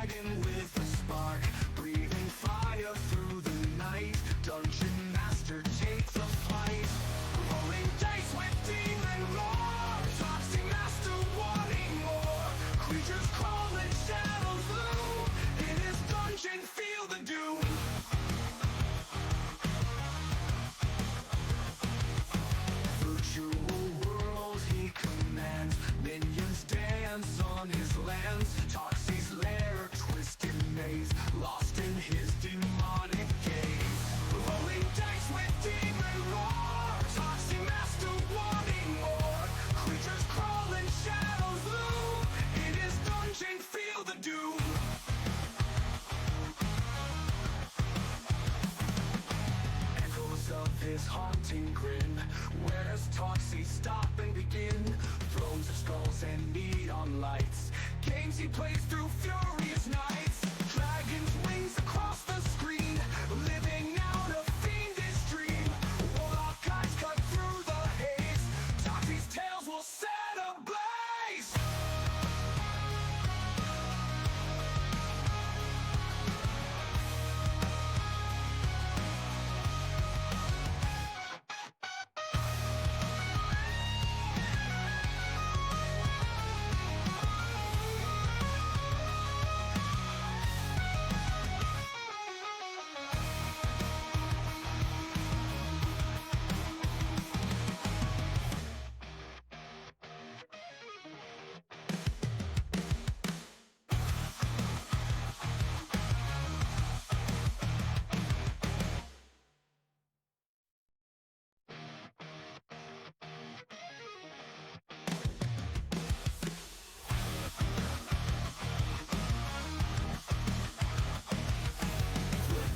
dragon with a spark, breathing fire through the night. Dungeon master takes a flight, rolling dice with demon roar. Toxic master wanting more, creatures crawling, shadows loom. In his dungeon feel the doom. Virtual world he commands, minions dance on his lands. Toxie's lair, twisted maze, lost in his demonic gaze. Rolling dice with demon roar, Toxic master wanting more. Creatures crawling, shadows loom. In his dungeon feel the doom. Echoes of his haunting grin. Where does Toxie stop and begin? Thrones of skulls and neon lights, games he plays through furious nights. Dragon's wings across the screen, living out a fiendish dream. Warlock eyes cut through the haze, Toxie's tales will set ablaze.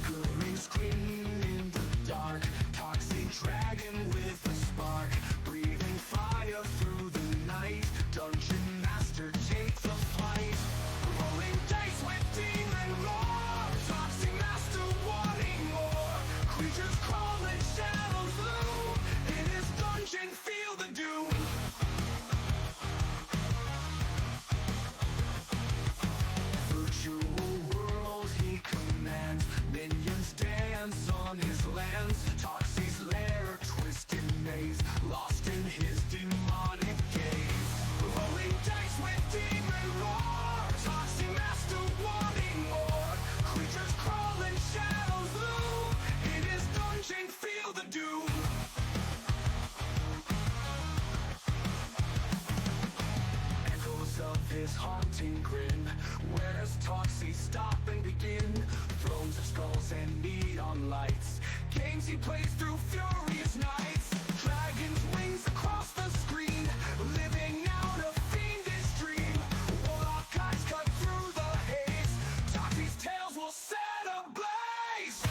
Flickering screen in the dark, toxic dragon with a spark, breathing fire through the night. Dungeon master takes a flight, rolling dice with demon roar. Toxic master wanting more, creatures crawling, shadows loom. In his dungeon feel the doom. Virtual world he commands, minions dance on his lands. Toxie's lair, twisted maze, lost in his demonic gaze. Rolling dice with demon roar, Toxic master wanting more. Creatures crawling, shadows loom. In his dungeon feel the doom. Echoes of his haunting grin. Where does Toxie stop and begin? Thrones of skulls and neon lights, games he plays through furious nights. Dragon's wings across the screen, living out a fiendish dream. Warlock eyes cut through the haze, Toxie's tales will set ablaze.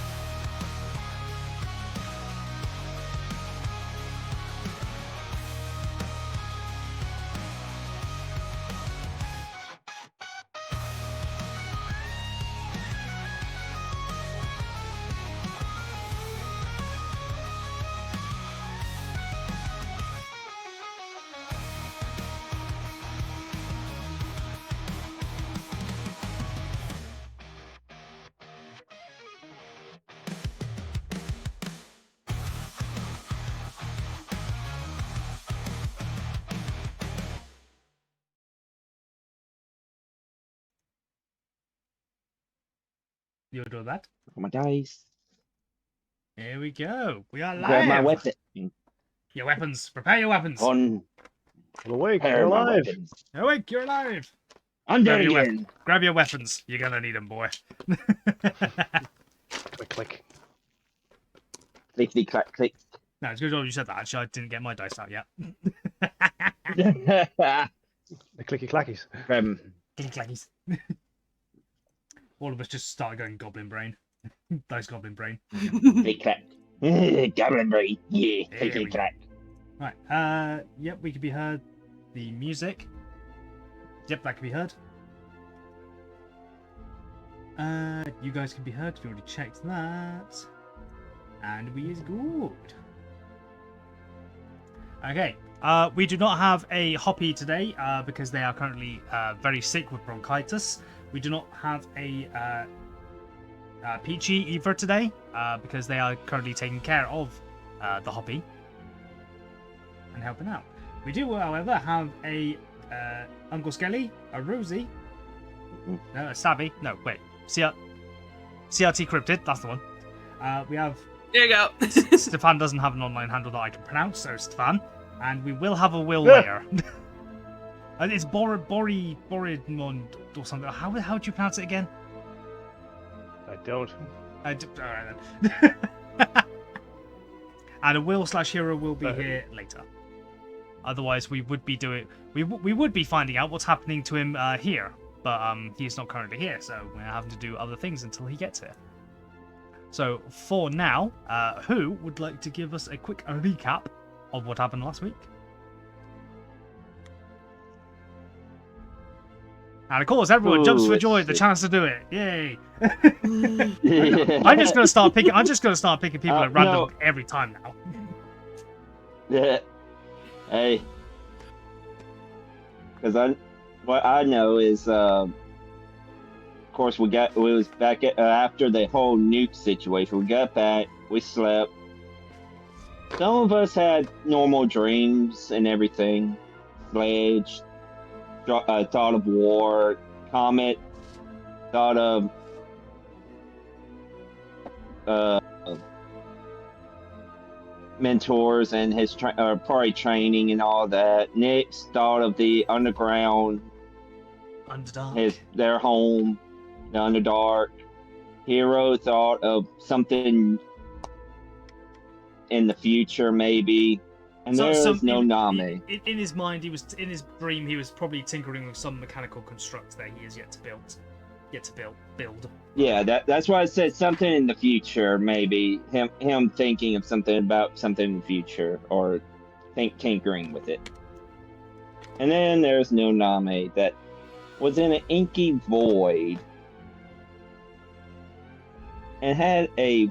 You'll do that. My dice. Here we go. We are live. Grab my weapon. Your weapons. Prepare your weapons. On. I'm awake. Prepare You're my alive. weapons. Awake, you're alive. I'm Grab dead your again. Grab your weapons. You're gonna need them, boy. Click, click. Clickety clack click. No, it's good you said that. Actually, I didn't get my dice out yet. The clicky clackies. Clackies. All of us just started going goblin brain. Dice goblin brain. Click clack. Goblin brain. Yeah. There Click we click clack. Right. Yep, we can be heard. The music. Yep, that can be heard. You guys can be heard. You already checked that. And we is good. Okay. We do not have a Hoppy today because they are currently very sick with bronchitis. We do not have a Peachy either today because they are currently taking care of the hobby and helping out. We do, however, have a Uncle Skelly, a Rosie, no, a Savvy, no, wait, CRT Cryptid, that's the one. We have... There you go. Stefan doesn't have an online handle that I can pronounce, so Stefan. And we will have a Will later. And it's Boridmond or something. How do you pronounce it again? I don't. Alright then. And a Will/Hero will be here later. Otherwise, we would be finding out what's happening to him here. But he's not currently here, so we're having to do other things until he gets here. So for now, who would like to give us a quick recap of what happened last week? And of course, everyone jumps for joy at the chance to do it. Yay! I'm just gonna start picking people at random every time now. Yeah. Hey. Because what I know is, of course, we was back after the whole nuke situation. We got back, we slept. Some of us had normal dreams and everything. Sledge, thought of war, Comet, thought of mentors and his probably training and all that. Nick's thought of the underground, Underdark. their home, the Underdark. Hero thought of something in the future, maybe. And there's no Nami. In his mind, in his dream, he was probably tinkering with some mechanical construct that he has yet to build. Yeah, that's why I said something in the future, maybe. Him thinking of something about something in the future, or tinkering with it. And then there's no Nami that was in an inky void and had a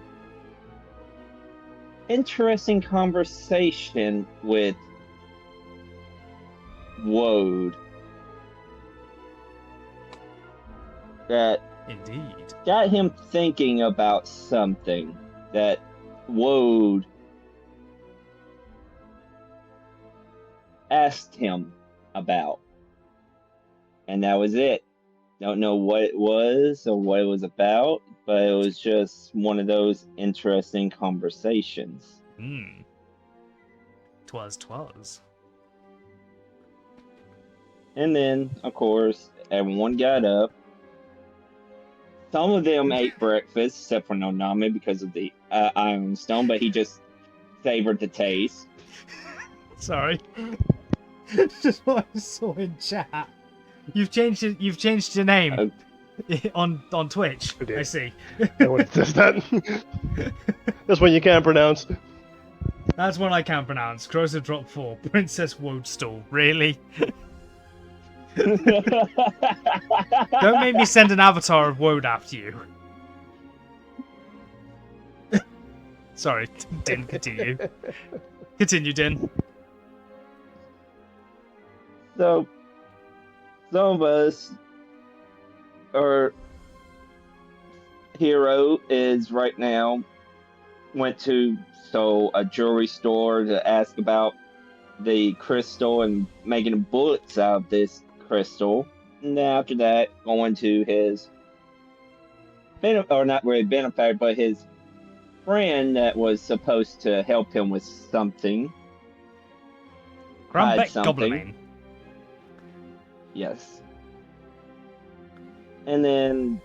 interesting conversation with Woad that Indeed. got him thinking about something that Woad asked him about. And that was it. Don't know what it was or what it was about, but it was just one of those interesting conversations. Twas. And then, of course, everyone got up. Some of them ate breakfast, except for Nonami because of the Iron Stone, but he just savored the taste. Sorry. Just what I saw in chat. You've changed your name on Twitch. I did. I see. No one does that. That's one you can't pronounce. That's one I can't pronounce. Crows have dropped 4. Princess Woadstool. Really? Don't make me send an avatar of Woad after you. Sorry, Din, continue. Continue, Din. So, some of us, or Hero is right now, went to a jewelry store to ask about the crystal and making bullets out of this crystal. And then after that, going to his or not really benefactor, but his friend that was supposed to help him with something. Grumbeck something. Goblin. Yes. And then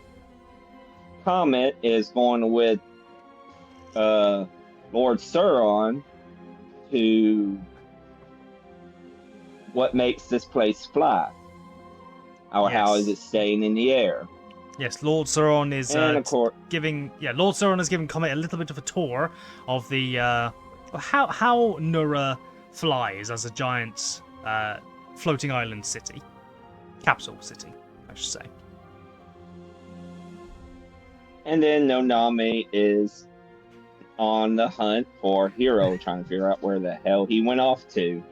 Comet is going with Lord Sauron to what makes this place fly. Or how Yes. is it staying in the air? Yes, Lord Sauron is And of course, Lord Sauron is giving Comet a little bit of a tour of the how Nura flies as a giant floating island city. Capsule city, I should say. and then Nonami is on the hunt for Hero, trying to figure out where the hell he went off to.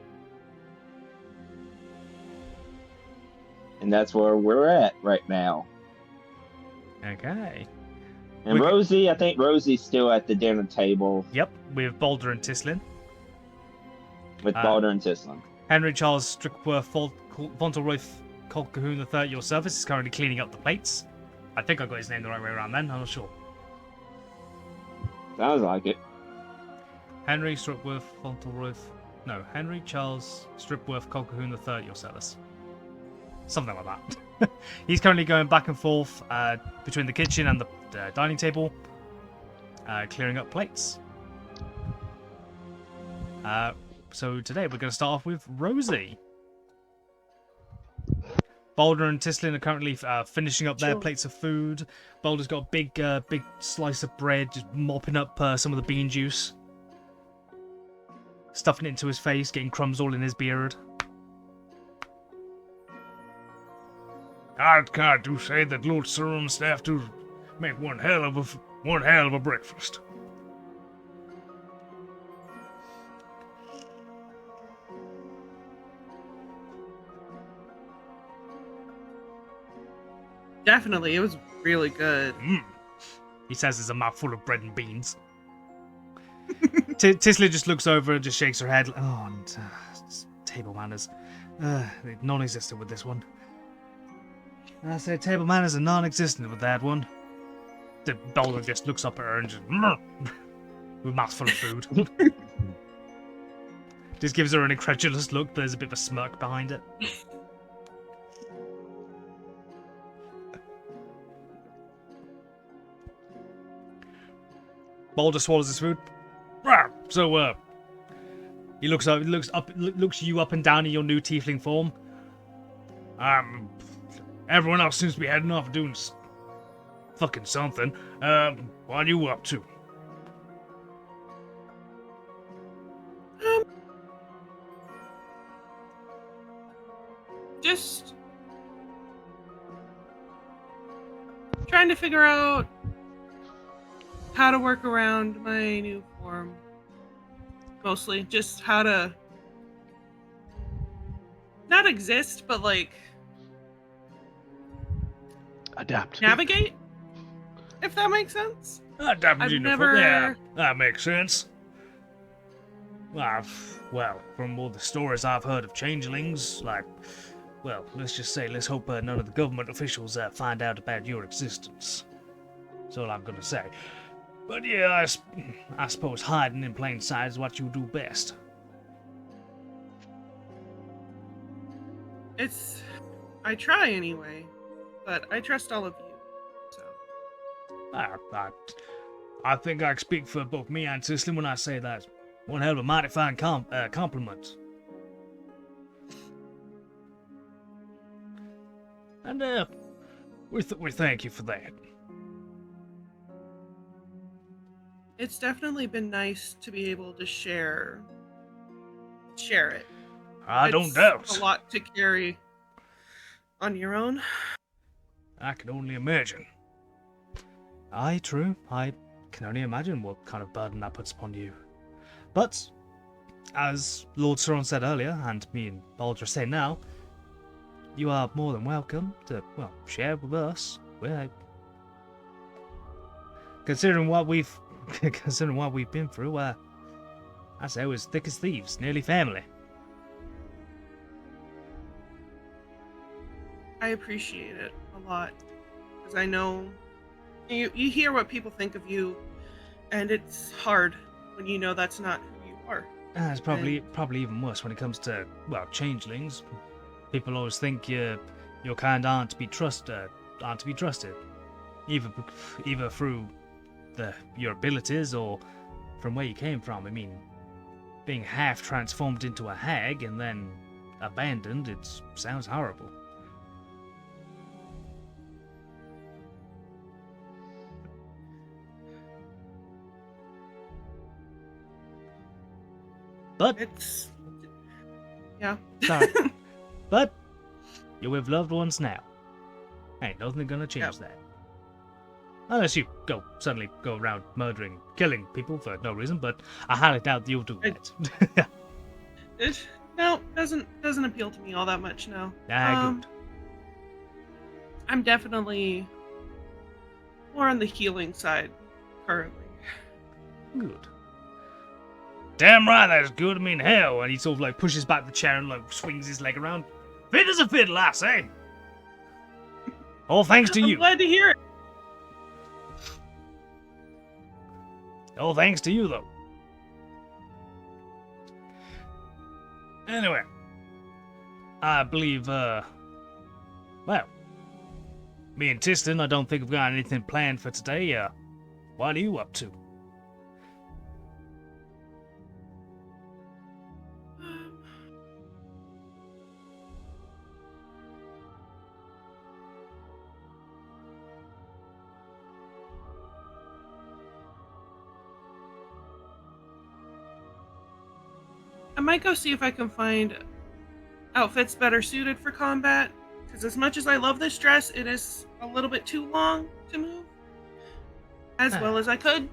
And that's where we're at right now. Okay. And We- Rosie, I think Rosie's still at the dinner table Yep, with Balder and Tislin. with Balder and Tislin. Henry Charles Strickworth Fauntleroy Colquhoun III at your service is currently cleaning up the plates. I think I got his name the right way around then, I'm not sure. Sounds like it. Henry Stripworth Fauntleroy. No, Henry Charles Stripworth Colquhoun III at your service. Something like that. He's currently going back and forth between the kitchen and the dining table, clearing up plates. So today we're going to start off with Rosie. Balder and Tislin are currently finishing up their plates of food. Balder's got a big slice of bread, just mopping up some of the bean juice. Stuffing it into his face, getting crumbs all in his beard. I do say that Lord Surum's staff do make one hell of a breakfast. Definitely, it was really good. He says there's a mouthful of bread and beans. Tislin just looks over and just shakes her head. Oh, and table manners. Non-existent with this one. I say table manners are non-existent with that one. The Balder just looks up at her and just with a mouthful of food. Just gives her an incredulous look. There's a bit of a smirk behind it. Balder swallows his food. So, he looks you up and down in your new tiefling form. Everyone else seems to be heading off doing fucking something. What are you up to? Just trying to figure out how to work around my new form. Mostly just how to not exist, but like Adapt. navigate, if that makes sense. I've never- Yeah, that makes sense. Well, from all the stories I've heard of changelings, let's just say, let's hope none of the government officials find out about your existence. That's all I'm gonna say. But yeah, I suppose hiding in plain sight is what you do best. I try anyway, but I trust all of you, so. I think I speak for both me and Tislin when I say that. One hell of a mighty fine compliment. And we thank you for that. It's definitely been nice to be able to share it. I don't It's doubt. a lot to carry on your own. I can only imagine. Aye, true. I can only imagine what kind of burden that puts upon you. But, as Lord Sauron said earlier, and me and Balder say now, you are more than welcome to, share with us. Considering what we've been through, I say we're as thick as thieves, nearly family. I appreciate it a lot, because I know you hear what people think of you, and it's hard when you know that's not who you are. It's probably even worse when it comes to changelings. People always think your kind aren't to be trusted, either through your abilities or from where you came from. I mean, being half transformed into a hag and then abandoned, it sounds horrible. But It's yeah. sorry. But you're with loved ones now. Ain't nothing gonna change that. Unless you suddenly go around murdering, killing people for no reason, but I highly doubt you'll do that. It doesn't appeal to me all that much now. Good. I'm definitely more on the healing side currently. Good. Damn right, that's good. I mean, hell. And he sort of like pushes back the chair and like swings his leg around. Fit as a fiddle, I say. All thanks to I'm you. glad to hear it. All thanks to you, though. Anyway, I believe, well, me and Tistin, I don't think we've got anything planned for today. What are you up to? I might go see if I can find outfits better suited for combat. Because as much as I love this dress, it is a little bit too long to move as well as I could.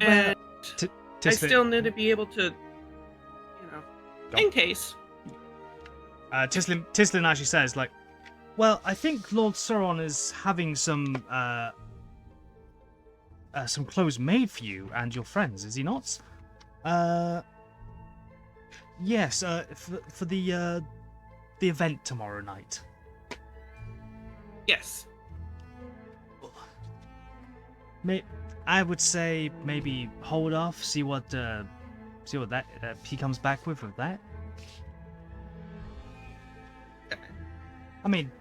And I Tistin, still need to be able to, Go. in case. Tistin actually says, like, well, I think Lord Sauron is having some clothes made for you and your friends, is he not? Yes, for the event tomorrow night. Yes. I would say maybe hold off, see what that he comes back with that. I mean,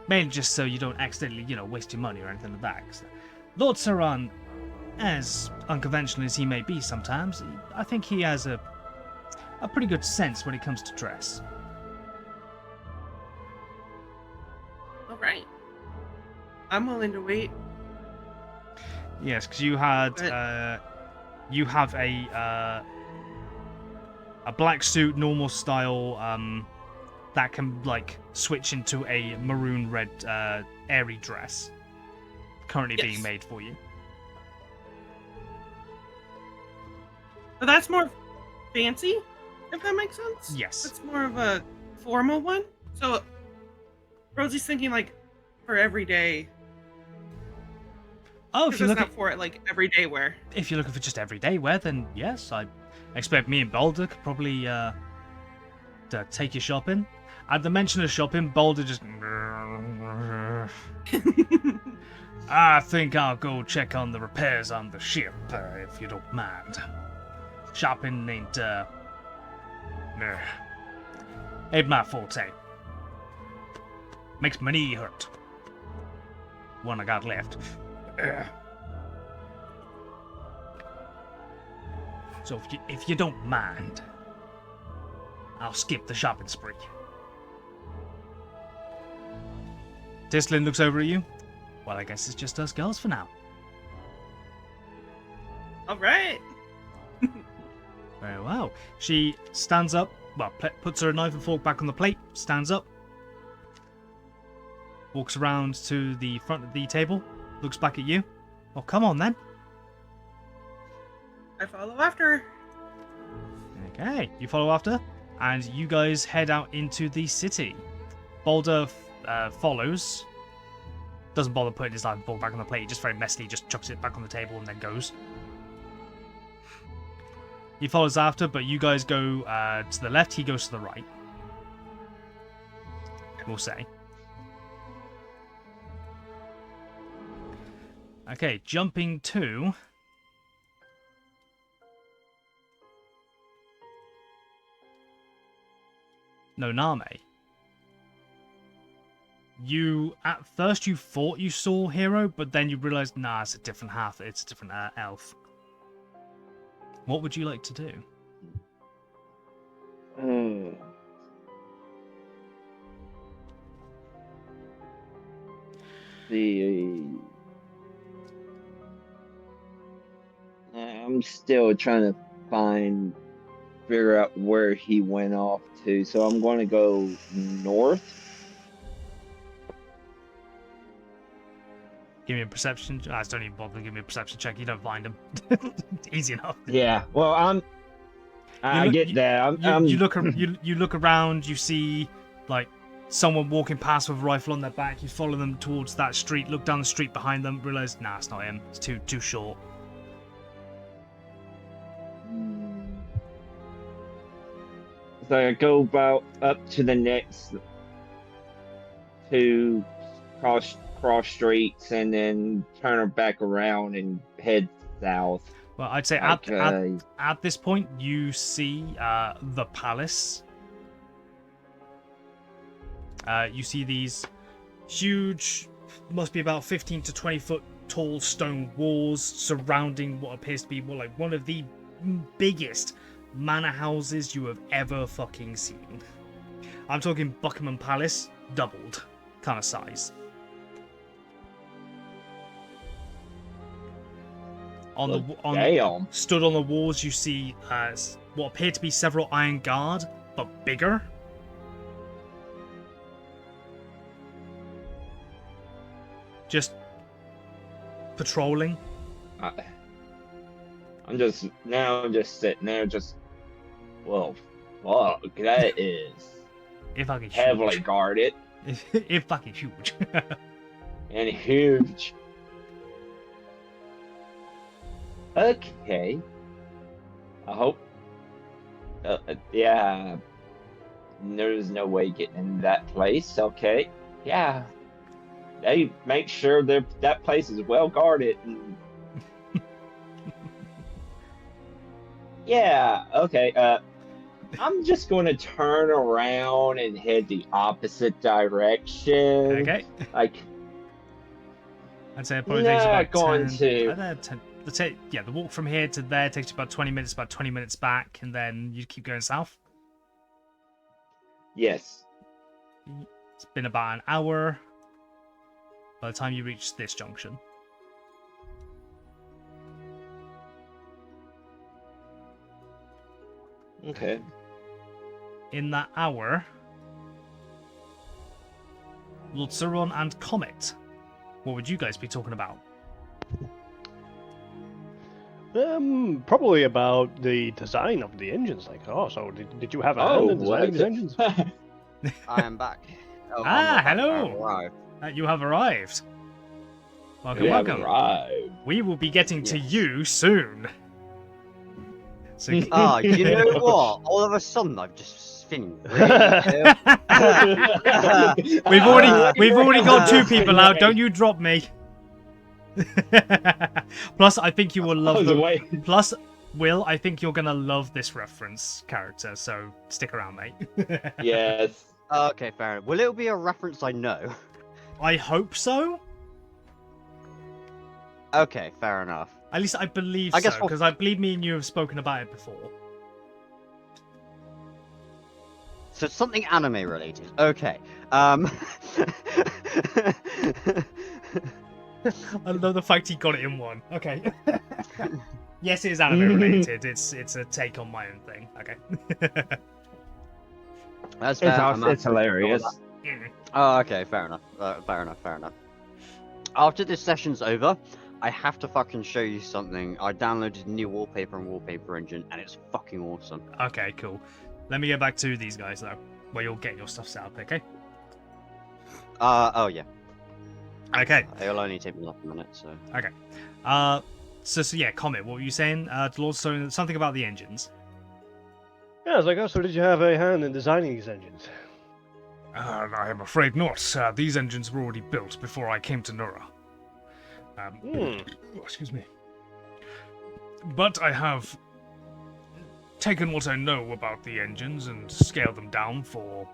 mainly just so you don't accidentally, waste your money or anything like that. 'Cause Lord Sauron, as unconventional as he may be sometimes, I think he has a pretty good sense when it comes to dress. All right. I'm willing to wait. Yes, because you have a black suit, normal style, that can like switch into a maroon red airy dress, currently being made for you. But that's more fancy, if that makes sense. Yes. It's more of a formal one. So Rosie's thinking like for everyday. Oh, if you're it's looking not for like everyday wear. if you're looking for just everyday wear, then yes, I expect me and Boulder could probably to take you shopping. At the mention of shopping, Boulder just. I think I'll go check on the repairs on the ship, if you don't mind. Shopping ain't my forte. Makes my knee hurt. One I got left. So if you don't mind, I'll skip the shopping spree. Tislin looks over at you. Well, I guess it's just us girls for now. All right. Very well. She stands up, puts her knife and fork back on the plate, stands up, walks around to the front of the table, looks back at you. Oh, come on then. I follow after. Okay, you follow after, and you guys head out into the city. Boulder follows. Doesn't bother putting his knife and fork back on the plate, he just very messily just chucks it back on the table and then goes. He follows after, but you guys go to the left, he goes to the right. We'll say. Okay, jumping to... Noname. At first you thought you saw Hero, but then you realized, nah, it's a different half, it's a different elf. What would you like to do? I'm still trying to figure out where he went off to, so I'm going to go north. Give me a perception. Don't even bother. Give me a perception check. You don't find him. Easy enough. Yeah. Well, I You get that. look around. You see, like, someone walking past with a rifle on their back. You follow them towards that street, look down the street behind them, realize, nah, it's not him. It's too short. So I go about up to the next 2 cross streets and then turn back around and head south. Well, I'd say Okay. at this point, you see the palace. You see these huge, must be about 15 to 20 foot tall stone walls surrounding what appears to be one of the biggest manor houses you have ever fucking seen. I'm talking Buckingham Palace, doubled kind of size. Damn. Stood on the walls, you see what appear to be several iron guard, but bigger. Just patrolling. I'm just sitting there, well, fuck, that is If fucking heavily huge. guarded If fucking huge. and huge. Okay. I hope. Yeah. There's no way getting in that place. Okay. Yeah. They make sure that place is well guarded. And... yeah. Okay. I'm just going to turn around and head the opposite direction. Okay. Like. I'd say it probably takes Not about going 10, to. 10. Let's say, yeah, the walk from here to there takes you about 20 minutes, about 20 minutes back, and then you keep going south. Yes. It's been about an hour by the time you reach this junction. Okay. In that hour, Lord Sauron and Comet, what would you guys be talking about? Probably about the design of the engines. Like, so did you have a hand in designing these engines? I am back. Oh, Ah, I'm back. hello. I arrived. You have arrived. Welcome, We have welcome. arrived. We will be getting to Yes. you soon. So, Ah, you know what? All of a sudden, I've just been. we've already got 2 people out. Don't you drop me. Plus, I think you will love them. Plus, Will, I think you're gonna love this reference character. So stick around, mate. Yes. Okay, fair enough. Will it be a reference I know? I hope so. Okay, fair enough. At least I believe I guess so, we'll- because I believe me and you have spoken about it before. So it's something anime related. Okay. I love the fact he got it in one. Okay. Yes, it is anime related. It's a take on my own thing. Okay. That's fair. I'm It's happy. hilarious. Oh, okay, fair enough. Fair enough. After this session's over, I have to fucking show you something. I downloaded a new wallpaper and wallpaper engine, and it's fucking awesome. Okay, cool. Let me get back to these guys though, where you'll get your stuff set up. Okay. Oh yeah. Okay. It'll only take me like a minute, so. So yeah, Comet, what were you saying? Lord Stone, something about the engines. Yeah, I was like, so did you have a hand in designing these engines? I am afraid not. These engines were already built before I came to Nura. Excuse me. But I have taken what I know about the engines and scaled them down for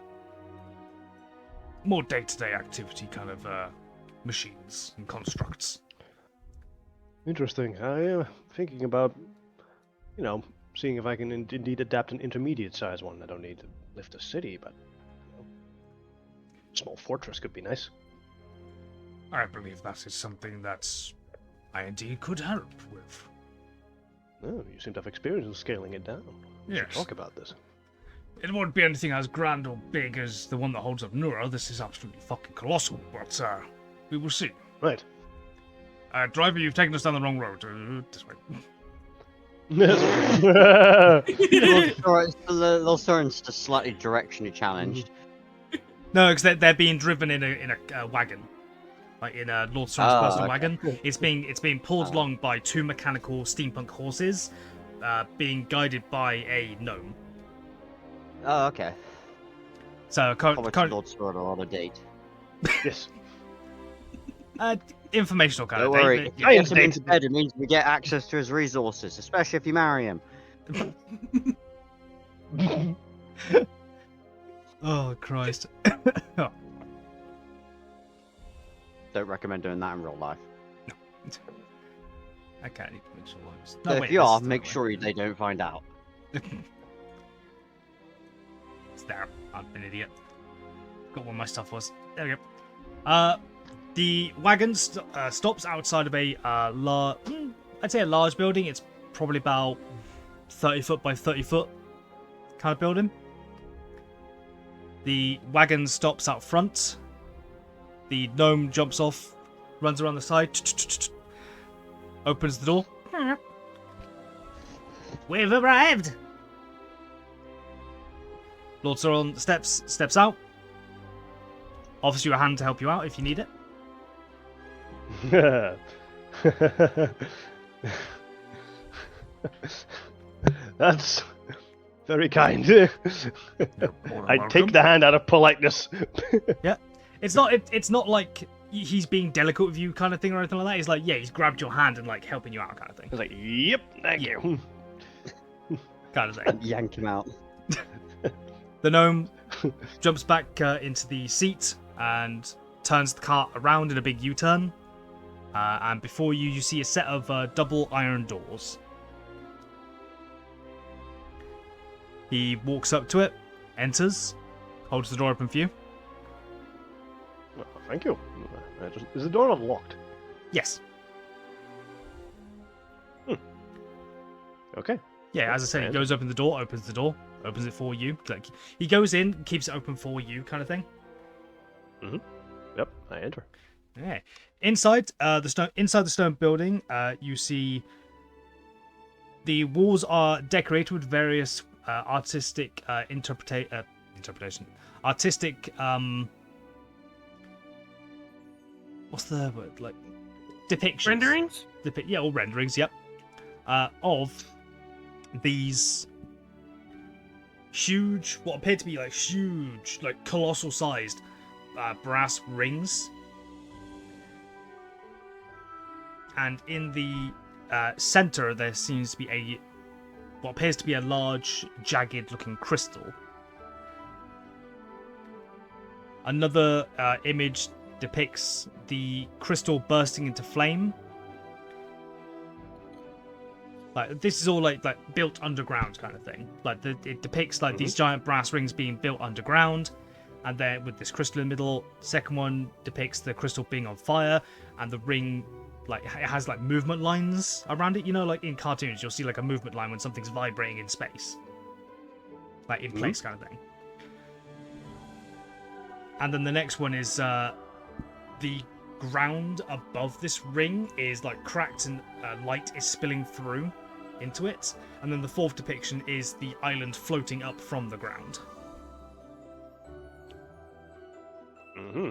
more day-to-day activity kind of machines and constructs. Interesting. I am thinking about, seeing if I can indeed adapt an intermediate-sized one. I don't need to lift a city, but a small fortress could be nice. I believe that is something that I indeed could help with. Oh, you seem to have experience in scaling it down. We should Yes. talk about this. It won't be anything as grand or big as the one that holds up Nura. This is absolutely fucking colossal, but we will see. Right. Driver, you've taken us down the wrong road. This way. Lord Soren's just slightly directionally challenged. No, because they're being driven in a wagon, like in a Lord Storm's personal wagon. It's being pulled along by 2 mechanical steampunk horses, being guided by a gnome. Oh, okay. So Lord Storm on a date. Yes. informational kind Don't of worry, thing. if But, you get him into bed, it means we get access to his resources, especially if you marry him. Oh Christ. Don't recommend doing that in real life. Okay, I need to make sure. So if you are, make sure they don't find out. It's there. I'm an idiot. Got where my stuff was. There we go. The wagon stops outside of a I'd say a large building. It's probably about 30 foot by 30 foot kind of building. The wagon stops out front. The gnome jumps off, runs around the side, opens the door. We've arrived. Lord Sauron steps out, offers you a hand to help you out if you need it. That's very kind. I take the hand out of politeness. Yeah, it's not like he's being delicate with you kind of thing or anything like that. He's like, yeah, he's grabbed your hand and like helping you out kind of thing. I was like, yep, thank you. Kind of thing. Yank him out. The gnome jumps back into the seat and turns the cart around in a big U-turn. And before you see a set of double iron doors. He walks up to it, enters, holds the door open for you. Oh, thank you. Is the door unlocked? Yes. Okay. Yeah, as I said, he goes open the door, opens it for you. Like he goes in, keeps it open for you, kind of thing. Mm-hmm. Yep, I enter. Yeah. Inside the stone building, you see the walls are decorated with various artistic interpretation. Artistic what's the word? Like depictions. Renderings? All renderings, yep. Of these huge, what appear to be like huge, like colossal sized brass rings. And in the center, there seems to be what appears to be a large, jagged-looking crystal. Another image depicts the crystal bursting into flame. Like this is all like built underground kind of thing. Like it depicts like these giant brass rings being built underground, and then with this crystal in the middle. Second one depicts the crystal being on fire, and the ring. Like it has like movement lines around it, you know, like in cartoons you'll see like a movement line when something's vibrating in space, like in place kind of thing. And then the next one is the ground above this ring is like cracked and light is spilling through into it. And then the fourth depiction is the island floating up from the ground. Mm-hmm.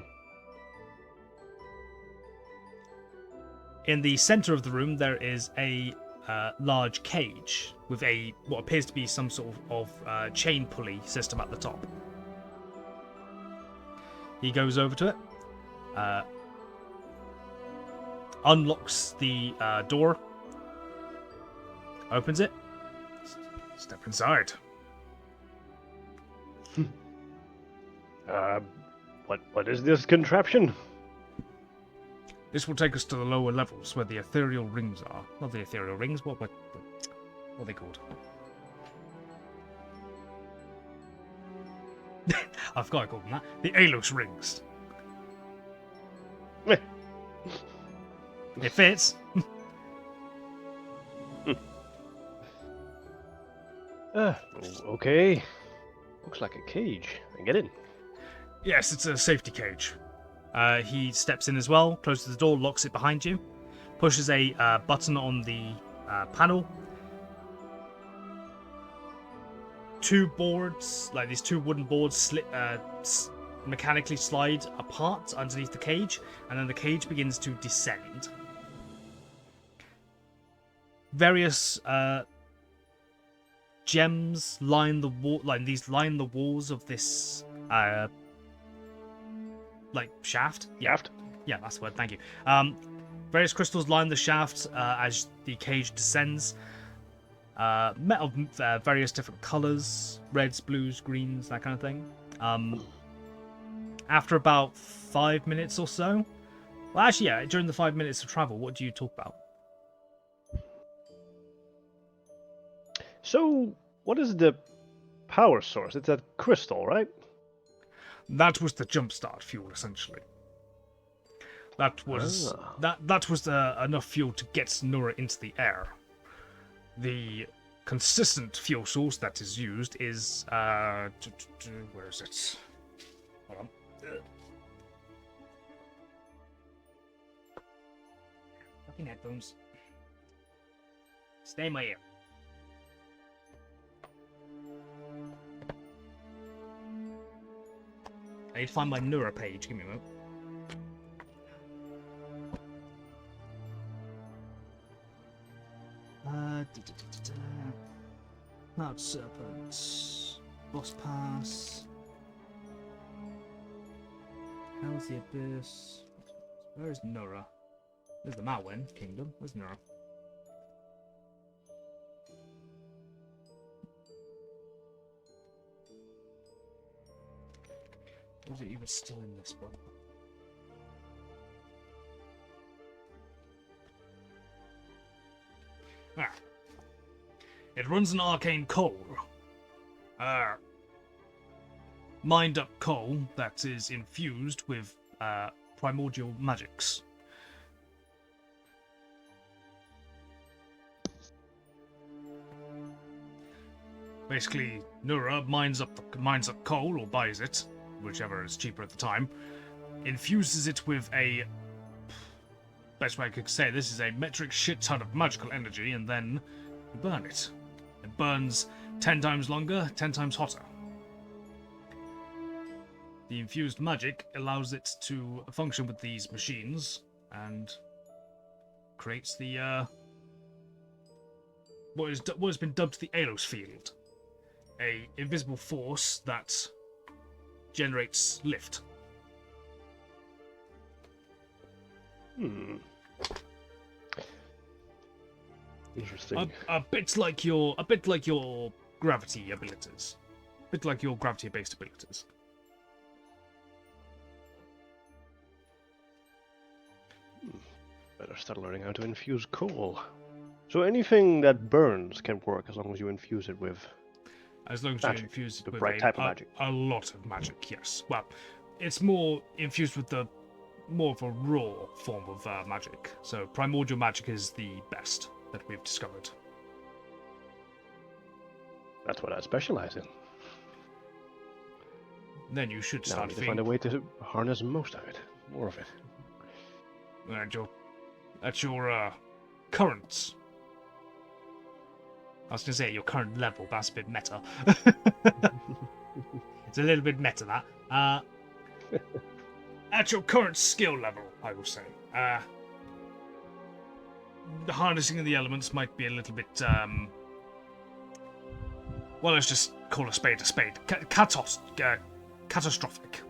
In the center of the room, there is a large cage with what appears to be some sort of chain pulley system at the top. He goes over to it, unlocks the door, opens it, step inside. What is this contraption? This will take us to the lower levels where the ethereal rings are. Not the ethereal rings, what are they called? I've got to call them that. The Alos rings. Meh. It fits. Okay. Looks like a cage. I get in. Yes, it's a safety cage. He steps in as well, closes the door, locks it behind you, pushes a button on the panel. Two boards, like these two wooden boards, mechanically slide apart underneath the cage, and then the cage begins to descend. Various gems line the wall, line the walls of this shaft. Shaft? Yeah, that's the word. Thank you. Various crystals line the shaft as the cage descends. Metal of various different colors, reds, blues, greens, that kind of thing. After about 5 minutes or so, well, actually, yeah, during the 5 minutes of travel, what do you talk about? So, what is the power source? It's that crystal, right? That was the jumpstart fuel, essentially. That was that was enough fuel to get Nura into the air. The consistent fuel source that is used is where is it? Hold on. Fucking headphones. Stay in my ear. I need to find my Nura page. Give me a moment. Cloud Serpent. Boss Pass. Hell's the Abyss. Where is Nura? There's the Malwen Kingdom. Where's Nura? Is it even still in this one? Ah. It runs an arcane coal. Mined up coal that is infused with primordial magics. Basically, Nura mines up coal or buys it, whichever is cheaper at the time, infuses it with a, best way I could say this is a metric shit ton of magical energy, and then you burn it. It burns 10 times longer, 10 times hotter. The infused magic allows it to function with these machines and creates the what has been dubbed the Alos field, a invisible force that generates lift. Interesting. A bit like your gravity abilities. A bit like your gravity-based abilities. Better start learning how to infuse coal. So anything that burns can work as long as you infuse it with. As long as magic. you infuse it The with right type of magic. a lot of magic, yes. Well, it's more infused with the more of a raw form of magic. So primordial magic is the best that we've discovered. That's what I specialize in. Then you should Now I start need to find a way to harness most of it. More of it. At your current. I was going to say your current level, but that's a bit meta. It's a little bit meta, that. At your current skill level, I will say. The harnessing of the elements might be a little bit, well, let's just call a spade a spade. Catastrophic.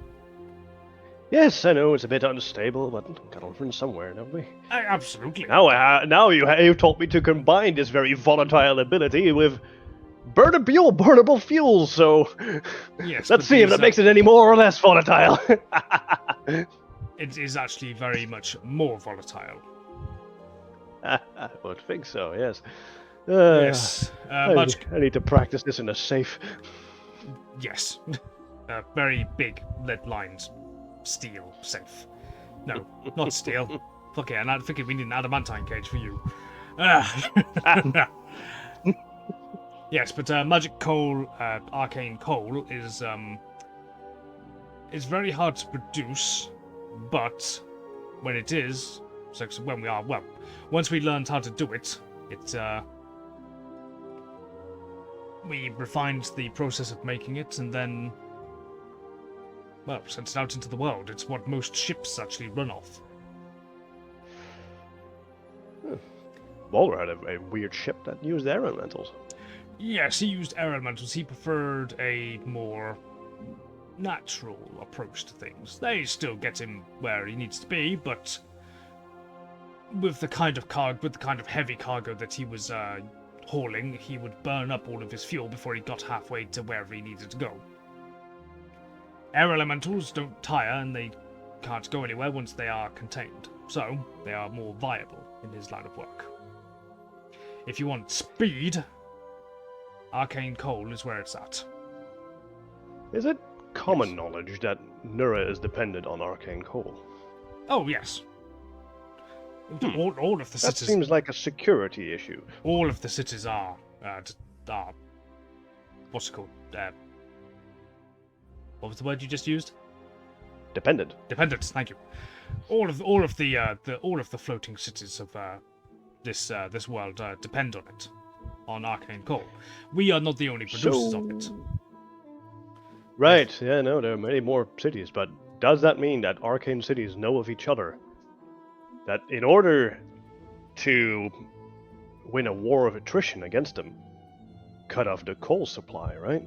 Yes, I know it's a bit unstable, but gotta learn somewhere, don't we? Absolutely. Now you've taught me to combine this very volatile ability with burnable fuels. So Yes, let's see if that makes it any more or less volatile. It is actually very much more volatile. I would think so. Yes. Yes. I need to practice this in a safe. Yes. Very big lead-lined steel safe. No, not steel. Fuck it, I'm thinking we need an adamantine cage for you. Yes, but magic coal, arcane coal, is very hard to produce, but when it is, so once we learned how to do it, we refined the process of making it, and then Well, sent it out into the world. It's what most ships actually run off. Baldur had a weird ship that used air elementals. Yes, he used air elementals. He preferred a more natural approach to things. They still get him where he needs to be, but with the kind of heavy cargo that he was hauling, he would burn up all of his fuel before he got halfway to wherever he needed to go. Air elementals don't tire, and they can't go anywhere once they are contained, so they are more viable in his line of work. If you want speed, Arcane Coal is where it's at. Is it common knowledge that Nura is dependent on arcane coal? Oh, yes. All of the That cities... seems like a security issue. All of the cities are what's it called? What was the word you just used? Dependent. Dependent. Thank you. All of the floating cities of this world depend on it, on arcane coal. We are not the only producers of it. Right, yeah, no, there are many more cities, but does that mean that arcane cities know of each other? That in order to win a war of attrition against them, cut off the coal supply, right?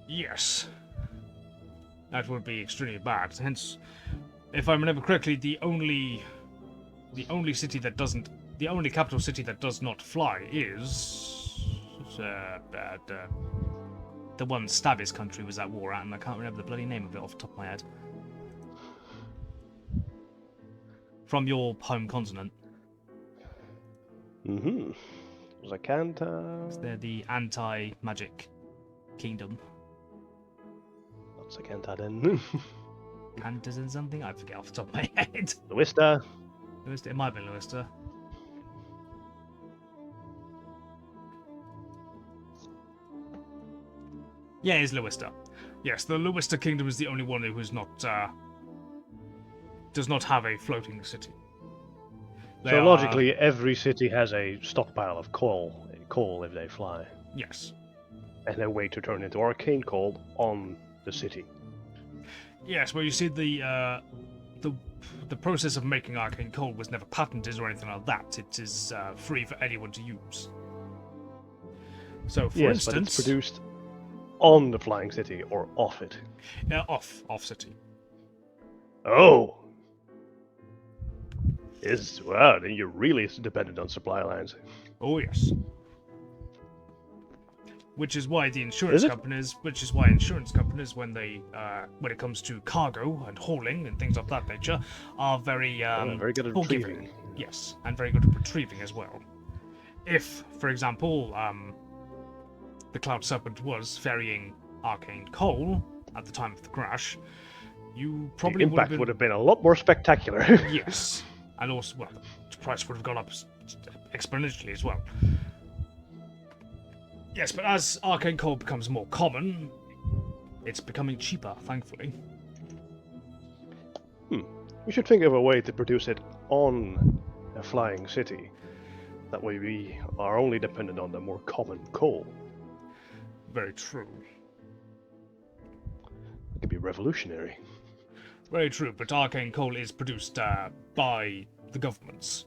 Yes. That would be extremely bad. Hence, if I remember correctly, the only city that doesn't, the only capital city that does not fly is the one Stabby's country was at war at, and I can't remember the bloody name of it off the top of my head. From your home continent. Mm-hmm. Zakanta. They're the anti-magic kingdom. Not Zakanta then. Cantas and something? I forget off the top of my head. Luista. It might have been Luista. Yeah, it's Luista. Yes, the Luista kingdom is the only one who is not does not have a floating city. So logically, every city has a stockpile of coal if they fly, Yes. and a way to turn into arcane coal on the city. Yes, well, you see, the process of making arcane coal was never patented or anything like that. It is free for anyone to use. So, for Yes, but instance, it's produced on the flying city or off it. off city. Oh! Wow, then you're really dependent on supply lines. Oh yes. Which is why insurance Is it? companies, when they, when it comes to cargo and hauling and things of that nature, are very, very good at forgiving. retrieving. Yes, and very good at retrieving as well. If, for example, the Cloud Serpent was ferrying arcane coal at the time of the crash, you probably The impact would would have been a lot more spectacular. Yes, and also, well, the price would have gone up exponentially as well. Yes, but as arcane coal becomes more common, it's becoming cheaper, thankfully. We should think of a way to produce it on a flying city. That way we are only dependent on the more common coal. Very true. It could be revolutionary. Very true, but arcane coal is produced by the governments.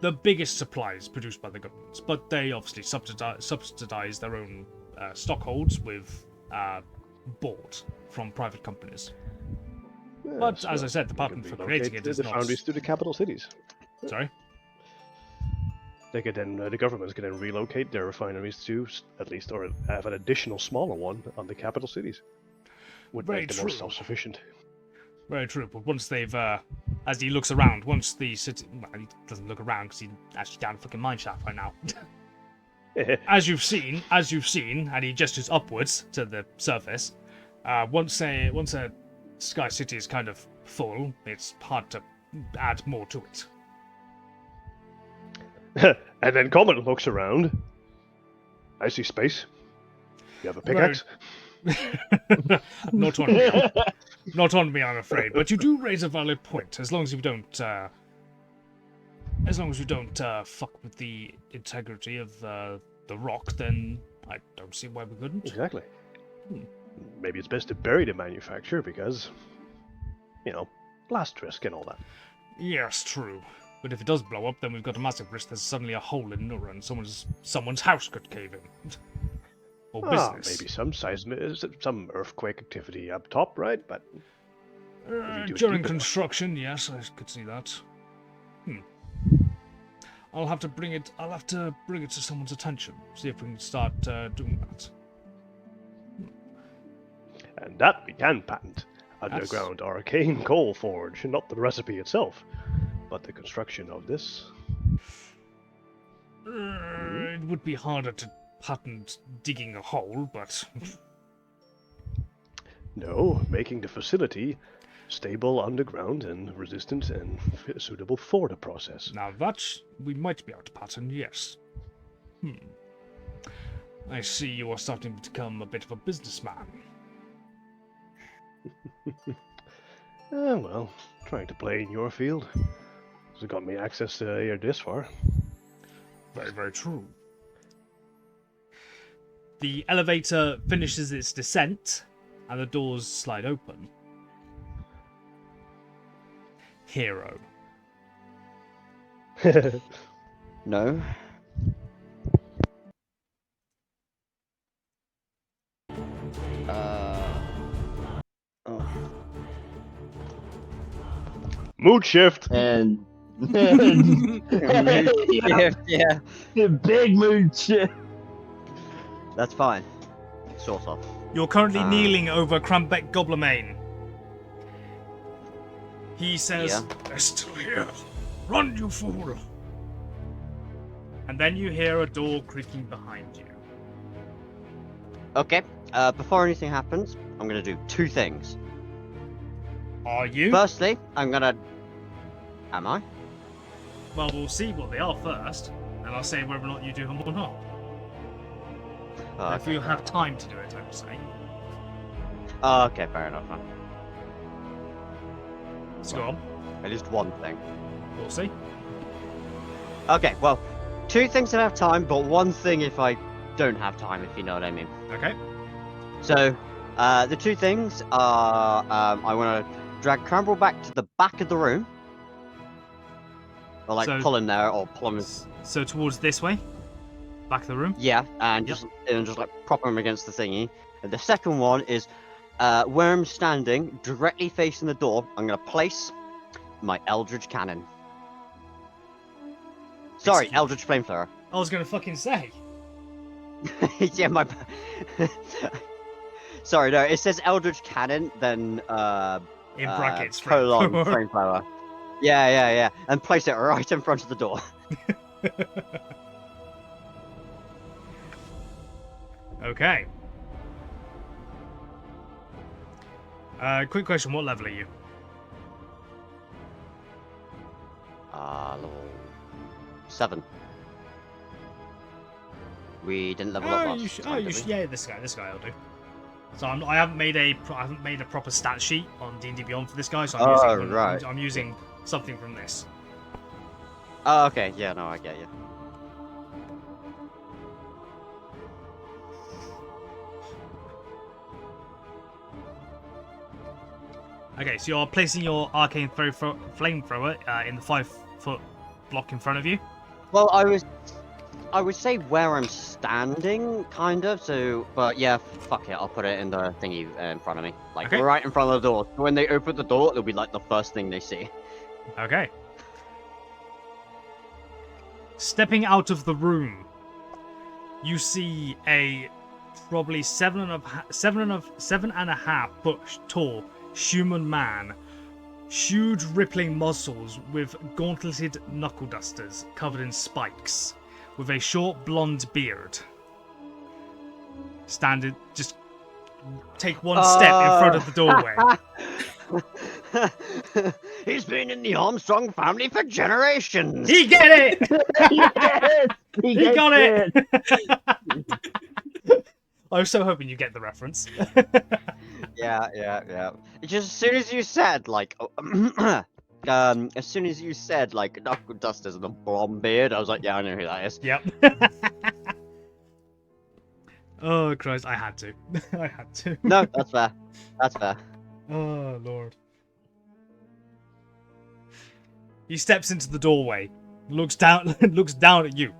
The biggest supply is produced by the governments, but they obviously subsidize their own stockholds with bought from private companies. Yeah, But so as I said, the we patent could for creating relocate it is the not. foundries to the capital cities. Sorry. They could then, the governments could then relocate their refineries to at least, or have an additional smaller one on the capital cities. Would Very make them more true. self-sufficient. Very true, but once they've, as he looks around, once the city, well, he doesn't look around because he's actually down a fucking mineshaft right now. As you've seen, and he gestures upwards to the surface, once a Sky City is kind of full, it's hard to add more to it. And then Comet looks around. I see space. You have a pickaxe? Not on me. Not on me, I'm afraid. But you do raise a valid point. As long as you don't, fuck with the integrity of the rock, then I don't see why we couldn't. Exactly. maybe it's best to bury the manufacturer because, blast risk and all that. Yes, true. But if it does blow up, then we've got a massive risk there's suddenly a hole in Nura and someone's house could cave in. Or business. Maybe some earthquake activity up top, right? But you do it During deep enough. construction, yes, I could see that. I'll have to bring it to someone's attention. See if we can start doing that. And that we can patent. Underground arcane coal forge, not the recipe itself, but the construction of this. It would be harder to patent digging a hole, but No, making the facility stable underground and resistant and suitable for the process. now that we might be able to patent, yes. I see you are starting to become a bit of a businessman. Well, trying to play in your field. Has got me access to here this far. Very, very true. The elevator finishes its descent, and the doors slide open. Hero. No. Oh. Mood shift! And Yeah, big mood shift. that's fine. Sort of. You're currently kneeling over Crambeck Goblemane. He says, Yeah. "They're still here. Run, you fool!" And then you hear a door creaking behind you. Okay. Before anything happens, I'm gonna do two things. Are you? Firstly, I'm gonna. Am I? Well, we'll see what they are first, and I'll say whether or not you do them or not. Oh, If you have time to do it, I would say. Oh, okay, fair enough. Huh? So go on. At least one thing. We'll see. Okay, well, two things if I have time, but one thing if I don't have time, if you know what I mean. Okay. So, the two things are I want to drag Crumble back to the back of the room. Or like So- pull him there, or pull him. So towards this way, back of the room. Yeah, and just like prop him against the thingy. And the second one is where I'm standing, directly facing the door. I'm gonna place my Eldritch Cannon. Sorry, Excuse- Eldritch Flamethrower. I was gonna fucking say. Yeah, my. Sorry, no. It says Eldritch Cannon, then In brackets. colon flamethrower. Flamethrower. Yeah, and place it right in front of the door. Okay. Quick question: what level are you? Level 7. We didn't level up last time, did we? Yeah, this guy will do. So I haven't made a proper stat sheet on D&D Beyond for this guy, so I'm using something from this. Oh, okay. Yeah, no, I get you. Okay, so you're placing your arcane flamethrower in the 5-foot block in front of you. Well, I would say where I'm standing, kind of. So, but yeah, fuck it. I'll put it in the thingy in front of me, like Okay. right in front of the door. So when they open the door, it'll be like the first thing they see. Okay. Stepping out of the room, you see a probably 7.5 foot tall human man, huge rippling muscles with gauntleted knuckle dusters covered in spikes, with a short blonde beard. Standing, just take one step in front of the doorway. He's been in the Armstrong family for generations. He get it! Yes, He got it! I was so hoping you get the reference. Yeah. Just as soon as you said like, as soon as you said like knuckle dusters and the blonde beard, I was like, yeah, I know who that is. Yep. Oh Christ, I had to. I had to. No, that's fair. That's fair. Oh Lord. He steps into the doorway, looks down looks down at you.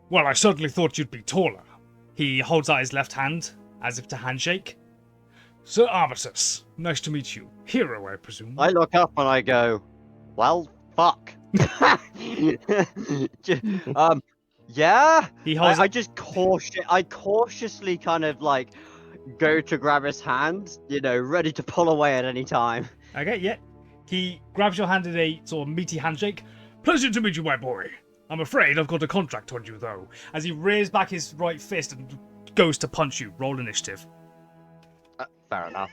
Well, I certainly thought you'd be taller. He holds out his left hand, as if to handshake. Sir Armistice, nice to meet you. Hero, I presume. I look up and I go, well, fuck. Yeah. He holds. I just cautiously kind of like go to grab his hand, ready to pull away at any time. Okay, yeah. He grabs your hand in a sort of meaty handshake. Pleasure to meet you, my boy. I'm afraid I've got a contract on you, though. As he rears back his right fist and goes to punch you. Roll initiative. Fair enough.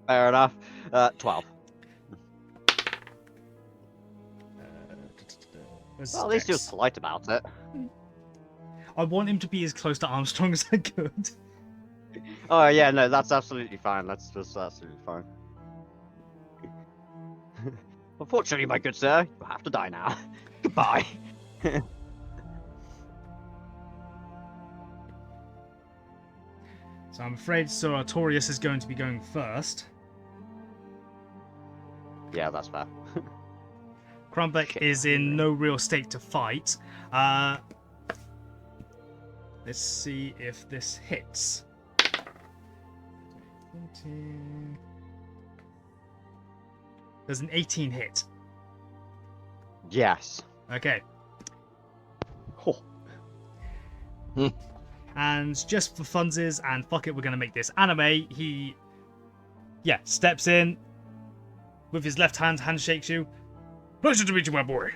Fair enough. 12. Well, at least he was polite about it. I want him to be as close to Armstrong as I could. Oh yeah, no, that's absolutely fine. That's absolutely fine. Unfortunately, my good sir, you have to die now. Goodbye. So I'm afraid Sir Artorius is going to be going first. Yeah, that's fair. Crumbeck is in no real state to fight. Let's see if this hits. 20. There's an 18 hit. Yes. Okay. Oh. And just for funsies and fuck it, we're going to make this anime. He, steps in with his left hand, handshakes you. Pleasure to meet you, my boy.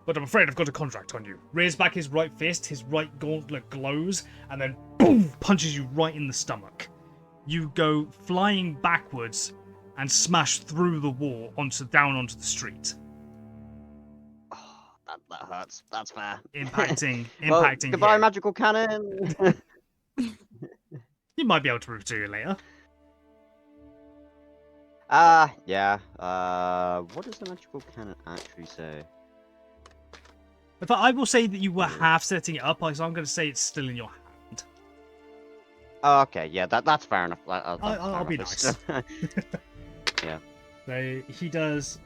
But I'm afraid I've got a contract on you. Rears back his right fist, his right gauntlet glows, and then boom, punches you right in the stomach. You go flying backwards and smash through the wall down onto the street. Oh, that hurts. That's fair. Impacting Well, goodbye, him. magical cannon. You might be able to prove to you later. Yeah. What does the magical cannon actually say? In fact, I will say that you were half setting it up, so I'm going to say it's still in your hand. Oh, okay, yeah, that's fair enough. I'll be nice. Yeah. So he does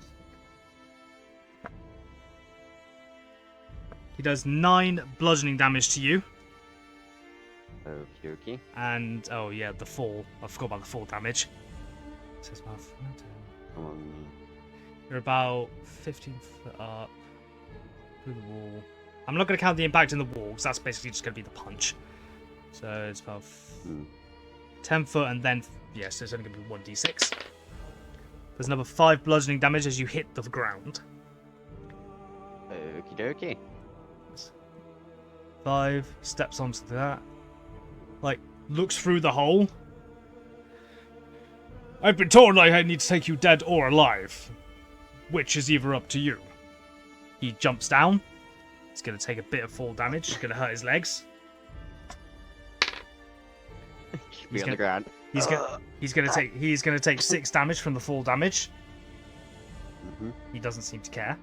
9 bludgeoning damage to you. Okie dokie. And the fall. I forgot about the fall damage. It says about Come on. you're about 15 foot up through the wall. I'm not going to count the impact in the wall because that's basically just going to be the punch. So it's about 10 foot and then so it's only going to be 1d6. There's another 5 bludgeoning damage as you hit the ground. Okie dokie. 5 steps onto that. Looks through the hole. I've been told I need to take you dead or alive. Which is either up to you. He jumps down. He's going to take a bit of fall damage. It's going to hurt his legs. Be on the ground. He's going to take 6 damage from the fall damage. He doesn't seem to care.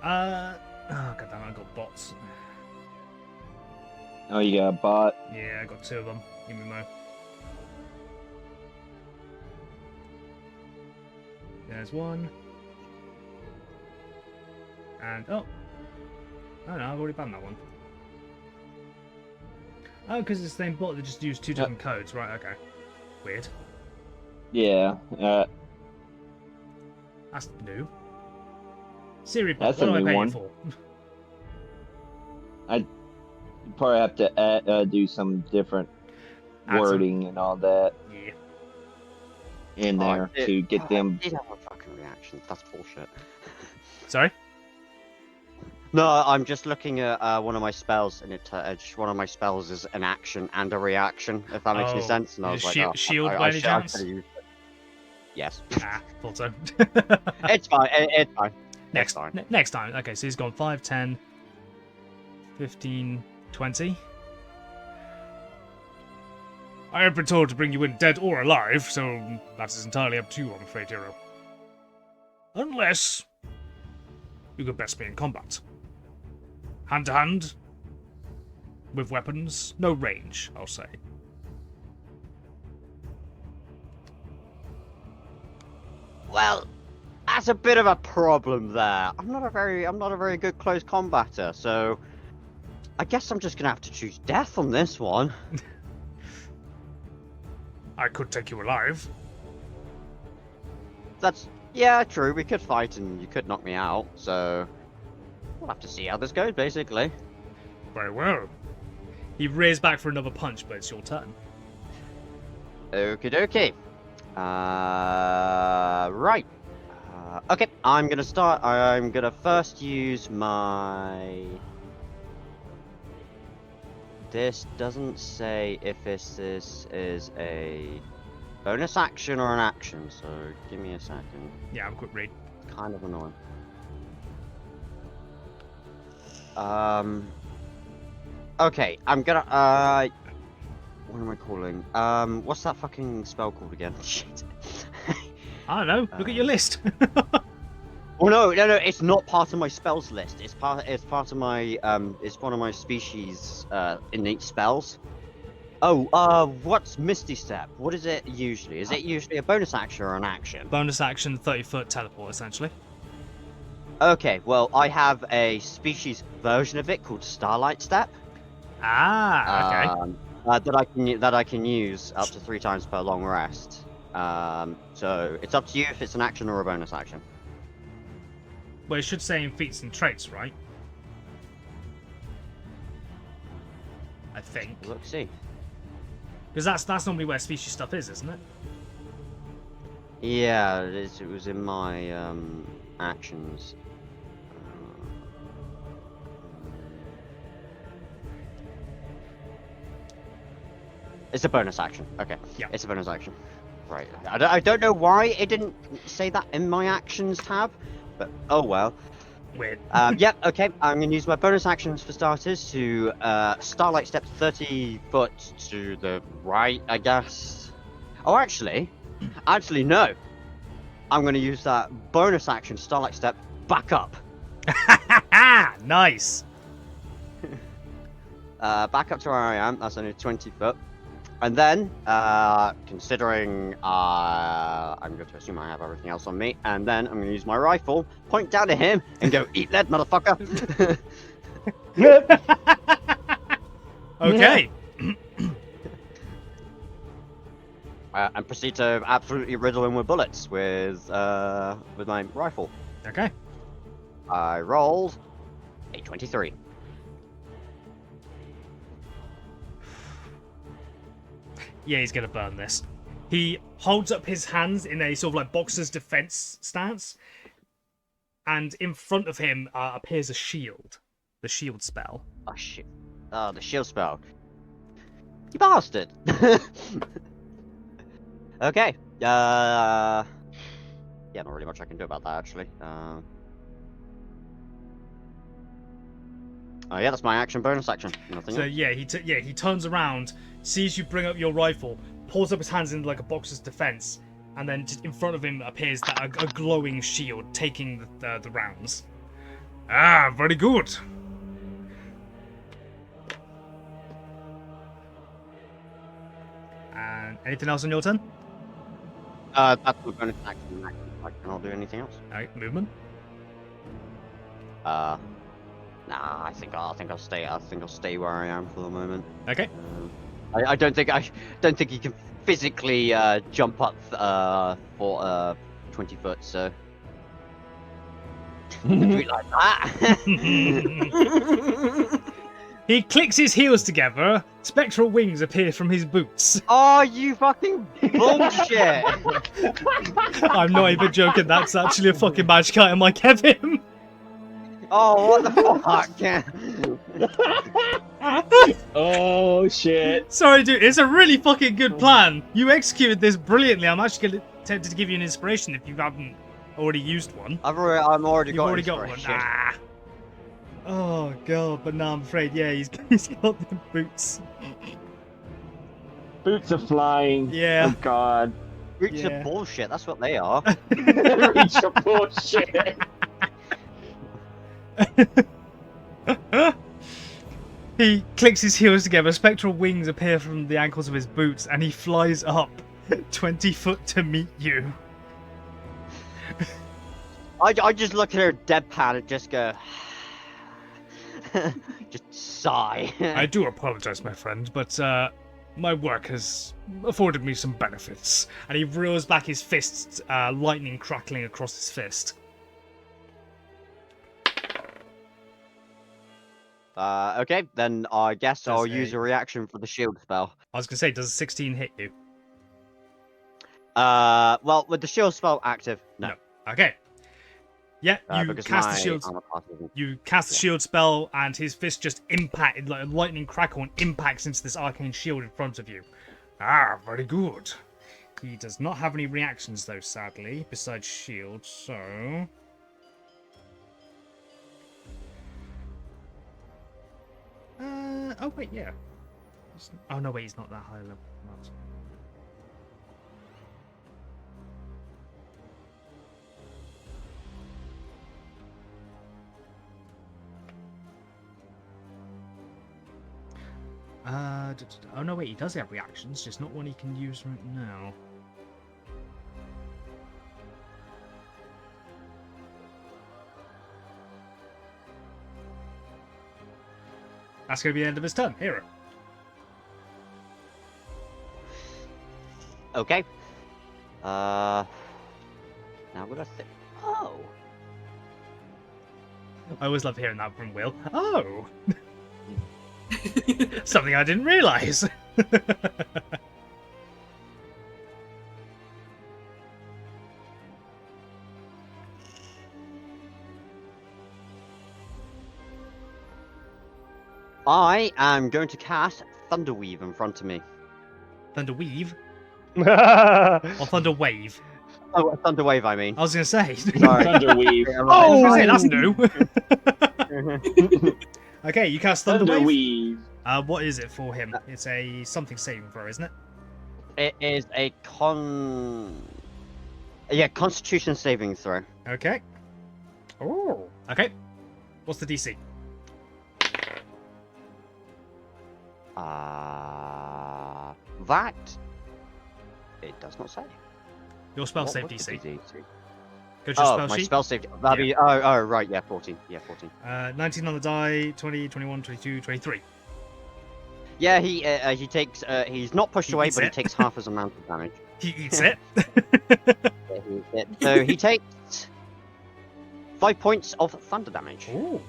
Oh god damn it, I got bots. Oh, you got a bot. Yeah, I got 2 of them. Give me more. There's 1. And oh no, I've already banned that one. Oh, because it's the same bot that just used 2 different codes, right? Okay. Weird. Yeah. That's new. Siri bot, That's what a am I new paying one. for? You probably have to do some different Add some- wording and all that Yeah. in there to get them. I did have a fucking reaction. That's bullshit. Sorry? No, I'm just looking at one of my spells, and one of my spells is an action and a reaction, if that makes any Oh, sense. And I was is like, shield- oh, shield I by any should- I chance? should've used it. Yes. Thought so. It's fine. It's fine. Next, fine. next time. Okay, so he's gone 5, 10, 15, 20. I have been told to bring you in dead or alive, so that is entirely up to you, I'm afraid, Hero. Unless you could best be in combat. Hand to hand, with weapons, no range, I'll say. Well, that's a bit of a problem there. I'm not a very good close combatter, so I guess I'm just gonna have to choose death on this one. I could take you alive. Yeah, true. We could fight and you could knock me out, so we'll have to see how this goes, basically. Very well. He rears back for another punch, but it's your turn. Okie dokie. Right. Okay, I'm gonna start. I'm gonna first use my. This doesn't say if this is a bonus action or an action, so give me a second. Yeah, have a quick read. It's kind of annoying. Okay, I'm gonna. What am I calling? What's that fucking spell called again? Shit. I don't know. Look at your list. Oh no, it's not part of my spells list. It's part of my it's one of my species innate spells. Oh, what's Misty Step? What is it usually? Is it usually a bonus action or an action? Bonus action, 30-foot teleport, essentially. Okay, well I have a species version of it called Starlight Step. Ah, okay. That I can use up to 3 times per long rest. So it's up to you if it's an action or a bonus action. Well, it should say in feats and traits, right? I think. Let's see. Because that's normally where species stuff is, isn't it? Yeah, it was in my actions. It's a bonus action. Okay. Yeah. It's a bonus action. Right. I don't know why it didn't say that in my actions tab, but oh well. Weird. Yep. Okay. I'm gonna use my bonus actions for starters to Starlight Step 30 foot to the right, I guess. Oh, actually no. I'm gonna use that bonus action Starlight Step back up. Nice. Back up to where I am. That's only 20 foot. And then, considering I'm going to assume I have everything else on me, and then I'm going to use my rifle, point down at him, and go, "Eat lead, motherfucker!" Okay. And proceed to absolutely riddle him with bullets with my rifle. Okay. I rolled a 23. Yeah, he's gonna burn this. He holds up his hands in a sort of like boxer's defense stance, and in front of him appears a shield. The shield spell. Oh shit! Oh, the shield spell. You bastard! Okay. Yeah, not really much I can do about that actually. Oh yeah, that's my action. Bonus action. Nothing. So else. yeah, he turns around, sees you bring up your rifle, pulls up his hands into like a boxer's defense, and then just in front of him appears a glowing shield taking the rounds. Ah, very good. And anything else on your turn? That's my bonus action. I cannot do anything else. Alright, movement. Nah, I think I'll stay. I think I'll stay where I am for the moment. Okay. I don't think you can physically jump up for 20 foot. So do it like that. He clicks his heels together. Spectral wings appear from his boots. Oh, you fucking bullshit! I'm not even joking. That's actually a fucking magic item I gave him. Oh, what the fuck? Oh shit! Sorry, dude. It's a really fucking good plan. You executed this brilliantly. I'm actually tempted to give you an inspiration if you haven't already used one. I'm already You've got already got one. inspiration. Ah. Oh god, but no, I'm afraid. Yeah, he's got the boots. Boots are flying. Yeah. Oh god. Reach Yeah. of bullshit. That's what they are. Reach your bullshit. He clicks his heels together, spectral wings appear from the ankles of his boots, and he flies up 20 foot to meet you. I just look at her deadpan and just go. Just sigh. I do apologize, my friend, but my work has afforded me some benefits. And he reels back his fists, lightning crackling across his fist. Okay, then I guess I'll Does use a- a reaction for the shield spell. I was going to say, does a 16 hit you? Well, with the shield spell active, no. Okay. Yeah, you Because cast my the shield. armor class isn't. You cast the Yeah. shield spell, and his fist just impacted like a lightning crackle and impacts into this arcane shield in front of you. Ah, very good. He does not have any reactions though, sadly, besides shield. So, oh wait, yeah. Oh no, wait, he's not that high level. Not. Oh no, wait, he does have reactions, just not one he can use right now. That's going to be the end of his turn. Hero. Okay. Now what I think? Oh. I always love hearing that from Will. Oh! Something I didn't realise. I am going to cast Thunderweave in front of me. Thunder Weave? Oh, Or Thunder Wave? Oh, Thunderwave, I mean. I was going to say. Sorry. Thunderweave. I was going to say, Oh! that's new. Okay, you cast Thunder Wave. Thunderweave. What is it for him? It's a something saving throw, isn't it? It is a Constitution saving throw. Okay. Oh. Okay. What's the DC? That it does not say. Your spell What save would the DC. DC? Go to your Oh, spell my sheet. spell save. That'd be oh right, yeah, 14. Yeah, 14. 19 on the die, 20, 21, 22, 23. Yeah, he takes he's not pushed He away, eats but it. he takes half as amount of damage. He eats it. Yeah, he eats it. So he takes 5 points of thunder damage. Ooh.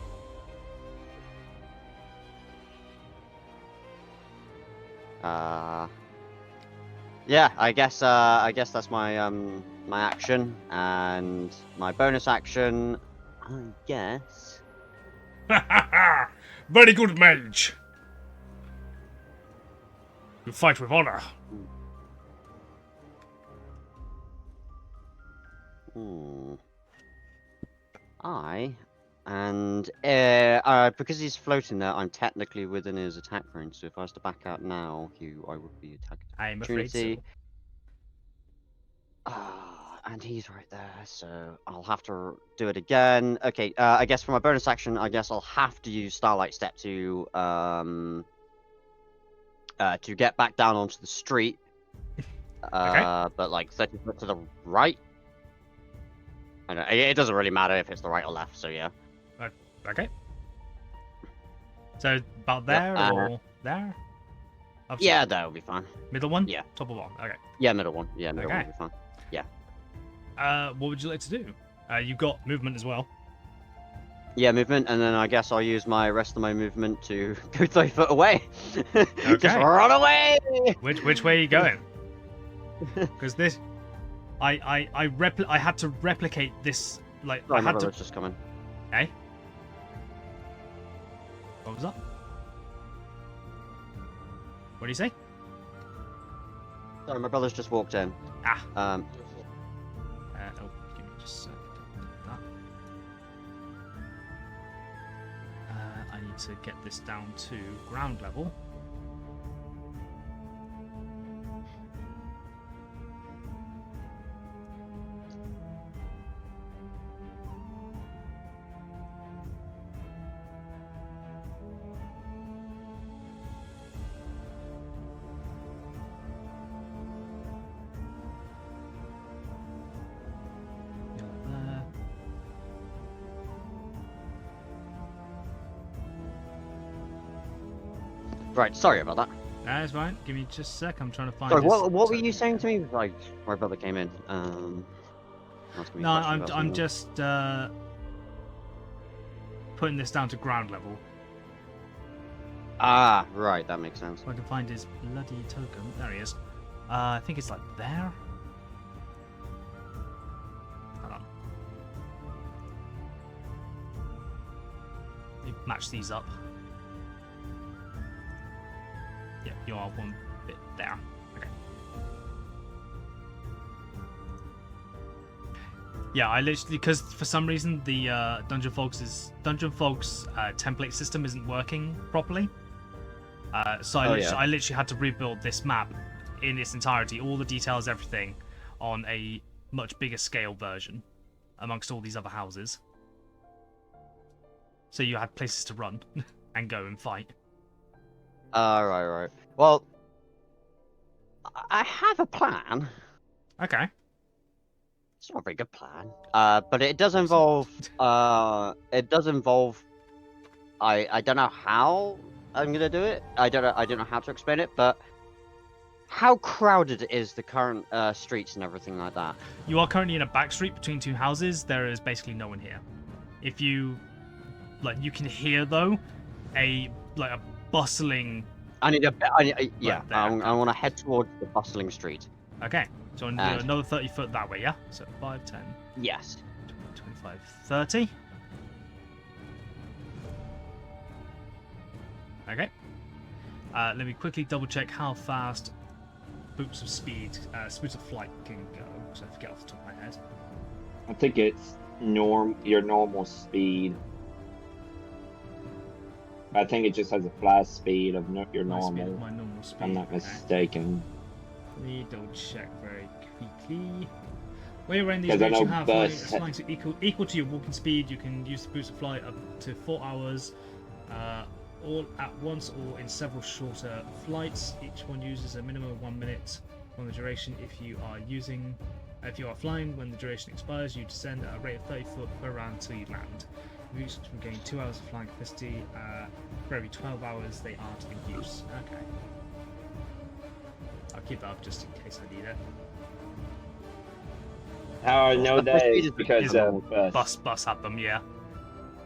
Yeah, I guess that's my my action and my bonus action. I guess. Very good, mage. You fight with honor. Because he's floating there, I'm technically within his attack range. So if I was to back out now, I would be attacked. I'm afraid so. And he's right there, so I'll have to do it again. Okay, I guess for my bonus action, I guess I'll have to use Starlight Step to get back down onto the street. But like 30 foot to the right. I don't know, it doesn't really matter if it's the right or left, so yeah. Okay. So about there Yep, or there? Up to- Yeah, that'll be fine. Middle one? Yeah. Top of one. Okay. Yeah, middle one. Yeah, middle one Okay. will be fine. What would you like to do? You've got movement as well. Yeah, movement, and then I guess I'll use my rest of my movement to go 30 foot away. Just Okay. run away! Which way are you going? Because this, I had to replicate this. Like Sorry, I my had to. brother's just coming. Eh? What was that? What do you say? Sorry, my brother's just walked in. Ah. Um, Oh, give me just a sec. That. I need to get this down to ground level. Right, sorry about that. That's fine. Give me just a sec. I'm trying to find. Sorry, his what were you token saying again. to me? Like, my brother came in. Asking me No, a question about I'm something. just putting this down to ground level. Ah, right, that makes sense. So I can find his bloody token. There he is. I think it's like there. Hold on. Let me match these up. Yeah, you are one bit there. Okay. Yeah, I literally, because for some reason the Dungeon Folks template system isn't working properly. So I literally had to rebuild this map in its entirety, all the details, everything, on a much bigger scale version, amongst all these other houses. So you had places to run and go and fight. Right. Well, I have a plan. Okay. It's not a very good plan. But it does involve. It does involve. I don't know how I'm gonna do it. I don't know how to explain it, but how crowded is the current streets and everything like that? You are currently in a back street between two houses. There is basically no one here. If you you can hear though a bustling. I need a. Yeah. Right there. I want to head towards the bustling street. Okay, so I'm gonna do another 30 foot that way, yeah? So 5, 10, Yes. 20, 25, 30. Okay. Let me quickly double check how fast Boots of Flight can go, because I forget off the top of my head. I think it's your normal speed. I think it just has a flash speed of your My speed, normal. my normal speed. If I'm not okay. mistaken. Let me double check very quickly. When you're in these 'Cause I routes, you know have bursts flying to equal to your walking speed. You can use the Boots of Flight up to 4 hours, all at once or in several shorter flights. Each one uses a minimum of 1 minute on the duration. If you are flying, when the duration expires, you descend at a rate of 30 foot per round till you land. Routes can gain 2 hours of flying capacity. For every 12 hours they aren't in use. Okay. I'll keep that up just in case I need it. How I know that is Is because of Bus had them, yeah.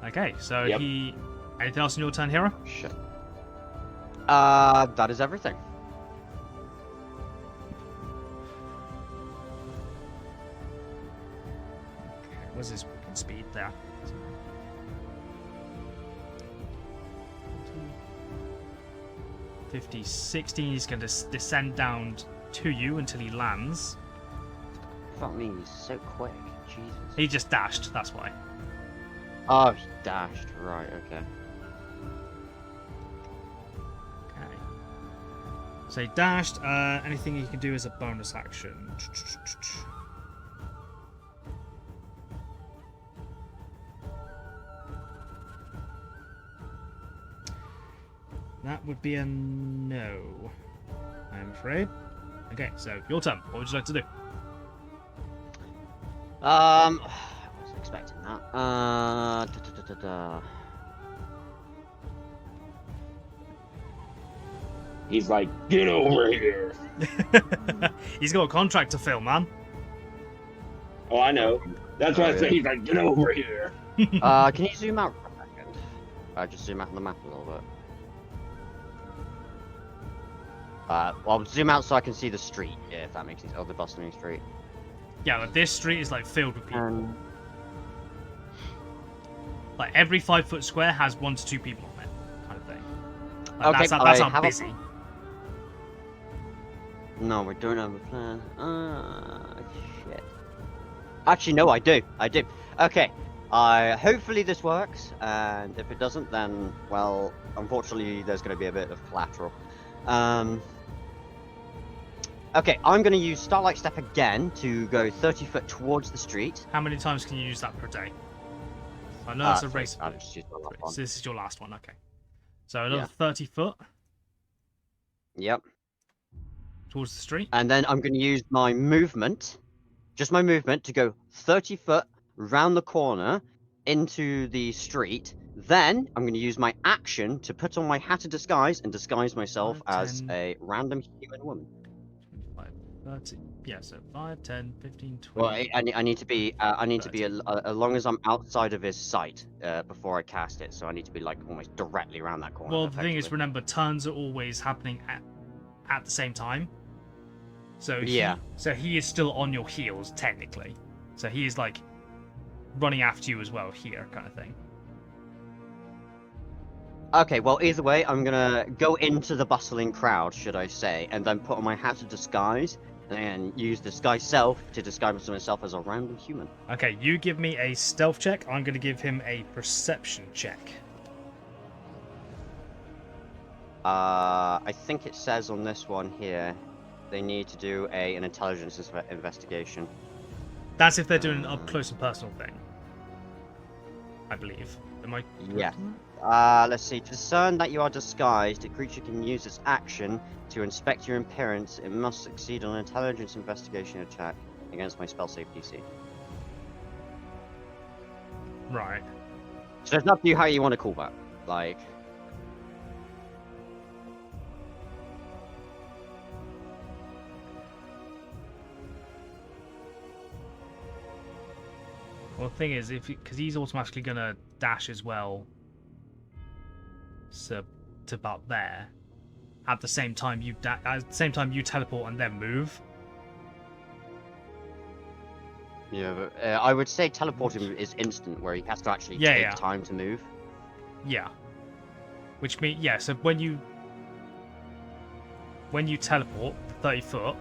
Okay, so Yep. anything else in your turn, Hero? Shit. That is everything. Okay, what's his walking speed there? 50, 60, he's going to descend down to you until he lands. Fuck me, he's so quick. Jesus. He just dashed, that's why. Oh, he dashed. Right, okay. Okay. So he dashed. Anything he can do is a bonus action. That would be a no, I'm afraid. Okay, so your turn. What would you like to do? I wasn't expecting that. He's like, get over here. He's got a contract to fill, man. Oh, I know. That's why I say he's like, get over here. Can you zoom out for a second? Just zoom out on the map a little bit. Well, zoom out so I can see the street, yeah, if that makes sense. Oh, the bustling street. Yeah, but this street is like filled with people. Like every 5 foot square has 1 to 2 people on it, kind of thing. Like, Okay, that's I how have busy. No, we don't have a plan. Shit. Actually, no, I do. Okay. Hopefully this works, and if it doesn't, then, well, unfortunately, there's going to be a bit of collateral. Okay, I'm going to use Starlight Step again to go 30 foot towards the street. How many times can you use that per day? I know it's a Three. race. I'll just use my last So one. this is your last one, okay. So another Yeah. 30 foot Yep. towards the street. And then I'm going to use my movement, just my movement, to go 30 foot round the corner into the street. Then I'm going to use my action to put on my hat of disguise and disguise myself 5, as 10. a random human woman. 5, 30. Yeah, so 5, 10, 15, 20. Well, I need to be as long as I'm outside of his sight before I cast it. So I need to be like almost directly around that corner. Well, the thing is, effectively. remember, turns are always happening at the same time. So Yeah. So he is still on your heels technically. So he is like running after you as well here, kind of thing. Okay, well, either way, I'm gonna go into the bustling crowd, should I say, and then put on my hat of disguise, and use disguise self to disguise myself as a random human. Okay, you give me a stealth check. I'm going to give him a perception check. I think it says on this one here, they need to do an intelligence investigation. That's if they're doing an up close and personal thing, I believe. Am I correct Yeah. on that? Let's see. To discern that you are disguised, a creature can use its action to inspect your appearance. It must succeed on an intelligence investigation attack against my spell save DC. Right. So it's up to you how you want to call that. Like, Well, the thing is, because he's automatically gonna dash as well, so to about there. At the same time, you teleport and then move. yeah, but, I would say teleporting is instant, where he has to actually Yeah, take yeah. time to move. Yeah. Which means, yeah. So when you teleport 30 foot,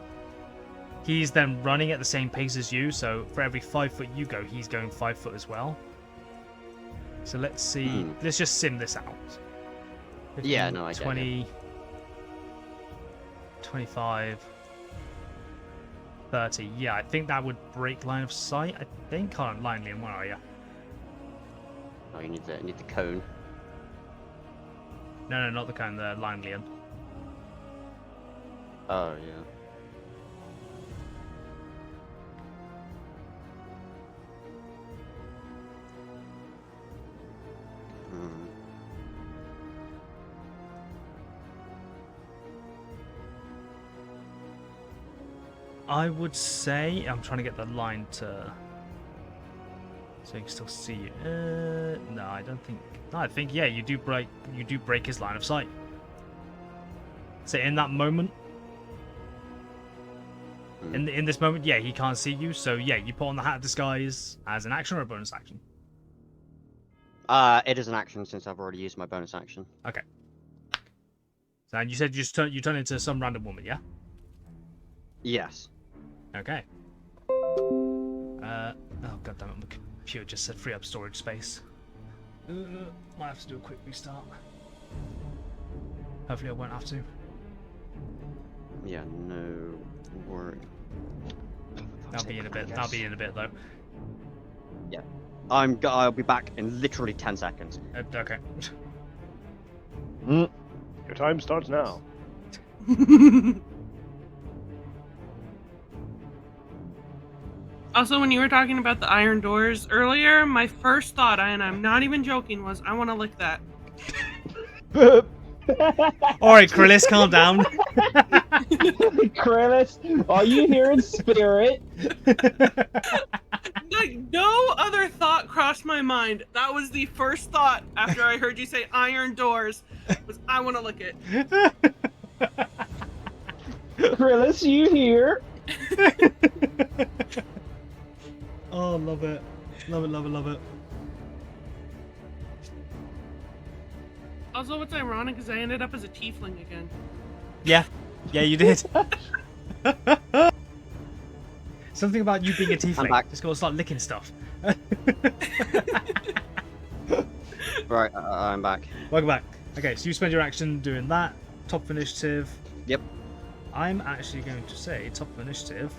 he's then running at the same pace as you. So for every 5 foot you go, he's going 5 foot as well. So let's see. Hmm. Let's just sim this out. Yeah, 15, no, I get it. 20, 25, 30. Yeah, I think that would break line of sight. I think. Hold on, line Liam, where are you? Oh, you need the cone. No, not the cone, the line Liam. Oh yeah. Hmm. I would say I'm trying to get the line to so you can still see you. No, I don't think. No, I think yeah, you do break his line of sight. So in that moment, in this moment, yeah, he can't see you. So yeah, you put on the hat of disguise as an action or a bonus action. It is an action since I've already used my bonus action. Okay. So and you said you turn into some random woman, yeah? Yes. Okay. Oh god damn it, my computer just said free up storage space. Might have to do a quick restart. Hopefully I won't have to. Yeah. No worry. That'll be in a bit. That'll be in a bit though. I'll be back in literally 10 seconds. Okay. Your time starts now. Also, when you were talking about the iron doors earlier, my first thought, and I'm not even joking, was I want to lick that. All right, Krillis, calm down. Krillis, are you here in spirit? Like, no other thought crossed my mind. That was the first thought after I heard you say iron doors. Was I want to lick it. Krillis, you here? Oh, love it. Love it, love it, love it. Also, what's ironic is I ended up as a tiefling again. Yeah. Yeah, you did. Something about you being a tiefling. back. Just gotta start licking stuff. Right, I'm back. Welcome back. Okay, so you spend your action doing that. Top of initiative. Yep. I'm actually going to say top of initiative.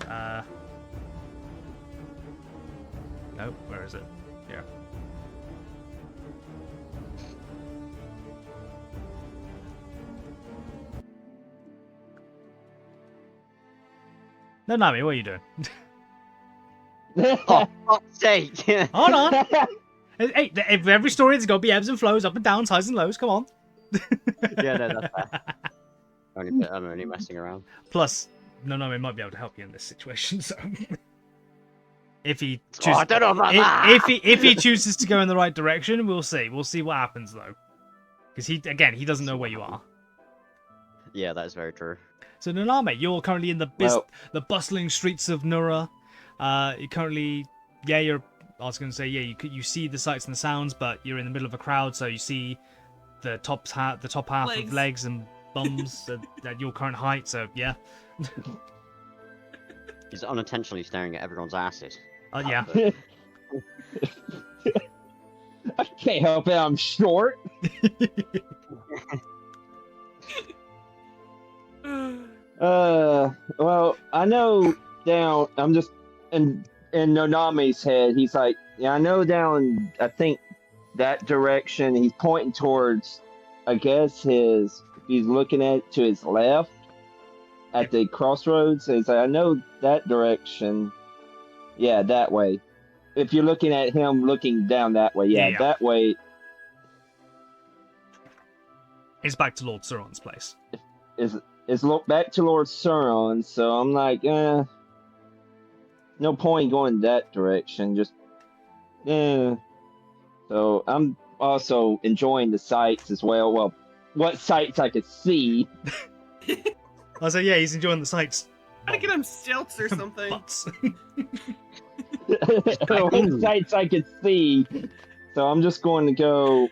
No, where is it? Here. No, Nami, what are you doing? Oh, fuck's sake! Hold on. Hey, every story there's got to be ebbs and flows, up and downs, highs and lows. Come on. Yeah, no, that's fair. I'm only messing around. Plus, no, it might be able to help you in this situation. So, if he Oh, chooses, I don't know about that. if he chooses to go in the right direction, we'll see. We'll see what happens though, because he doesn't know where you are. Yeah, that is very true. So Naname, you're currently in the the bustling streets of Nura. You're currently, I was going to say, you see the sights and the sounds, but you're in the middle of a crowd, so you see the top half of legs and bums at your current height. So yeah, He's unintentionally staring at everyone's asses. yeah. I can't help it. I'm short. Well, I know down. I'm just in Noname's head. He's like, yeah, I know down. I think that direction. He's pointing towards. I guess he's looking at to his left at the crossroads. He's like, I know that direction. Yeah, that way. If you're looking at him looking down that way, yeah. That way. It's back to Lord Sauron's place. Is look back to Lord Sauron, so I'm like, no point going that direction. Just, So I'm also enjoying the sights as well. Well, what sights I could see. I say, yeah, he's enjoying the sights. Gotta get him stilts or something. Butts. What sights I could see. So I'm just going to go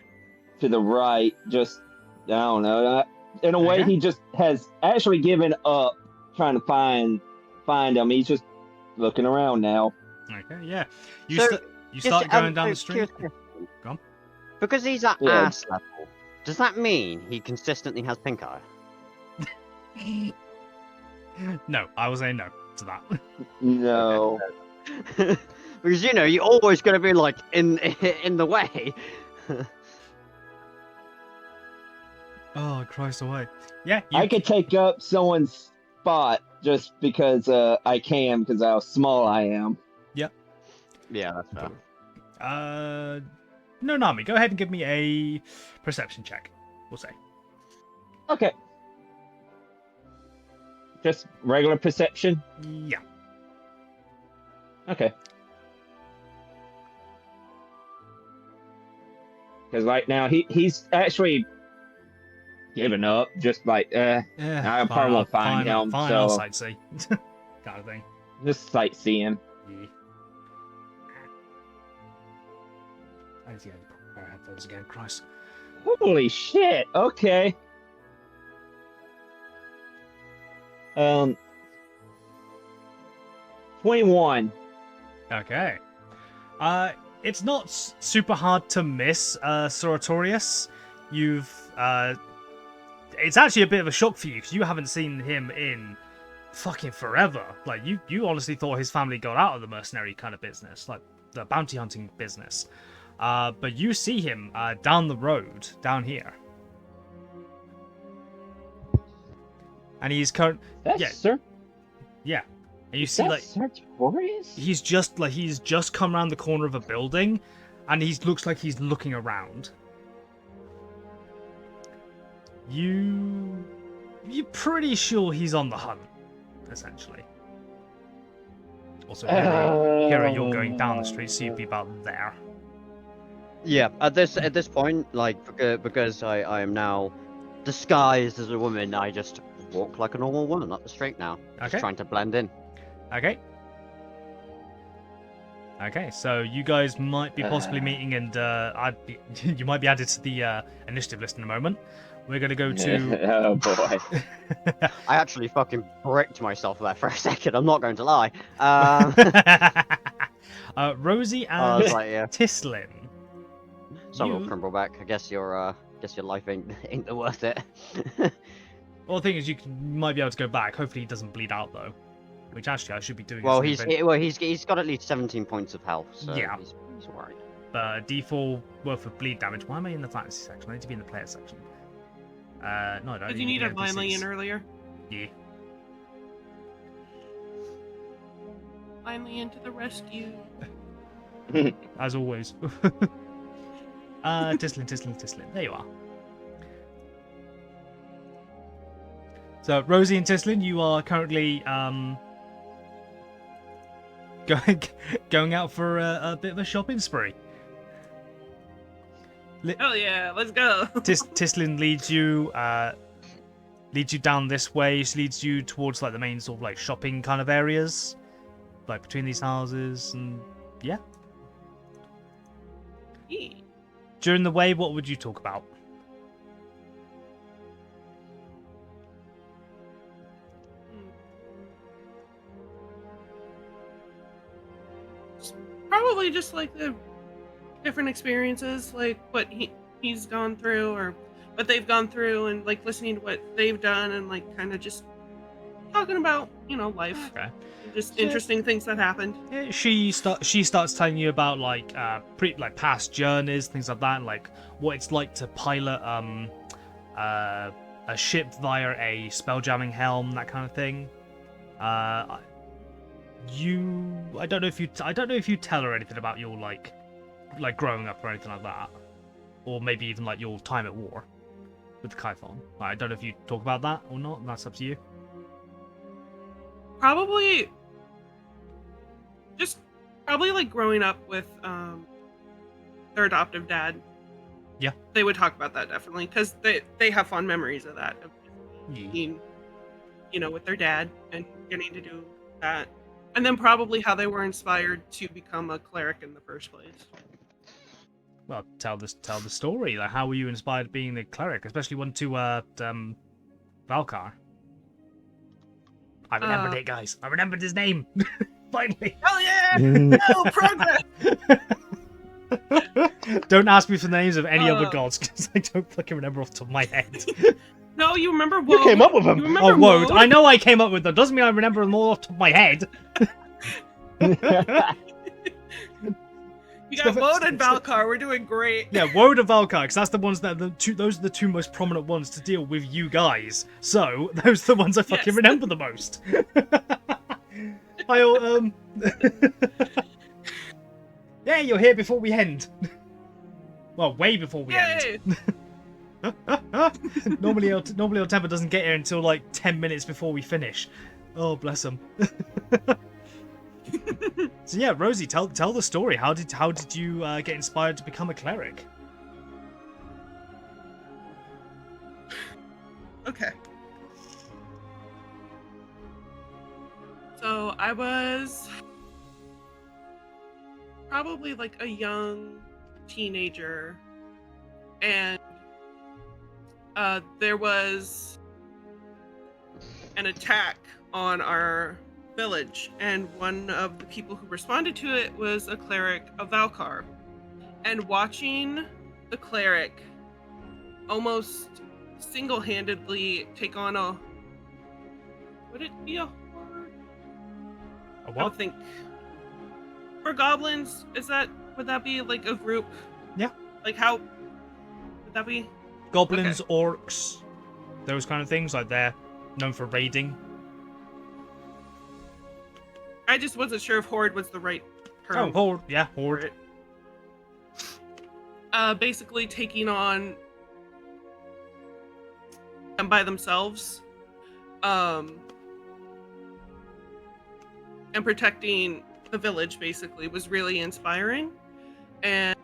to the right. Just, I don't know. In a way, Okay. he just has actually given up trying to find him. He's just looking around now. Okay, yeah. You So, start going down the street. Go on. Because he's at Yeah. ass level, does that mean he consistently has pink eye? No, I will say no to that. No. Because you're always going to be like in the way. Oh, Christ away. Yeah, I could take up someone's spot just because I can, because how small I am. Yeah, that's fair. No, Nami, go ahead and give me a perception check. We'll say. Okay. Just regular perception? Yeah. Okay. Because right now, he's actually given up, just like, I probably won't find him, Fine, so- I'll sightsee. Kind of thing. just sightseeing. Yeah. I need to get our headphones again, Christ. Holy shit, okay. 21. Okay. It's not super hard to miss Sorotorius. It's actually a bit of a shock for you because you haven't seen him in fucking forever. Like you honestly thought his family got out of the mercenary kind of business, like the bounty hunting business. But you see him down the road, down here, and he's That's Yeah. Sir. yeah, and you see like Sartorius? he's just come around the corner of a building, and he looks like he's looking around. You're pretty sure he's on the hunt, essentially. Also, Hero, you're going down the street, so you'd be about there. Yeah, at this point, like because I am now disguised as a woman, I just walk like a normal woman up the street now, just Okay. trying to blend in. Okay. Okay, so you guys might be possibly meeting, and you might be added to the initiative list in a moment. We're gonna go to. Oh boy. I actually fucking bricked myself there for a second. I'm not going to lie. Rosie I and was like, yeah, Tislin. some will You- crumble back. I guess your life ain't worth it. Well, the thing is, you might be able to go back. Hopefully, he doesn't bleed out though. Which actually, I should be doing. Well, something. he's got at least 17 points of health, so Yeah. he's alright. D4 worth of bleed damage. Why am I in the fantasy section? I need to be in the player section. No, I don't. Did you need a Vinely in earlier? Yeah. Vinely into the rescue. As always. Tislin. There you are. So, Rosie and Tislin, you are currently going out for a bit of a shopping spree. Oh yeah, let's go. Tislin leads you down this way. She leads you towards like the main sort of like shopping kind of areas, like between these houses, and yeah. During the way, what would you talk about? Probably just like the different experiences, like what he's gone through or what they've gone through, and like listening to what they've done, and like kind of just talking about life. Okay. Just interesting things that happened. Yeah, she starts telling you about like past journeys, things like that, and like what it's like to pilot a ship via a spelljamming helm, that kind of thing. I don't know if you tell her anything about your like growing up or anything like that, or maybe even like your time at war with the Kyphon. I don't know if you talk about that or not. That's up to you. Probably like growing up with their adoptive dad. Yeah, they would talk about that definitely, because they have fond memories of that, of being, with their dad and getting to do that, and then probably how they were inspired to become a cleric in the first place. Well, tell the story. Like, how were you inspired being a cleric, especially one to Valkar? I remembered it, guys. I remembered his name. Finally. Oh yeah! Oh, progress! Don't ask me for the names of any other gods, because I don't fucking remember off the top of my head. No, you remember Woad. You came up with them. You remember Woad. Woad? I know I came up with them. Doesn't mean I remember them all off the top of my head. You got Woad and Valkar. We're doing great. Yeah, Woad and Valkar, because that's the ones those are the two most prominent ones to deal with you guys. So those are the ones I fucking remember the most. Yeah, you're here before we end. Well, way before we end. Normally Otema doesn't get here until like 10 minutes before we finish. Oh, bless him. So yeah, Rosie, tell the story. How did you get inspired to become a cleric? Okay. So I was probably like a young teenager, and there was an attack on our village, and one of the people who responded to it was a cleric of Valkar. And watching the cleric almost single-handedly take on would it be a horde? A I what? don't think. For goblins, would that be like a group? Yeah. Like how would that be? Goblins, orcs, those kind of things, like they're known for raiding. I just wasn't sure if horde was the right term. Oh, horde. Yeah, horde. Basically taking on them by themselves, and protecting the village basically was really inspiring, and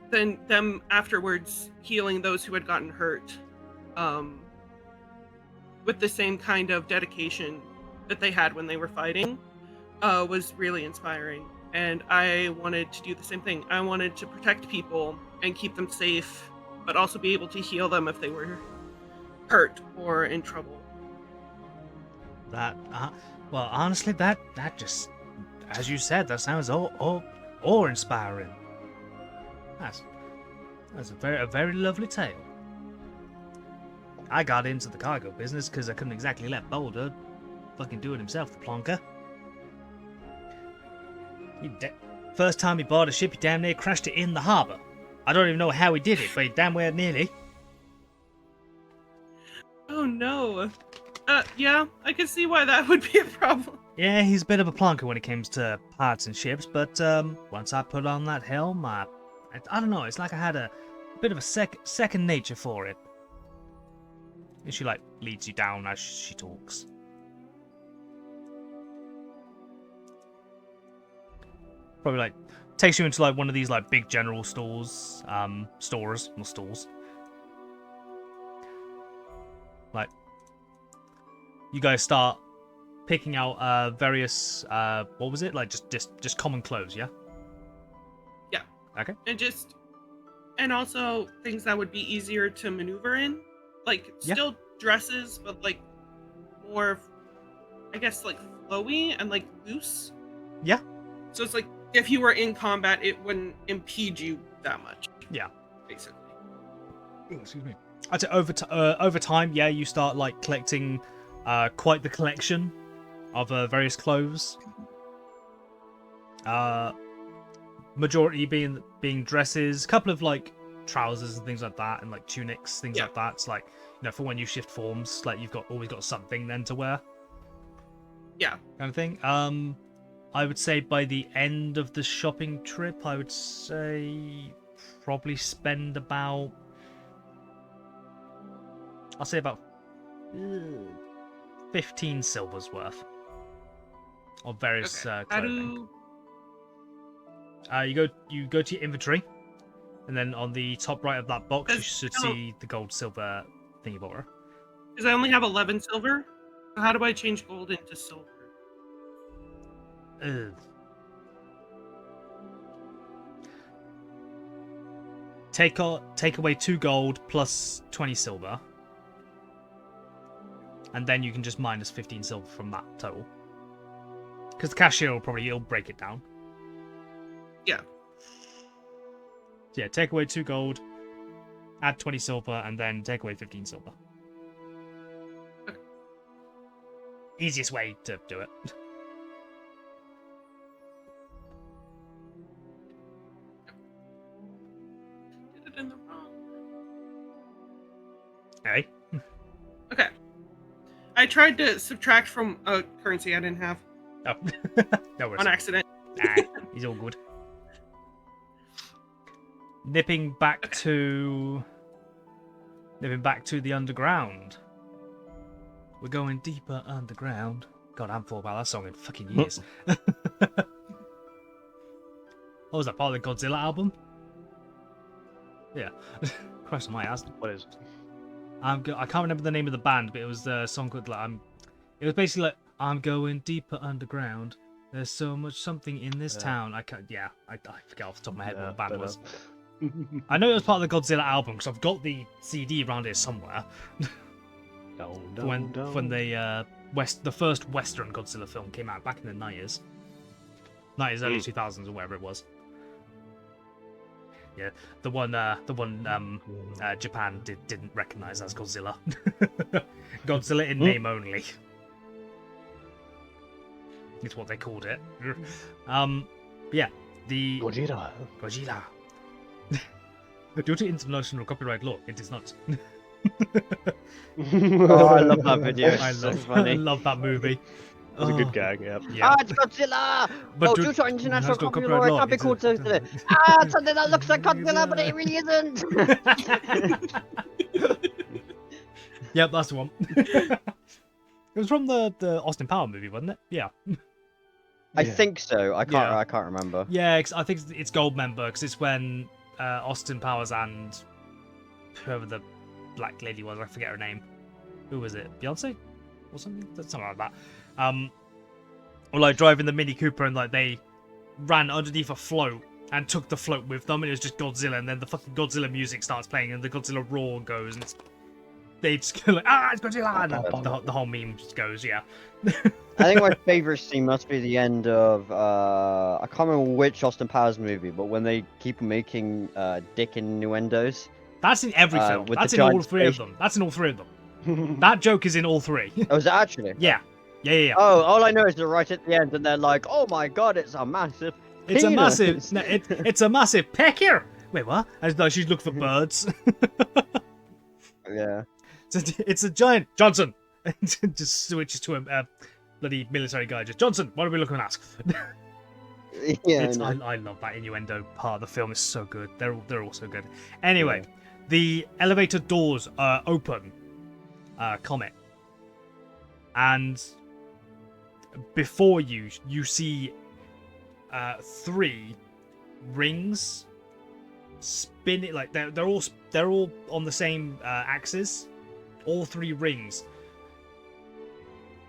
then them afterwards healing those who had gotten hurt, with the same kind of dedication that they had when they were fighting, was really inspiring. And I wanted to do the same thing. I wanted to protect people and keep them safe, but also be able to heal them if they were hurt or in trouble. Well, honestly, that just, as you said, that sounds awe-inspiring. That's a very lovely tale. I got into the cargo business because I couldn't exactly let Boulder fucking do it himself, the plonker. First time he bought a ship, he damn near crashed it in the harbour. I don't even know how he did it, but he damn well nearly. Oh no. Yeah, I can see why that would be a problem. Yeah, he's a bit of a plonker when it comes to parts and ships, but once I put on that helm, I don't know, it's like I had a bit of a second nature for it. And she like leads you down as she talks. Probably like takes you into like one of these like big general stores, stores, not stalls. Like you guys start picking out various what was it? Like just common clothes, yeah? Yeah. Okay. And also things that would be easier to maneuver in. Like Yeah. still dresses, but like more, I guess, like flowy and like loose. Yeah. So it's like if you were in combat, it wouldn't impede you that much. Yeah. Basically. Excuse me. I'd say over time, yeah, you start like collecting quite the collection of various clothes. Majority being dresses, a couple of like trousers and things like that, and like tunics, things Yeah. like that. It's like, you know, for when you shift forms, like you've always got something then to wear. Yeah. Kind of thing. I would say by the end of the shopping trip, I would say probably spend about, I'll say about 15 silvers worth of various How clothing. do You go to your inventory, and then on the top right of that box, you Does- should no. see the gold silver thingy bobbler. Because I only have 11 silver. So how do I change gold into silver? Ugh. Take away 2 gold plus 20 silver, and then you can just minus 15 silver from that total. Because the cashier will break it down. Yeah. So yeah, take away 2 gold, add 20 silver, and then take away 15 silver. Okay. Easiest way to do it. Did it in the wrong. Hey. Okay. I tried to subtract from a currency I didn't have Oh. No worries. on accident. Nah, he's all good. Nipping back to the underground. We're going deeper underground. God, I haven't thought about that song in fucking years. What was that, part of the Godzilla album? Yeah. Christ on my ass. What is? I can't remember the name of the band, but it was a song called like it was basically like, I'm going deeper underground. There's so much something in this town. I forget off the top of my head what the band was. I know it was part of the Godzilla album because I've got the CD around here somewhere. When the first Western Godzilla film came out back in the 90s, early 2000s or whatever it was. Yeah, the one Japan didn't recognize as Godzilla. Godzilla in name only. It's what they called it. Yeah, the Gojira. Godzilla. Due to international copyright law, it is not. Oh, I love that video. I It's so love funny. that movie. That's a Oh, good gag, yeah. Yeah. Ah, it's Godzilla! But Oh, due- due to international international copyright copyright law, law, it can't be it's called a- Godzilla. Ah, it's something that looks like Godzilla, but it really isn't! Yep, that's the one. It was from the Austin Power movie, wasn't it? Yeah. I Yeah. think so. I Yeah. can't remember. Yeah, I think it's Goldmember because it's when Austin Powers and whoever the black lady was, I forget her name. Who was it? Beyonce or something? Something like that. Or like driving the Mini Cooper and like they ran underneath a float and took the float with them, and it was just Godzilla, and then the fucking Godzilla music starts playing and the Godzilla roar goes, and they just go like, it's Godzilla, and the whole meme just goes, yeah. I think my favorite scene must be the end of I can't remember which Austin Powers movie, but when they keep making dick innuendos. That's in every film. with That's the in all giant 3 of space- them. That's in all 3 of them. That joke is in all 3. Oh, is it actually? Yeah. Oh, all I know is they're right at the end, and they're like, "Oh my god, it's a massive." It's a penis." massive. No, it's a massive pecker. Wait, what? As though she's looking for birds. Yeah. It's a giant Johnson. Just switches to a bloody military guy. Just Johnson. What are we looking at? Yeah, It's, I know. I love that innuendo part of the film. It's so good. They're all so good. Anyway, the elevator doors open. Comet. And before you see 3 rings spinning, like they're all on the same axis. All 3 rings.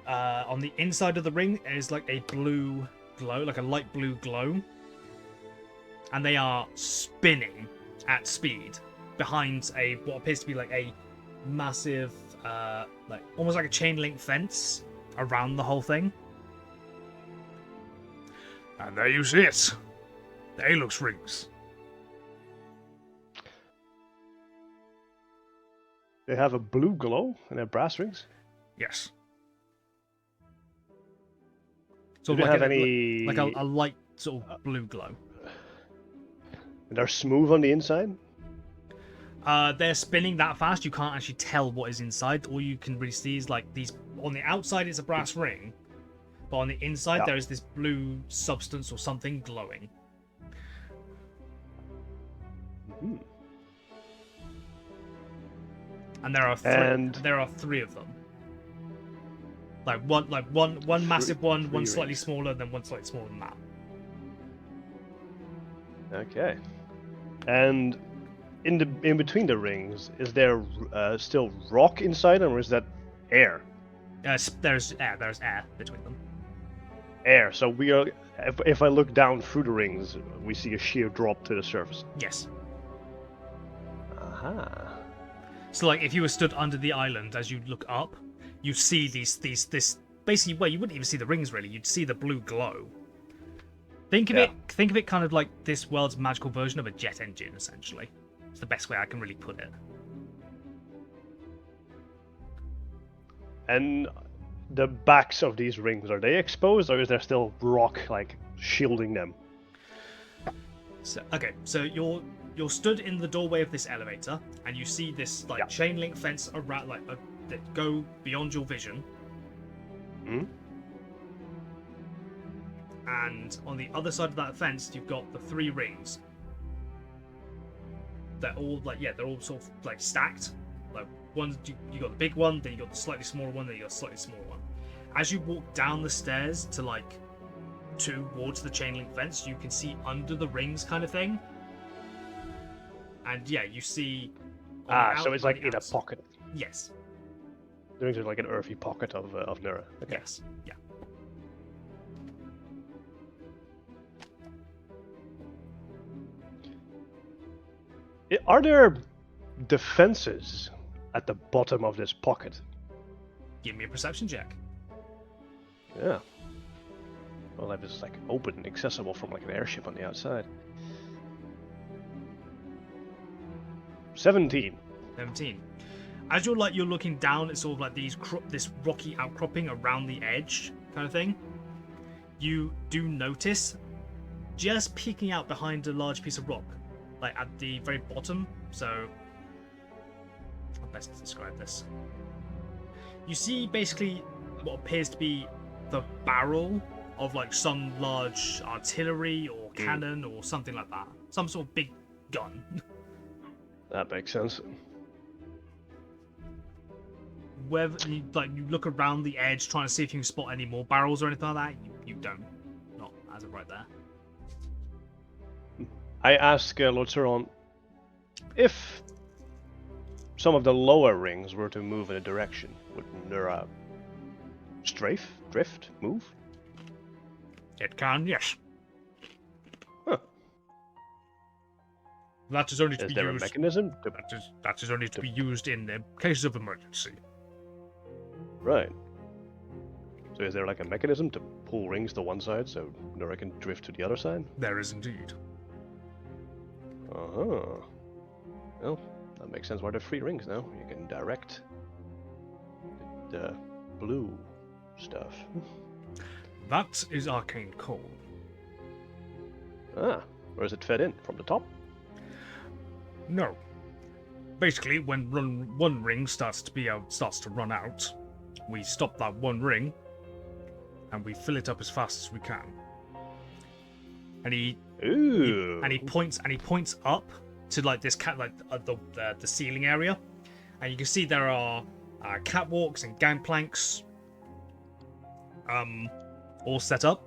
On the inside of the ring is like a blue glow, like a light blue glow, and they are spinning at speed behind what appears to be like a massive, like almost like a chain link fence around the whole thing. And there you see it, the Alux rings. They have a blue glow in their brass rings. Yes. Do So they like have a, any? like a light sort of blue glow. They're smooth on the inside. They're spinning that fast you can't actually tell what is inside. All you can really see is like these. On the outside it's a brass ring, but on the inside there is this blue substance or something glowing. Hmm. And there are there are 3 of them. Like one massive one, one 3 slightly rings. smaller, then one slightly smaller than that. Okay. And in between the rings, is there still rock inside them, or is that air? There's air between them. Air. So we are. If I look down through the rings, we see a sheer drop to the surface. Yes. Aha. So like if you were stood under the island, as you look up, you see this basically, well, you wouldn't even see the rings really. You'd see the blue glow. Think of it kind of like this world's magical version of a jet engine, essentially. It's the best way I can really put it. And the backs of these rings, are they exposed, or is there still rock like shielding them? So okay, so you're stood in the doorway of this elevator, and you see this like chain link fence around, like that go beyond your vision. Hmm? And on the other side of that fence, you've got the 3 rings. They're all like they're all sort of like stacked. Like one, you got the big one, then you got the slightly smaller one, then you got the slightly smaller one. As you walk down the stairs to towards the chain link fence, you can see under the rings kind of thing. And you see. So it's like in a pocket. Yes. The rings are like an earthy pocket of Nura. Okay. Yes. Yeah. Are there defenses at the bottom of this pocket? Give me a perception check. Yeah. Well, that is like open and accessible from like an airship on the outside. 17. 17. As you're looking down, it's sort of like this rocky outcropping around the edge kind of thing. You do notice, just peeking out behind a large piece of rock, like at the very bottom. So, how best to describe this? You see basically what appears to be the barrel of like some large artillery or cannon or something like that. Some sort of big gun. That makes sense. Whether you look around the edge trying to see if you can spot any more barrels or anything like that, you don't. Not as of right there. I ask Lord Sauron if some of the lower rings were to move in a direction, would Nura drift, move? It can, yes. Huh. That is only to Is be there used. a mechanism to... That is only to be used in the cases of emergency. Right. So is there like a mechanism to pull rings to one side so Nura can drift to the other side? There is indeed. Uh-huh. Well, that makes sense why there are 3 rings now. You can direct the blue stuff. That is arcane core. Ah, where is it fed in? From the top? No. Basically, when one ring starts to run out, we stop that one ring, and we fill it up as fast as we can. and he Ooh. and he points up to like this the ceiling area, and you can see there are catwalks and gangplanks all set up.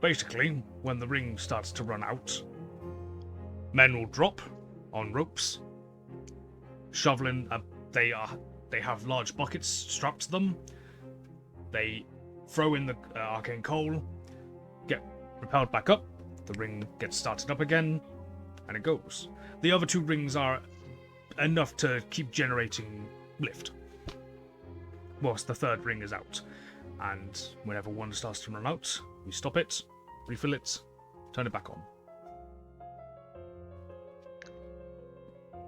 Basically, when the ring starts to run out, men will drop on ropes, shoveling. They have large buckets strapped to them. They throw in the arcane coal, get propelled back up. The ring gets started up again, and it goes. The other 2 rings are enough to keep generating lift, whilst the 3rd ring is out. And whenever one starts to run out, we stop it, refill it, turn it back on.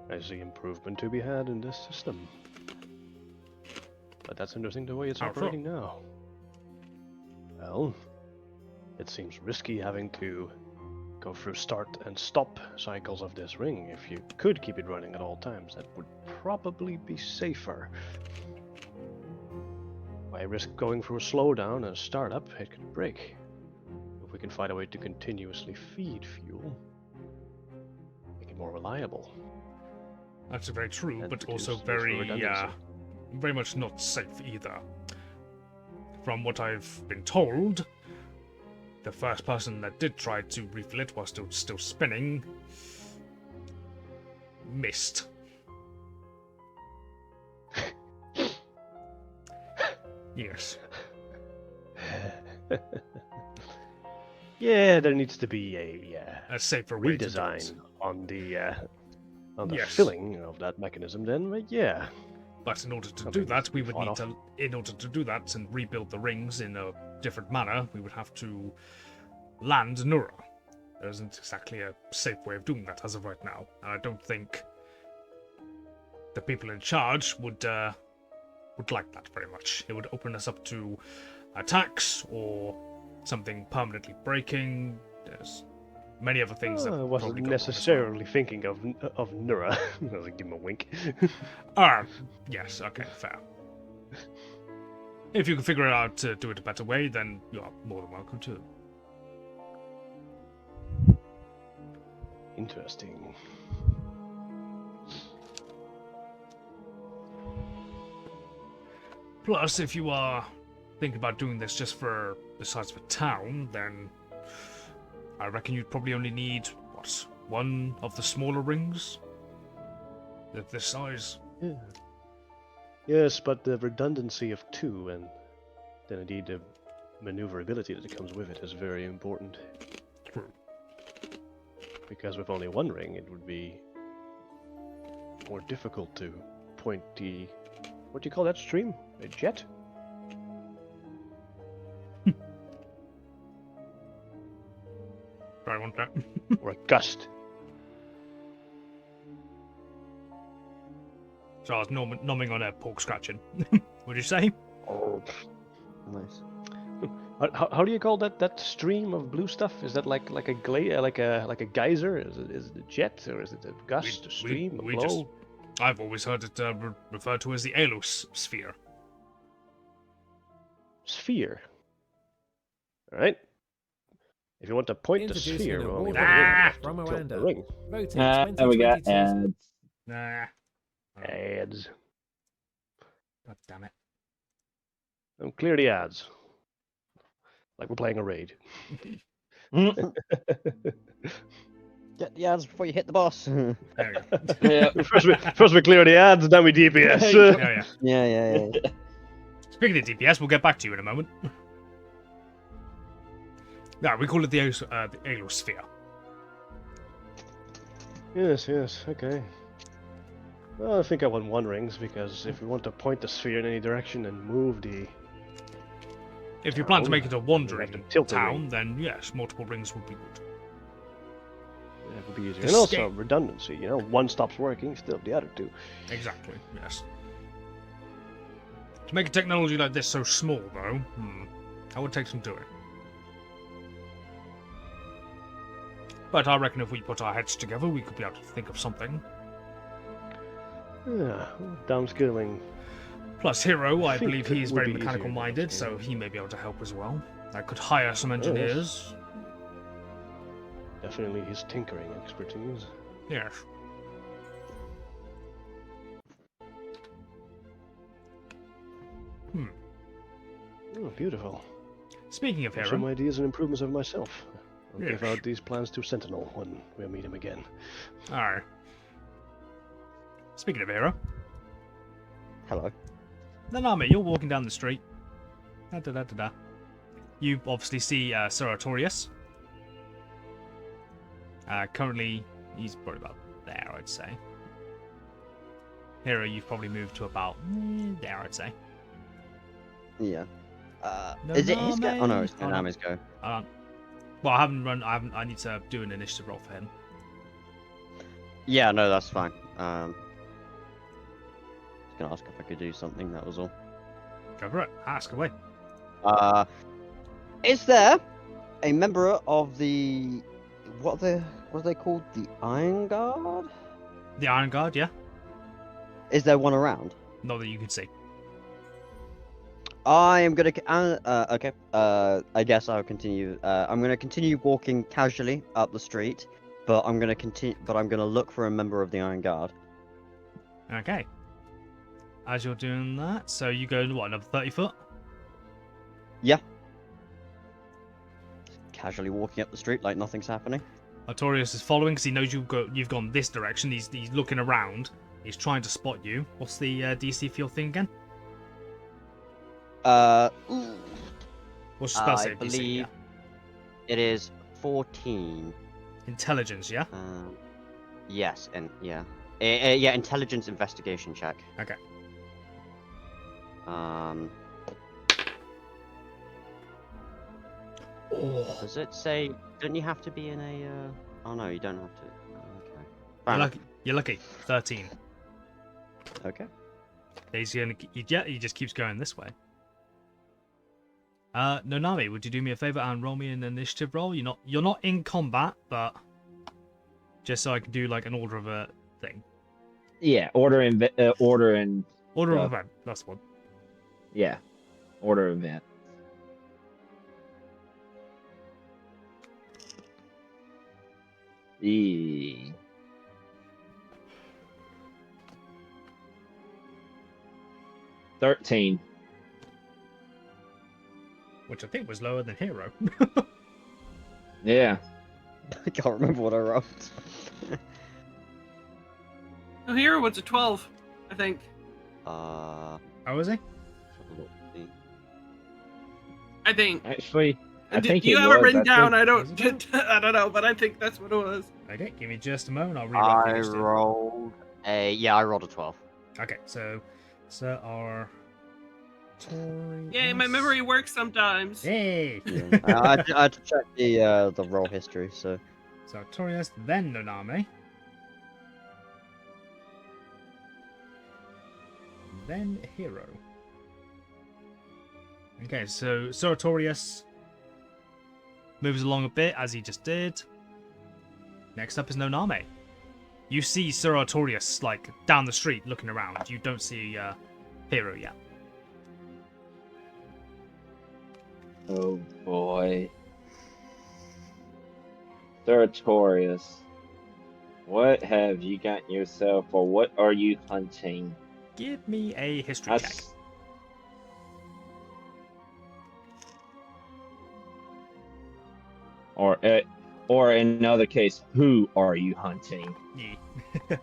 I see improvement to be had in this system. But that's interesting the way it's How so? operating now. Well, it seems risky having to go through start and stop cycles of this ring. If you could keep it running at all times, that would probably be safer. Why risk going through a slowdown and a startup? It could break. If we can find a way to continuously feed fuel, make it more reliable. That's very true, And but reduce also redundancy. very much not safe either. From what I've been told, the first person that did try to refill it while still spinning missed. Yes. Yeah, there needs to be A safer way to do redesign it. on the Yes. filling of that mechanism. Then, but yeah, But in order to Something do needs that, to we be would fought need off. to, in order to do that and rebuild the rings in a different manner, we would have to land Nura. There isn't exactly a safe way of doing that as of right now, and I don't think the people in charge would like that very much. It would open us up to attacks or something permanently breaking. There's many other things that I probably wasn't go wrong as well. necessarily thinking of Nura. I was give him a wink. Yes, okay, fair. If you can figure out to do it a better way, then you are more than welcome to. Interesting. Plus, if you are thinking about doing this just for the size of a town, then I reckon you'd probably only need, what, 1 of the smaller rings? Of this size? Yeah. Yes, but the redundancy of 2 and then indeed the maneuverability that comes with it is very important. True. Because with only 1 ring, it would be more difficult to point the... What do you call that stream? A jet? Sorry, one sec. Or a gust? So I was nomming on a pork scratching. Would you say? Oh, nice. How do you call that stream of blue stuff? Is that like a geyser? Is it a jet or is it a gust, a stream, a blow? I've always heard it referred to as the Alus sphere. Sphere. All right. If you want to point the Introducing sphere, an well, only award-winning one ring, Ah! you have to from tilt the Miranda. ring. Voting There we got 2022. ads. Nah. Ads. God damn it. Clear the ads. Like we're playing a raid. Get the ads before you hit the boss. yeah, There we go. Yeah. first we clear the ads, then we DPS. Yeah, yeah. yeah. Speaking of DPS, we'll get back to you in a moment. No, we call it the Alus sphere. Yes, okay. Well, I think I want 1 rings because if we want to point the sphere in any direction and move the If you plan to town, make it a we have wandering to tilt the town, ring. then yes, multiple rings would be good. That would be easier. The And also sca- redundancy. You know, 1 stops working, still the other 2. Exactly, yes. To make a technology like this so small, though, that would take some doing. But I reckon if we put our heads together, we could be able to think of something. Yeah, downscaling. Plus, Hero, I think believe it he's would very be easier mechanical minded, to so he may be able to help as well. I could hire some engineers. Definitely his tinkering expertise. Yes. Oh, beautiful. Speaking of Some Hero, ideas and improvements of myself. I'll give Yes. out these plans to Sentinel when we meet him again. alright. Speaking of Hero, Hello. Nanami, you're walking down the street. Da-da-da-da-da. You obviously see Sir Artorias. Currently, he's probably about there, I'd say. Hero, you've probably moved to about there, I'd say. Yeah. Is it his go? Oh no, it's Oh, no. Nanami's go. Well, I haven't run. I need to do an initiative roll for him. Yeah, no, that's fine. I was gonna ask if I could do something. That was all. Go for it. Ask away. Is there a member of the what are they called? The Iron Guard? The Iron Guard, yeah. Is there one around? Not that you can see. I am gonna. Okay. I guess I'll continue. I'm gonna continue walking casually up the street, but I'm gonna continue. But I'm gonna look for a member of the Iron Guard. Okay. As you're doing that, so you go what, another 30 foot? Yeah. Casually walking up the street like nothing's happening. Artorias is following because he knows you've gone this direction. He's looking around. He's trying to spot you. What's the DC for your thing again? What's your spell I save DC? believe Yeah. it is 14. Intelligence, yeah. Yes, and yeah, yeah, intelligence investigation check. Okay. Oh, Does it say? Don't you have to be in a? Oh no, you don't have to. Okay. Fair you're enough. lucky. You're lucky. 13. Okay. He's gonna. He just keeps going this way. Nonami, would you do me a favor and roll me an initiative roll? You're not in combat, but just so I can do like an order of a thing. Yeah, order and Order Yeah. of event. That's one. yeah, order event. The 13. Which I think was lower than hero. Yeah. I can't remember what I rolled. Oh, here was a 12, I think. uh. Oh, was he? let's have a look, see. I think. Actually, I Do think you it have it was. written down? think- I Was don't. I don't know, but I think that's what it was. Okay, give me just a moment. I'll rewrite the I initiative. rolled a. Yeah, I rolled a 12. Okay, so our Yay, my memory works sometimes. Hey. Yeah. I had to check the roll history, so. So Artorias, then Noname. Then Hero. Okay, so Sir Artorias moves along a bit as he just did. Next up is Noname. You see Sir Artorias like down the street looking around. You don't see Hero yet. Oh boy. Sartorius. What have you gotten yourself, or what are you hunting? Give me a history check. That's... Or in another case, who are you hunting? Yeah.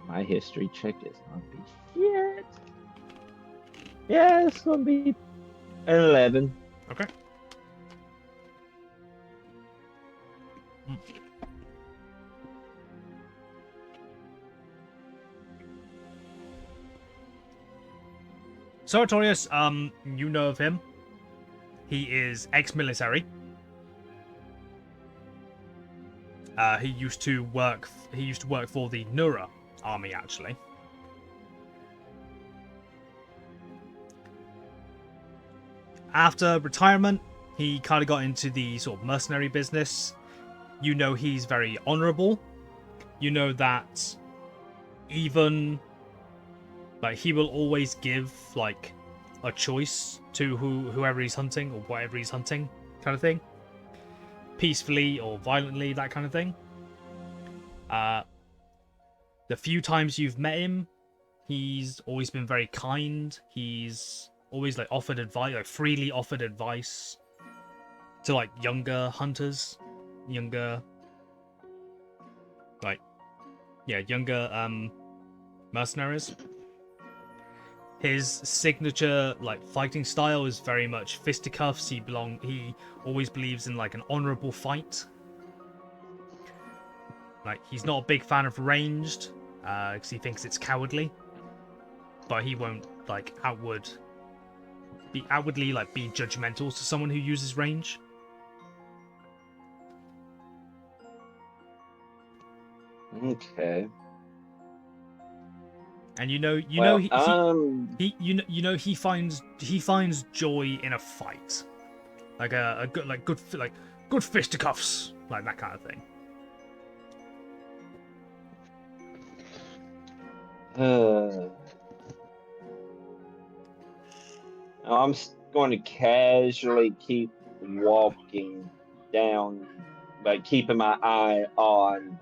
My history check is gonna be shit. Yeah, it's gonna be an 11. Okay. So Artorias, you know of him. He is ex-military. He used to work for the Nura army, actually. After retirement, he kind of got into the sort of mercenary business. You know he's very honorable. You know that even like he will always give like a choice to whoever he's hunting or whatever he's hunting, kind of thing. peacefully or violently, that kind of thing. The few times you've met him, he's always been very kind. He's always like offered advice, like freely offered advice to like younger hunters, younger mercenaries. His signature like fighting style is very much fisticuffs. He always believes in like an honorable fight. Like, he's not a big fan of ranged, because he thinks it's cowardly. But he won't like outwardly like be judgmental to someone who uses range. Okay. And you know Well, he finds joy in a fight, like a good fisticuffs, like that kind of thing. I'm going to casually keep walking down, but keeping my eye on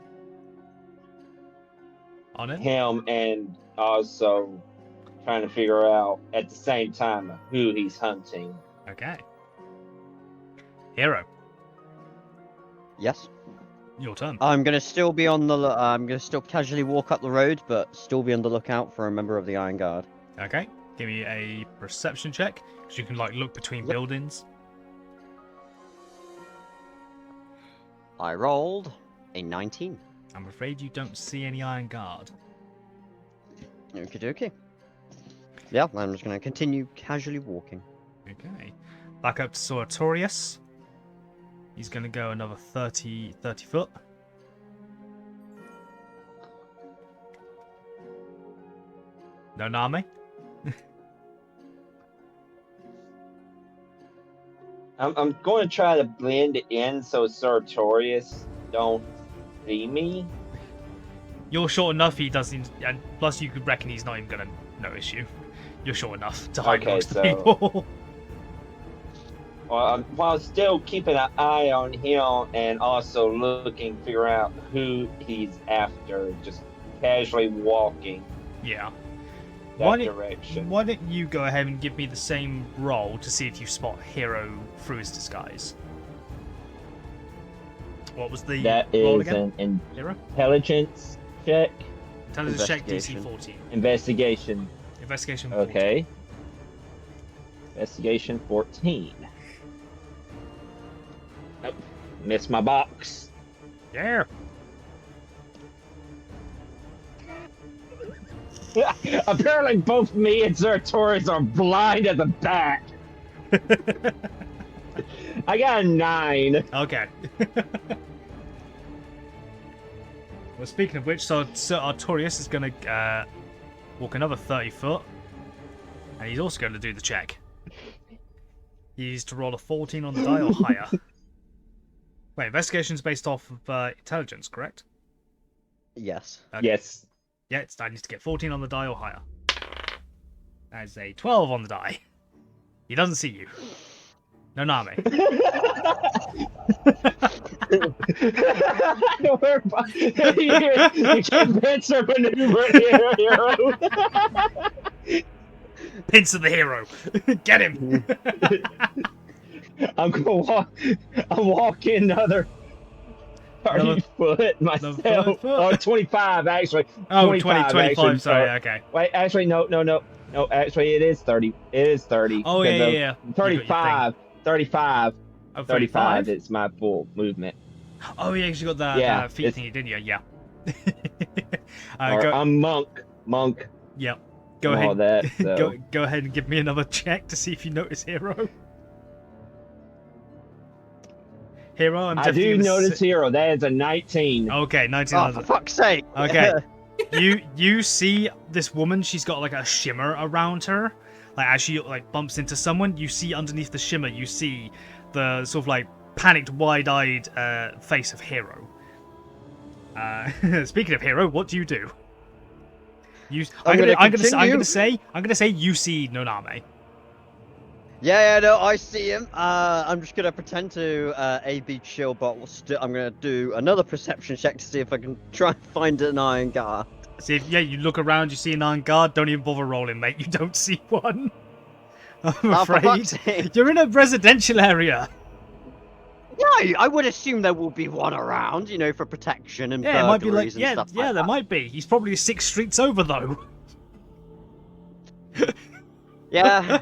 it. him and also trying to figure out at the same time who he's hunting. Okay. Hero, Yes. your turn. I'm gonna still be on the. I'm gonna still casually walk up the road, but still be on the lookout for a member of the Iron Guard. Okay. Give me a perception check, because you can like look between Yep. buildings. I rolled a 19. I'm afraid you don't see any Iron Guard. Okie dokie. Yeah, I'm just gonna continue casually walking. Okay. Back up to Sartorius. He's going to go another 30 foot. Noname. I'm going to try to blend in so Sartorius don't see me. You're short enough, he doesn't, and plus you could reckon he's not even going to notice you. You're short enough to hide Okay, amongst the so- people. While still keeping an eye on him and also figure out who he's after, just casually walking Yeah. that direction. Why don't you go ahead and give me the same roll to see if you spot Hero through his disguise? What was the That roll is again? an Hero? intelligence check, Intelligence check DC Investigation. 14. investigation. Investigation 14. Okay. Investigation 14. Nope. Missed my box. Yeah. Apparently both me and Sartorius are blind at the back. I got a 9. Okay. Well, speaking of which, so Artorius is going to walk another 30 foot. And he's also going to do the check. He's to roll a 14 on the die or higher. Wait, investigation's based off of intelligence, correct? Yes. Okay. Yes. Yeah, I need to get 14 on the die or higher. That is a 12 on the die. He doesn't see you. Noname. You can't pincer maneuver hero. Pincer the hero. Get him. I'm walking another 30 foot myself. 30 foot? Oh, 25 actually. Oh, 25, 25, actually. sorry, okay. Wait, actually, no. No, actually, it is 30. It is 30. Oh, yeah, because yeah. of You got your 35. Oh, 35 is my full movement. Oh, yeah, 'cause you got that Yeah, feet it's- thingy, didn't you? Yeah. Or I'm monk. Yep. Go and ahead. all that, so. Go ahead and give me another check to see if you notice Hero. Hero, I'm I definitely do gonna notice hero. That is a 19. Okay, 19 Oh, on for the... fuck's sake! Okay. You see this woman, she's got like a shimmer around her. Like as she like bumps into someone, you see underneath the shimmer, you see the sort of like panicked, wide-eyed face of Hero. Speaking of Hero, what do you do? I'm gonna say you see Noname. Yeah, no, I see him. I'm just gonna pretend to A/B chill, but I'm gonna do another perception check to see if I can try and find an iron guard. See, yeah, you look around, you see an iron guard. Don't even bother rolling, mate. You don't see one. I'm Oh, for afraid fuck's sake. you're in a residential area. Yeah, I would assume there will be one around, you know, for protection and Yeah, it might be like burglaries and yeah, stuff yeah, like there that. might be. He's probably 6 streets over though. Yeah.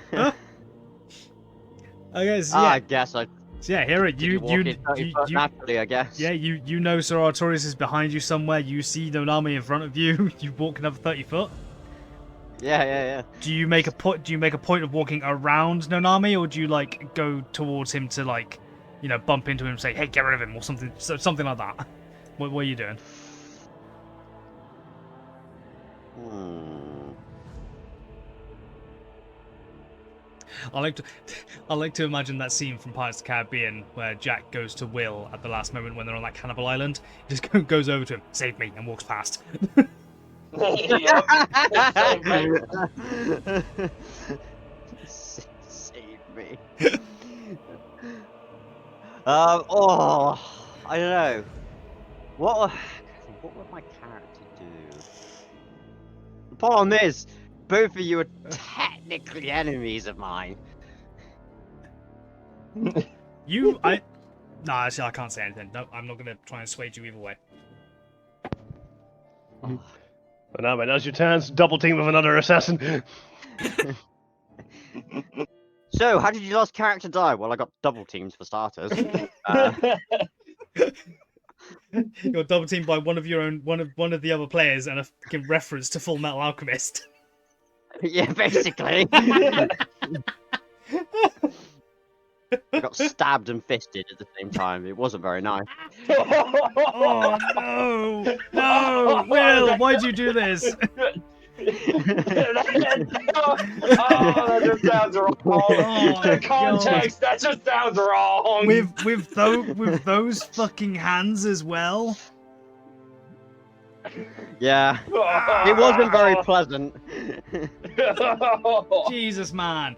Okay, so I yeah, guess I so yeah, Hero, did you walk you in 30 you, foot you naturally, I guess. yeah, you know Sir Artorias is behind you somewhere. You see Nonami in front of you. You walk another 30 foot. Yeah. Do you make a point? Do you make a point of walking around Nonami, or do you like go towards him to like, you know, bump into him and say, "Hey, get rid of him," or something, something like that? What are you doing? Hmm. I like to imagine that scene from Pirates of the Caribbean where Jack goes to Will at the last moment when they're on that cannibal island. He just goes over to him, "Save me," and walks past. Save me. I don't know. What would my character do? The problem is, both of you are technically enemies of mine. No, actually, I can't say anything. No, I'm not gonna try and sway you either way. But now, now's your chance. Double team with another assassin. So, how did your last character die? Well, I got double teamed for starters. You're double teamed by one of the other players and a fucking reference to Full Metal Alchemist. Yeah, basically. I got stabbed and fisted at the same time. It wasn't very nice. Oh no! No! Will, why'd you do this? That just sounds wrong. Oh, The context, that just sounds wrong. With those fucking hands as well. Yeah, it wasn't very pleasant. Jesus, man.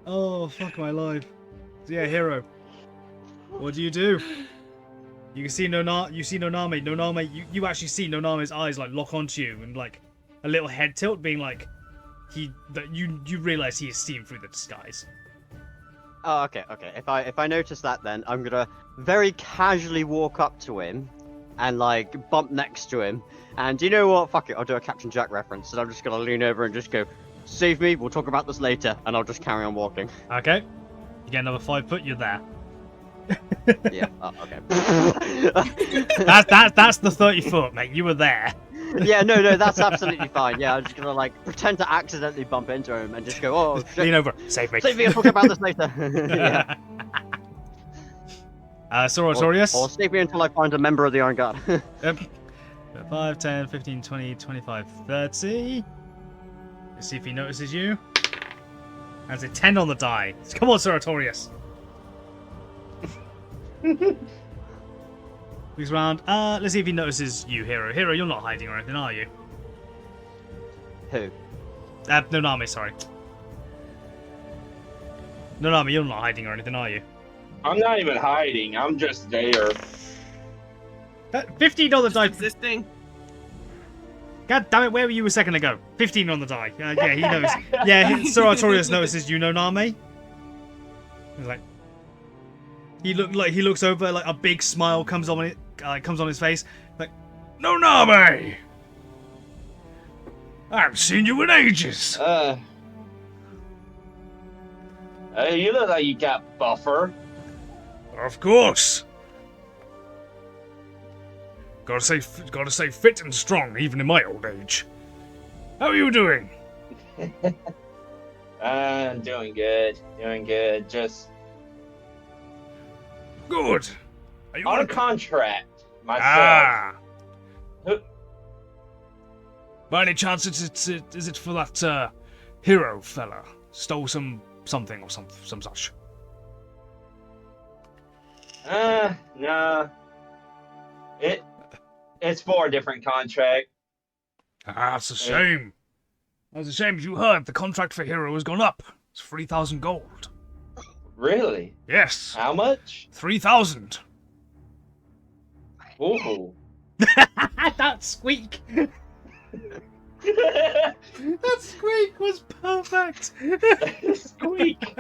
Oh, fuck my life. So yeah, Hero. What do? You can see Nonami. Nonami, you actually see Nonami's eyes like lock onto you and like a little head tilt, being like you realize he is seeing through the disguise. Oh, okay. If I notice that, then I'm gonna very casually walk up to him and like bump next to him. And you know what? Fuck it. I'll do a Captain Jack reference, and I'm just gonna lean over and just go, "Save me. We'll talk about this later." And I'll just carry on walking. Okay. You get another 5 foot. You're there. Yeah. Oh, okay. That's the 30 foot, mate. You were there. Yeah. No. That's absolutely fine. Yeah. I'm just gonna like pretend to accidentally bump into him and just go, "Oh shit. Lean over. Save me. Save me. I'll talk about this later." Yeah. Sir Artorias. Or save me until I find a member of the Iron Guard. Yep. 5, 10, 15, 20, 25, 30. Let's see if he notices you. That's a 10 on the die. Come on, Sir Artorias. Looks around. Let's see if he notices you, Hero. Hero, you're not hiding or anything, are you? Who? Nonami, sorry. Nonami, you're not hiding or anything, are you? I'm not even hiding. I'm just there. 15 on the die. Existing. God damn it, where were you a second ago? 15 on the die. Yeah, he knows. Yeah, Sir Artorias notices you, Nonami. He's like, he looks over, like a big smile comes on his face. Like, Nonami! I haven't seen you in ages. You look like you got buffer. Of course. Gotta stay fit and strong, even in my old age. How are you doing? I'm doing good. Just Good. Are you on a contract myself. Ah. By any chance, is it for that hero fella? Stole something or some such. No. It's for a different contract. Ah, it's a shame. That's a shame you heard. The contract for Hero has gone up. It's 3,000 gold. Really? Yes. How much? 3,000. Ooh. That squeak. That squeak was perfect. Squeak.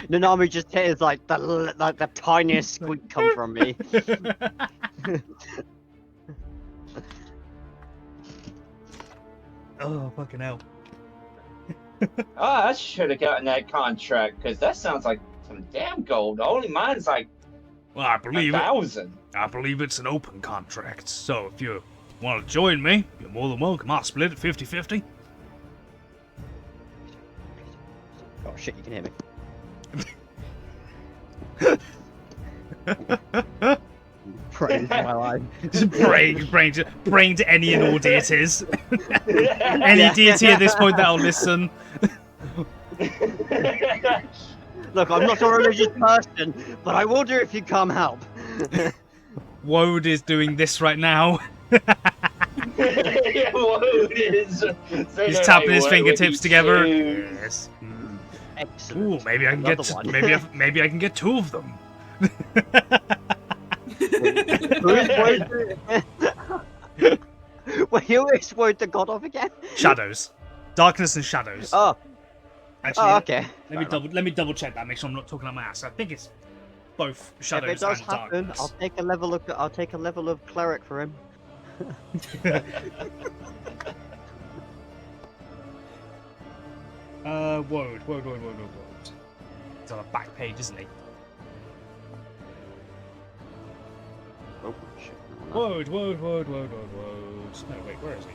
Nanami just hears like the tiniest squeak come from me. Oh, fucking hell. Oh, I should have gotten that contract because that sounds like some damn gold. Only mine's like Well, I 1,000. I believe it's an open contract. So if you want to join me, you're more than welcome. I'll split it 50-50. Oh shit, you can hear me. Praying for my life. Just praying to any and all deities. Any deity at this point that'll listen. Look, I'm not a religious person, but I will do if you come help. Woad is doing this right now. He's tapping his fingertips together. Yes. Excellent. Ooh, maybe I can Another get one. maybe I can get 2 of them. Who is Woad the god of again? Shadows, darkness and shadows. Oh, Actually, okay. let me double check that. Make sure I'm not talking out my ass. I think it's both If shadows it does and happen, darkness. I'll take a level of cleric for him. Woad. He's on a back page, isn't he? Oh shit. no, no. Woad. No, wait, where is he?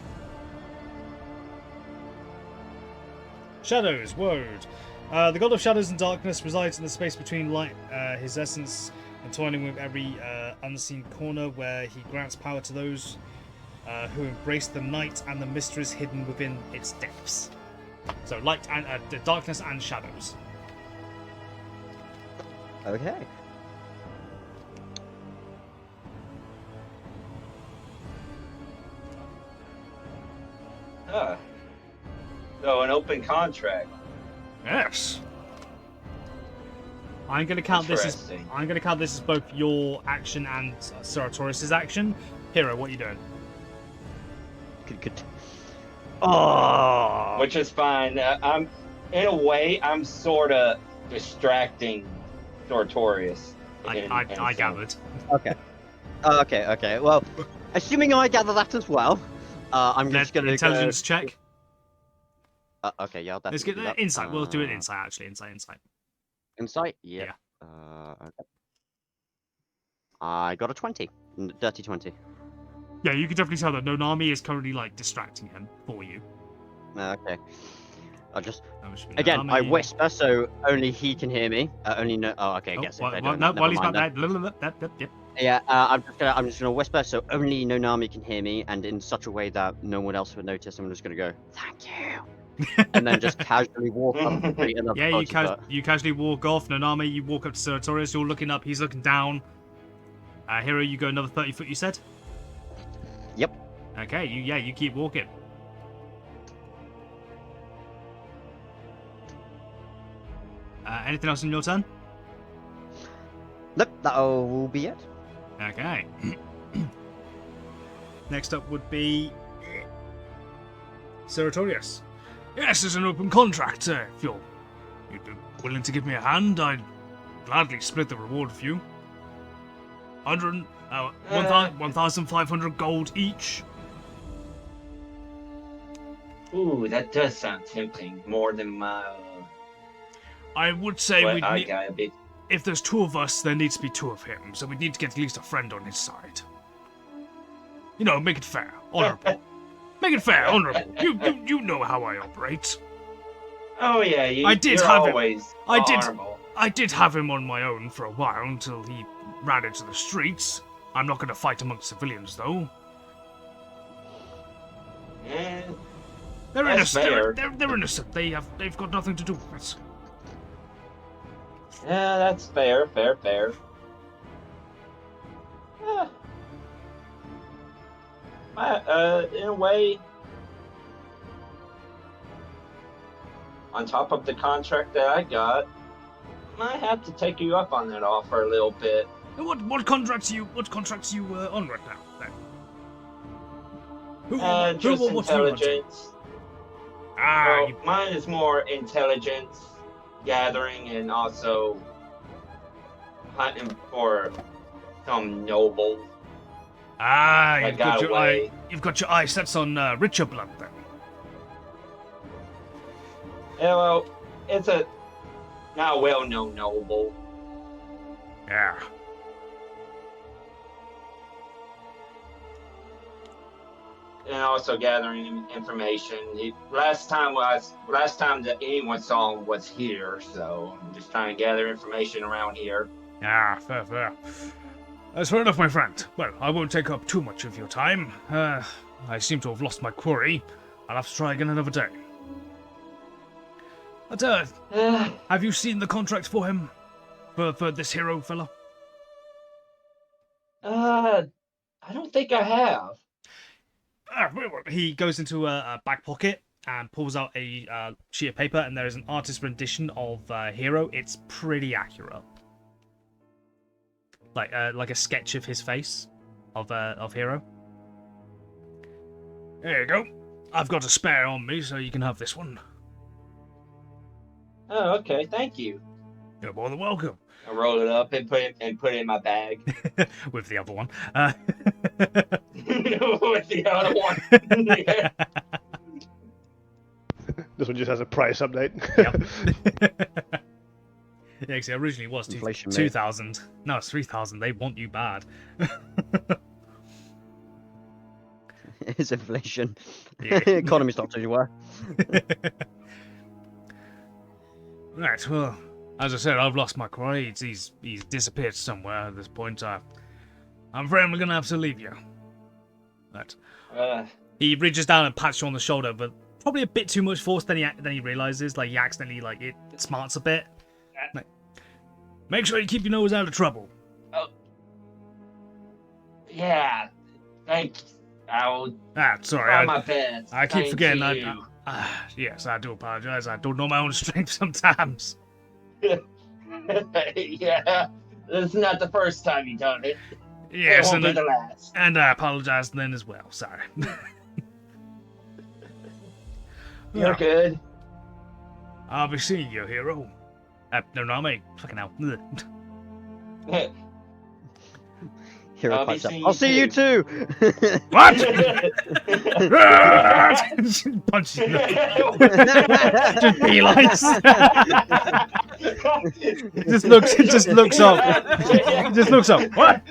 Shadows, Woad. The god of shadows and darkness resides in the space between light, his essence entwining with every unseen corner, where he grants power to those who embrace the night and the mysteries hidden within its depths. So light and the darkness and shadows. Okay. Huh. So an open contract. Yes. I'm gonna count this as Interesting. both your action and Ceratoris' action. Hero, what are you doing? Good. Oh. Which is fine. I'm, in a way, I'm sort of distracting Sartorius. I gathered. Okay. Okay. Well, assuming I gather that as well, I'm just gonna Intelligence check. Okay, yeah. I'll Let's definitely get do that. insight. We'll do it insight actually. Insight. Insight. Yeah. Okay. I got a 20. Dirty 20. Yeah, you can definitely tell that Nonami is currently like distracting him for you. Okay. I'll just That should be again. I Nonami. whisper so only he can hear me. Only no. Oh, okay. I Oh, guess if well, they well, don't. no, never while he's mind not then. there. Yep. Yeah, I'm just gonna whisper so only Nonami can hear me, and in such a way that no one else would notice. I'm just gonna go, "Thank you," and then just casually walk up the street and Yeah, approach her. you casually walk off. Nonami, you walk up to Certorius. You're looking up. He's looking down. Hero, you go another 30 foot. You said. Yep. Okay. You keep walking. Anything else in your turn? Nope, that'll be it. Okay. Next up would be Certorius. Yes, it's an open contract. If you'd be willing to give me a hand, I'd gladly split the reward with you. 1,500 gold each. Ooh, that does sound tempting. More than my. I would say What we'd I need, got a bit. if there's 2 of us, there needs to be 2 of him. So we need to get at least a friend on his side. You know, make it fair, honorable. Make it fair, honorable. You know how I operate. Oh yeah, I did you're have it. always I did. honorable. I did have him on my own for a while until he ran into the streets. I'm not going to fight amongst civilians, though. Eh, They're That's innocent. fair. They're innocent. They've got nothing to do with it. yeah, that's fair. Yeah. In a way, on top of the contract that I got, might have to take you up on that offer a little bit. What contracts you on right now? Then? Just what's your contract? intelligence. Ah, Well, mine is more intelligence gathering and also hunting for some nobles. Ah, I you've got got your away. you've got your eye sets on richer blood then. Yeah, well, it's a not a well-known noble. Yeah. And also gathering information. Last time that anyone saw him was here, so I'm just trying to gather information around here. Ah, fair. That's fair enough, my friend. Well, I won't take up too much of your time. I seem to have lost my quarry. I'll have to try again another day. But, have you seen the contract for him? For this hero fella? I don't think I have. He goes into a back pocket and pulls out a sheet of paper, and there is an artist rendition of Hero. It's pretty accurate, like a sketch of his face of Hero. There you go. I've got a spare on me, so you can have this one. Oh, okay, thank you. You're more than welcome. I roll it up and put it in my bag. With the other one. With the other one. Yeah. This one just has a price update. Yep. Yeah, because it originally was Inflation, mate. 2,000. No, it's 3,000. They want you bad. It's inflation. Yeah. Economy stops everywhere. Right, well, as I said, I've lost my quarry. He's disappeared somewhere at this point. I'm afraid I'm going to have to leave you. But he reaches down and pats you on the shoulder, but probably a bit too much force than he realizes. Like, he accidentally, like, it smarts a bit. Like, make sure you keep your nose out of trouble. Yeah, thanks. I'll Sorry. try my best. I keep Thank forgetting. you. Yes, I do apologize. I don't know my own strength sometimes. Yeah, this is not the first time you've done it. Yes, it won't be the last. and I apologize then as well. Sorry. You're good. I'll be seeing you, hero. No, mate. Fucking hell. Hero I'll be pipes up. seeing I'll you see you too. What? Punch you. Just beelines. Just looks up. Just looks up. What?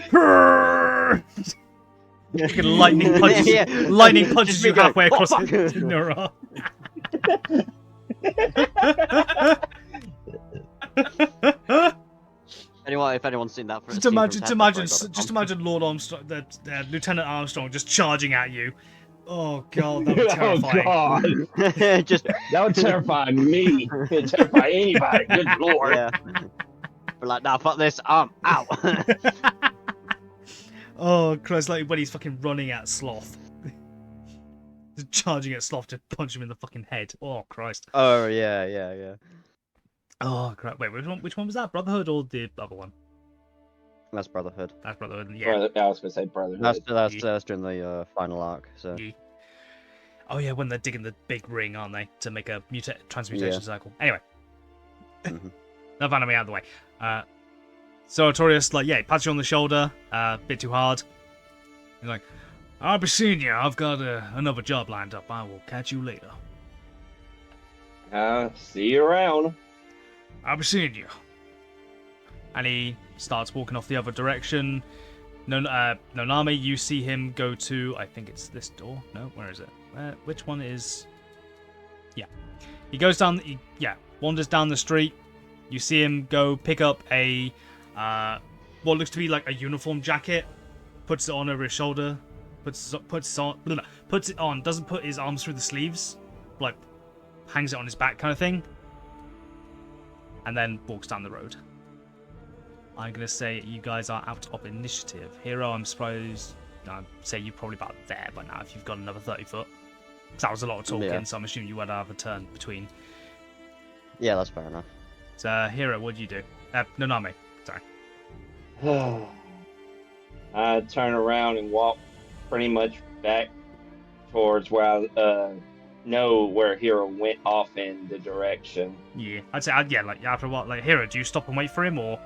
Fucking lightning punches. Yeah. Lightning punches Just you me going, halfway across "Oh, fuck." your arm. If anyone's seen that, Just imagine Lord Armstrong, Lieutenant Armstrong, just charging at you. Oh god, that'd be terrifying. Oh god, just that would terrify me. It'd terrify anybody. Good lord. yeah. But like, nah, fuck this. I'm out. Oh Christ, like when he's fucking running at Sloth. Just charging at Sloth to punch him in the fucking head. Oh Christ. Oh yeah. Oh crap. Wait, which one was that? Brotherhood or the other one? That's Brotherhood. That's Brotherhood. Yeah. Brother, I was gonna say brotherhood. That's during the final arc. So Yeah. Oh yeah, when they're digging the big ring, aren't they, to make a transmutation Yeah. cycle? Anyway, Mhm. enough anime out of the way. So Artorias, like, yeah, he pats you on the shoulder, a bit too hard. He's like, "I'll be seeing you. I've got another job lined up. I will catch you later. See you around. I'll be seeing you." And he starts walking off the other direction. Nonami, you see him go to, I think it's this door. No, where is it? Which one is? Yeah, he goes down. Wanders down the street. You see him go pick up a what looks to be like a uniform jacket. Puts it on over his shoulder. Puts it on. Doesn't put his arms through the sleeves. Like hangs it on his back, kind of thing. And then walks down the road. I'm gonna say you guys are out of initiative. Hero, I'm surprised. I'd say you're probably about there by now if you've got another 30 foot. That was a lot of talking, Yeah. so I'm assuming you would have a turn between. Yeah, that's fair enough. So, Hero, what do you do? Nanami, sorry. I turn around and walk pretty much back towards where I know where Hero went off in the direction. Yeah, I'd say, yeah, like, after what, like, Hero, do you stop and wait for him, or?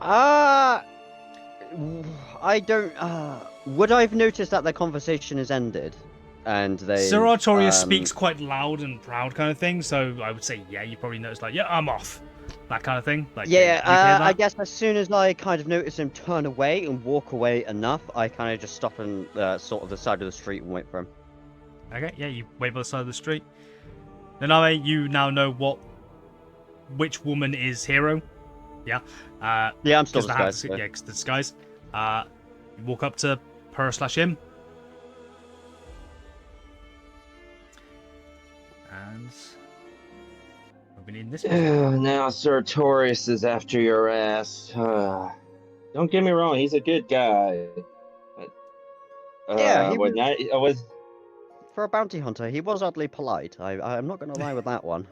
I don't. Would I've noticed that their conversation has ended, and they? Sir Artorias speaks quite loud and proud kind of thing, so I would say, yeah, you probably notice, like, yeah, I'm off. That kind of thing. Like, you hear that? I guess as soon as I kind of notice him turn away and walk away enough, I kind of just stop and sort of the side of the street and wait for him. Okay, yeah, you wait by the side of the street. Nanami, you now know which woman is Hero. Yeah. Yeah, I'm still Because the hat, disguised. So. yeah, because the disguise. You walk up to her/him. And we've been in this one. Now Sir Taurus is after your ass. Don't get me wrong, he's a good guy. But, Yeah, he when I was For a bounty hunter, he was oddly polite. I'm not going to lie with that one.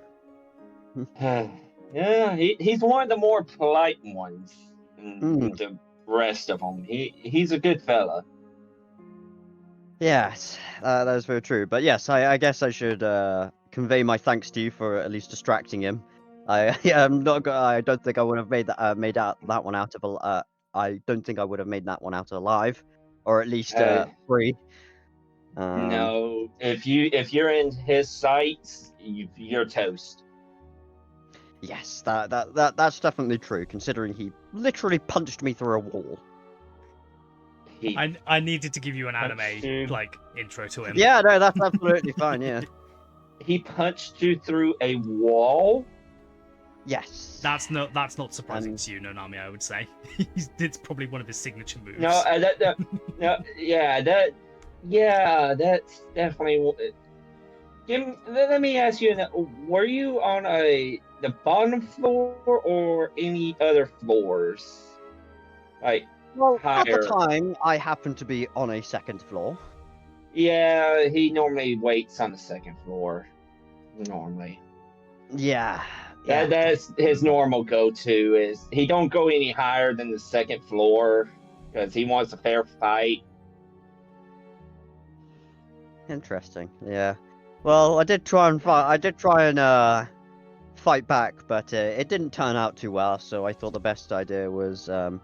yeah, he's one of the more polite ones than the rest of them. He's a good fella. Yes, that is very true. But yes, I guess I should convey my thanks to you for at least distracting him. I'm not. I don't think I would have made that one out of. I don't think I would have made that one out alive, or at least free. No, if you're in his sights, you're toast. Yes, that's definitely true. Considering he literally punched me through a wall. I needed to give you an anime you. like intro to him. Yeah, no, that's absolutely fine. Yeah. He punched you through a wall. Yes. That's not surprising to you, Nanami. I would say it's probably one of his signature moves. No, that's definitely. Let me ask you: were you on the bottom floor or any other floors? Like, Well, higher. at the time, I happened to be on a second floor. Yeah, he normally waits on the second floor. Normally. Yeah. That's his normal go-to. Is he don't go any higher than the second floor because he wants a fair fight. Interesting. Yeah. Well, I did try and fight back, but it didn't turn out too well. So I thought the best idea was to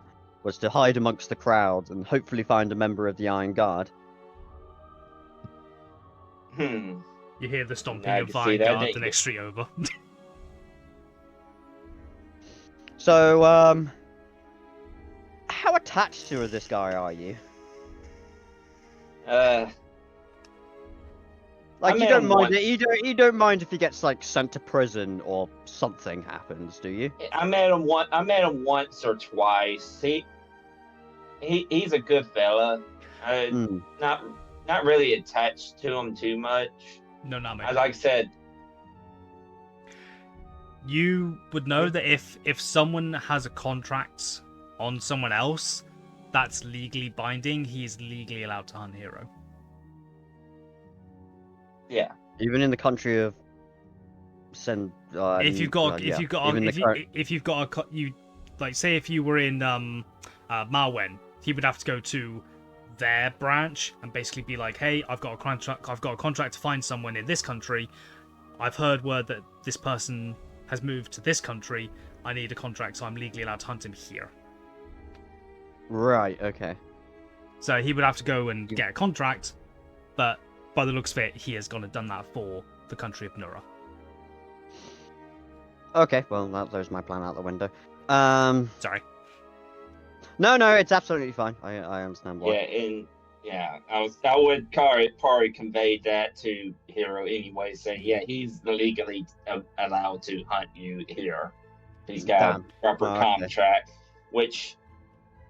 hide amongst the crowd and hopefully find a member of the Iron Guard. Hmm. You hear the stomping I of can see that, Vanguard don't the you? next street over. So, how attached to this guy are you? Like, I you met don't him mind once. it. You don't mind if he gets like sent to prison or something happens, do you? I met him once or twice. He's a good fella. Not really attached to him too much. Nanami. Like I said, You would know that if someone has a contract on someone else that's legally binding, he is legally allowed to hunt Hero. yeah. Even in the country of If you've got say if you were in Malwen, he would have to go to their branch and basically be like, hey, I've got a contract to find someone in this country. I've heard word that this person has moved to this country. I need a contract, so I'm legally allowed to hunt him here. Right. Okay. So he would have to go and get a contract, but by the looks of it, he has gone and done that for the country of Nura. Okay. Well, that throws my plan out the window. Sorry. No, it's absolutely fine. I understand why. I would probably convey that to Hero anyway, saying, yeah, he's legally allowed to hunt you here. He's got Damn. a proper Okay. contract, which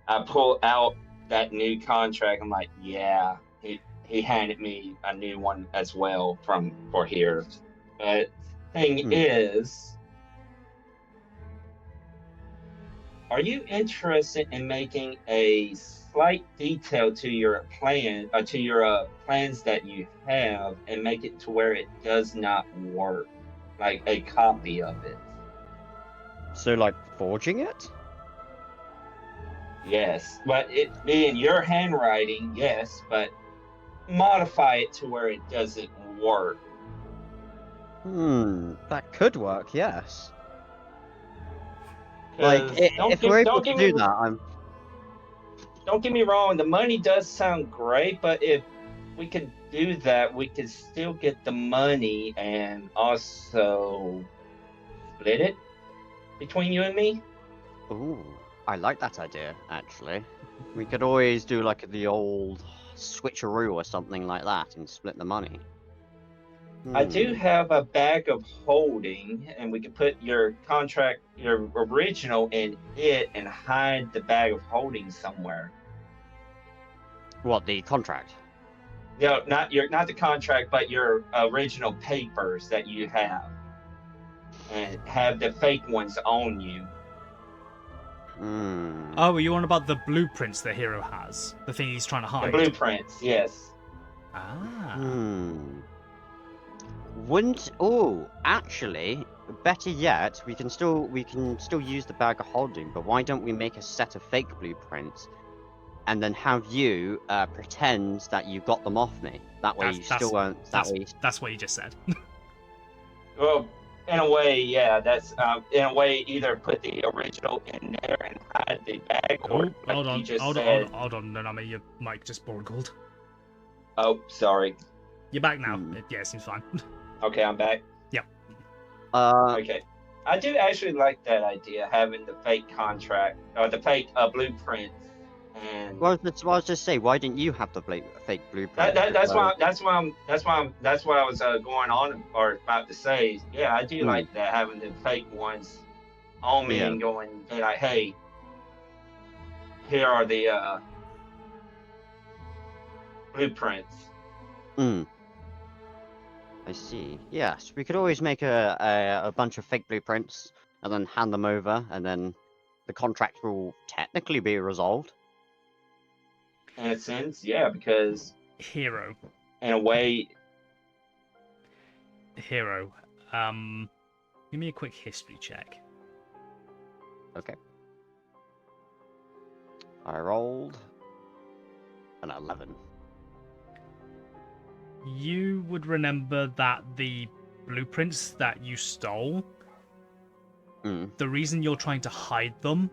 I pull out that new contract. I'm like, yeah, he handed me a new one as well for here. But thing is, are you interested in making a slight detail to your plan, plans that you have, and make it to where it does not work? like a copy of it. So, like, forging it? Yes, but it be in your handwriting, yes, but modify it to where it doesn't work. That could work, yes. Like, 'Cause if we're able to do that, don't get me wrong, the money does sound great, but if we could do that, we could still get the money and also split it between you and me. Ooh, I like that idea, actually. We could always do, like, the old switcheroo or something like that and split the money. I do Hmm. have a bag of holding, and we could put your contract, your original, in it and hide the bag of holding somewhere. What, the contract? No, not the contract, but your original papers that you have, and have the fake ones on you. Hmm. Oh, are you on about the blueprints the hero has? The thing he's trying to The hide? blueprints, yes. Ah. Wouldn't actually, better yet, we can still use the bag of holding, but why don't we make a set of fake blueprints and then have you pretend that you got them off me? That way you still won't That's what you just said. Well, in a way, yeah. That's in a way, either put the original in there and hide the bag, or Oh, like hold you on, just hold said. on, hold on, Nanami, your mic just borgled. Oh, sorry. You're back now. Yeah, it seems fine. Okay, I'm back. Yep. Okay. I do actually like that idea, having the fake contract or the fake blueprints. And Well, I was just say, why didn't you have the fake blueprint? that's why I was going on or about to say, yeah, I do like that, having the fake ones on me and going, be like, hey, here are the blueprints. I see. Yes, we could always make a bunch of fake blueprints and then hand them over, and then the contract will technically be resolved. In a sense, yeah, because Hero. in a way, Hero. Give me a quick history check. Okay. I rolled an 11. You would remember that the blueprints that you stole, the reason you're trying to hide them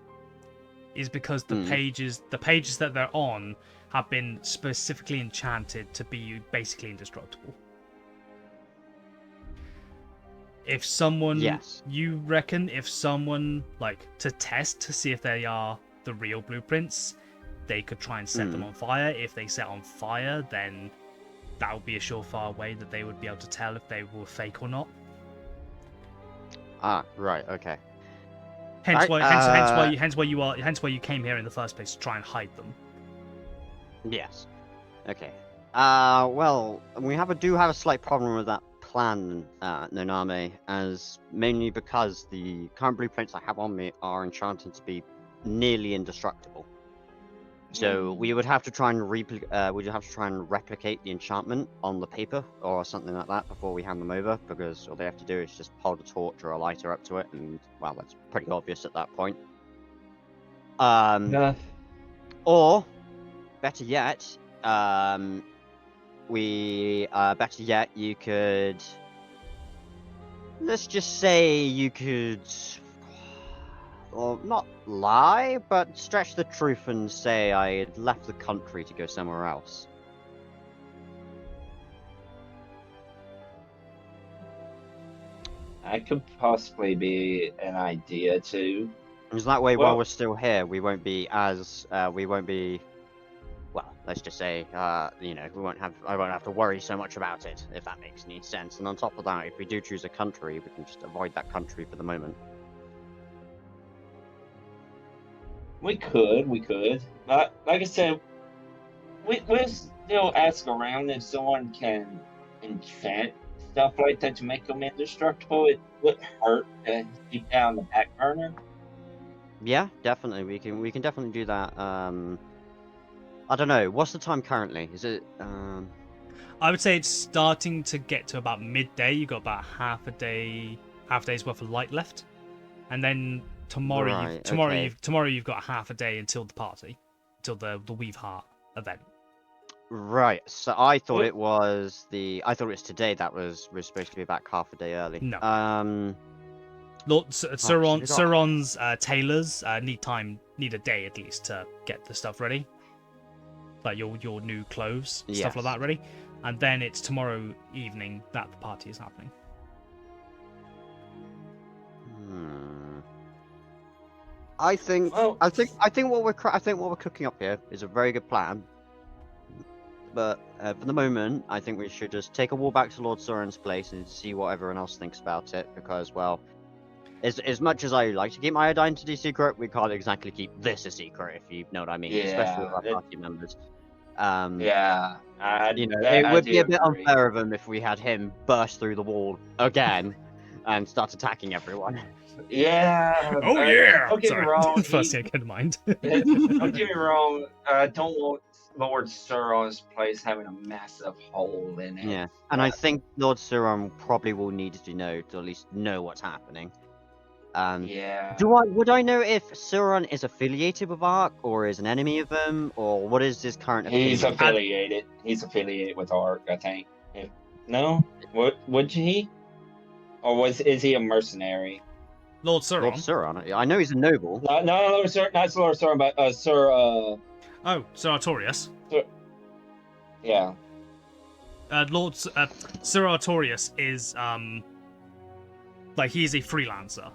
is because the pages that they're on have been specifically enchanted to be basically indestructible. If someone, you reckon if someone, like, to test to see if they are the real blueprints, they could try and set them on fire. If they set on fire, then that would be a surefire way that they would be able to tell if they were fake or not. Ah, right, okay. Hence why you came here in the first place, to try and hide them. Yes. Okay. Well, we do have a slight problem with that plan, Nanami, as mainly because the current blueprints I have on me are enchanted to be nearly indestructible. So we would have to try and replicate the enchantment on the paper or something like that before we hand them over, because all they have to do is just hold a torch or a lighter up to it, and well, that's pretty obvious at that point. Or better yet, you could, let's just say you could, well, not lie, but stretch the truth and say I had left the country to go somewhere else. That could possibly be an idea too. Because that way, while we're still here, we won't be, well, let's just say, I won't have to worry so much about it, if that makes any sense. And on top of that, if we do choose a country, we can just avoid that country for the moment. We could. But like I said, we'll still ask around if someone can enchant stuff like that to make them indestructible. It wouldn't hurt to keep that on the back burner. Yeah, definitely. We can definitely do that. I don't know. What's the time currently? Is it I would say it's starting to get to about midday. You got about half a day's worth of light left, and then tomorrow, Right, tomorrow you've got half a day until the party, until the Weave Heart event. Right. So I thought Well- it was today that we're supposed to be back half a day early. No. Oh, Sauron's tailors need a day at least to get the stuff ready, like your new clothes, stuff like Yes. that ready, and then it's tomorrow evening that the party is happening. I think Well- I think what we're cooking up here is a very good plan. But for the moment, I think we should just take a walk back to Lord Sauron's place and see what everyone else thinks about it. Because, well, as much as I like to keep my identity secret, we can't exactly keep this a secret, if you know what I mean. Especially with our Yeah, party members. Yeah, You know, it would be a bit unfair of him if we had him burst through the wall again and start attacking everyone. Yeah. Oh yeah! Don't get me Sorry. wrong. First thing I came to mind. Don't get me wrong. I don't want Lord Sauron's place having a massive hole in it. Yeah, and I think Lord Sauron probably will need to know to at least know what's happening. Yeah. Would I know if Sauron is affiliated with Ark or is an enemy of them, or what is his current He's opinion? affiliated. He's affiliated with Ark, I think. No? Would he? Or is he a mercenary? Lord Lord Sauron. Sauron. I know he's a noble. No, not Lord Sauron, but Sir. Oh, Sir Artorias. Yeah. Sir Artorias is like he's a freelancer.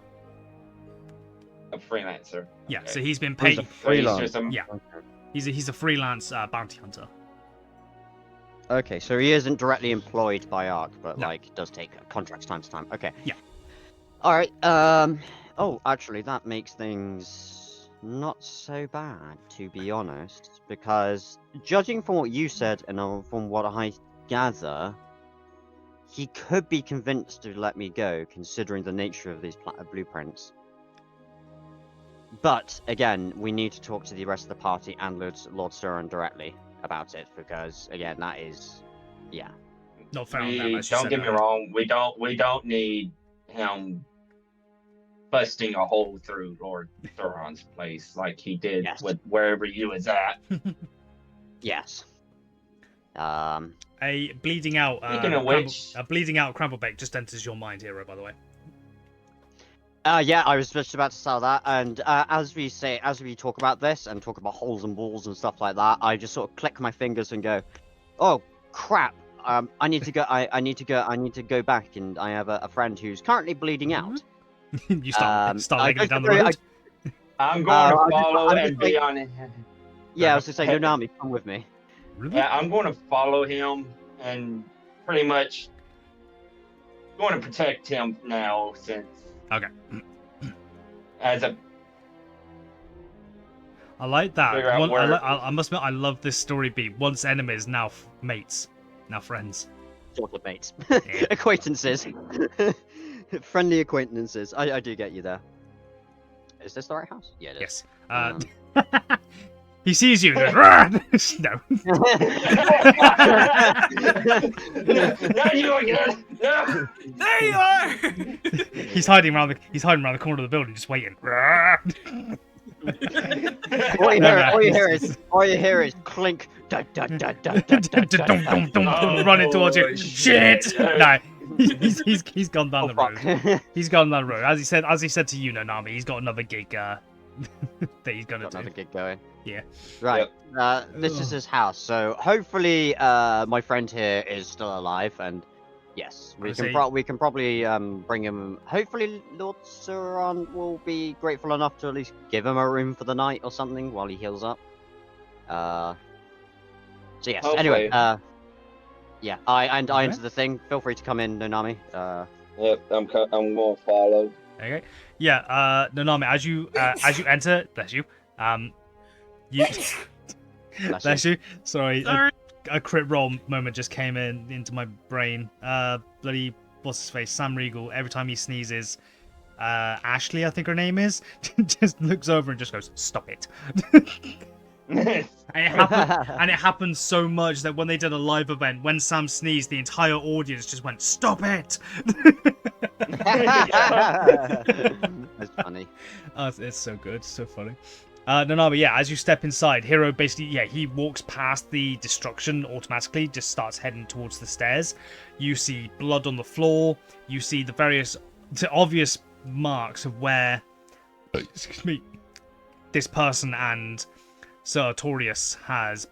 A freelancer. Yeah, Okay. so he's been He's a paid. freelancer. He's just a- Yeah. He's a freelance bounty hunter. Okay, so he isn't directly employed by Ark, but No. like does take contracts time to time. Okay. Yeah. All right. Oh, actually, that makes things not so bad, to be honest, because judging from what you said and from what I gather, he could be convinced to let me go, considering the nature of these blueprints. But again, we need to talk to the rest of the party and Lord Sauron directly about it, because again, that is, yeah. Not fair on them. We, as you don't said get me earlier. wrong. We don't need him busting a hole through Lord Sauron's place like he did Yes. with wherever you was at. Yes. A bleeding out. Speaking of which- a bleeding out Cramblebake just enters your mind, hero. By the way. Yeah, I was just about to sell that, and as we talk about this and talk about holes and walls and stuff like that, I just sort of click my fingers and go, "Oh crap! I need to go. I need to go back, and I have a friend who's currently bleeding out." You start I legging it just- down the road. I'm going to I'm just- follow I'm just and be like- on it. Yeah, I was just saying, Nonami, come with me. Yeah, I'm going to follow him and pretty much going to protect him now since Okay. as a I like that. Figure out where- I must admit, I love this story beat. Once enemies, now mates, now friends. Sort of mates, acquaintances, friendly acquaintances. I do get you there. Is this the right house? Yeah, it is. Yes. He sees you. And goes, no. Not you again. No. There you are. He's hiding around the corner of the building, just waiting. All you No. hear is clink. Dun, dun, dun, dun, dun, dun, dun, dun, dun. Running towards you. Oh, Shit! shit. No, he's gone down Oh, the fuck. road. He's gone down the road. As he said to you, Nonami, he's got another gig that he's gonna Got do. another gig going. Yeah. Right. This is his house. So hopefully, my friend here is still alive, and yes, we Honestly- can probably bring him. Hopefully, Lord Sauron will be grateful enough to at least give him a room for the night or something while he heals up. So yes. Anyway. Hopefully. Yeah. I Okay. enter the thing. Feel free to come in, Nonami. Yep, I'm going to follow. Okay. Yeah. Nonami, as you enter, bless you. You. Bless you. Sorry. Sorry. A crit roll moment just came into my brain. Bloody what's his face? Sam Riegel. Every time he sneezes, Ashley, I think her name is, just looks over and just goes, "Stop it." And it happened so much that when they did a live event, when Sam sneezed, the entire audience just went, "Stop it!" That's funny. Oh, it's so good, so funny. No, but yeah, as you step inside, Hero basically, he walks past the destruction automatically, just starts heading towards the stairs. You see blood on the floor. You see the obvious marks of where, excuse me, this person and Sir Artorias has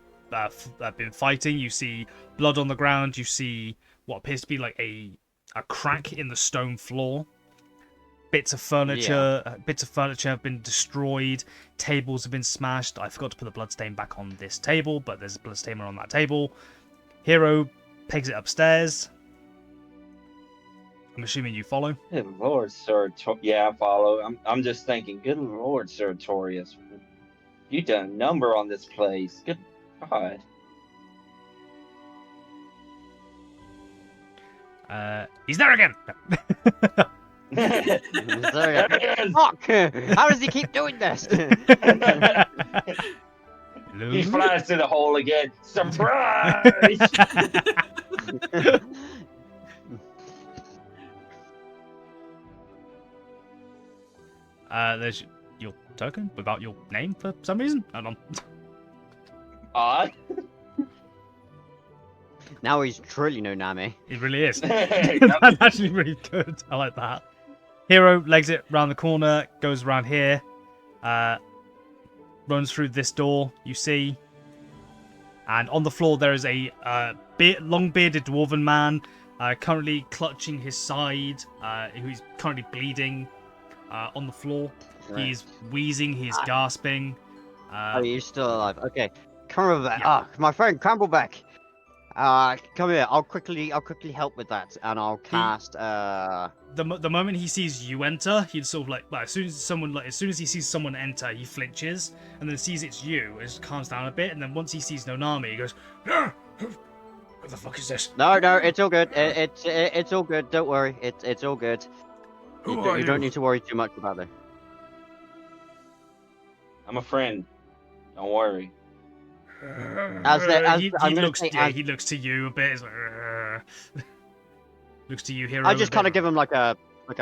been fighting. You see blood on the ground. You see what appears to be like a crack in the stone floor. Bits of furniture have been destroyed. Tables have been smashed. I forgot to put the bloodstain back on this table, but there's a bloodstain on that table. Hero pegs it upstairs. I'm assuming you follow. Good lord, Sir. Yeah, I follow. I'm just thinking. Good lord, Sir Torius. You done a number on this place. Good God. He's there again. Fuck! How does he keep doing this? He flies to the hole again. Surprise! There's your token without your name for some reason. Hold on. Odd. Now he's truly no Nami. It really is. That's actually really good. I like that. Hero legs it round the corner, goes around here, runs through this door, you see. And on the floor there is a long-bearded dwarven man currently clutching his side, who's currently bleeding on the floor. Right. He's wheezing, he's gasping. Oh, you're still alive. Okay. Crumbleback. Yeah. My friend Crumbleback. Come here. I'll quickly help with that, and I'll cast. The moment he sees you enter, he'd sort of like as soon as he sees someone enter, he flinches, and then sees it's you, it calms down a bit, and then once he sees Nonami, he goes, "No, what the fuck is this?" No, it's all good. It's all good. Don't worry. It's all good. You don't need to worry too much about it. I'm a friend. Don't worry. He looks to you a bit. He's like, looks to you, Hero. I just kind of give him like a you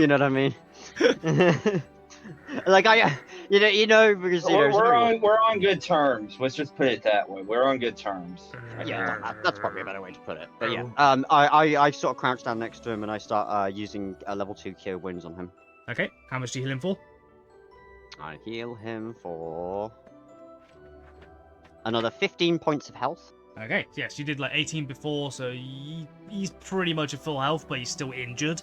know what I mean? Like because we're on good terms. Let's just put it that way. We're on good terms. Yeah, that's probably a better way to put it. But yeah, I sort of crouch down next to him and I start using a level 2 cure wounds on him. Okay, how much do you heal him for? I heal him for another 15 points of health. Okay, yes, you did like 18 before, so he's pretty much at full health, but he's still injured.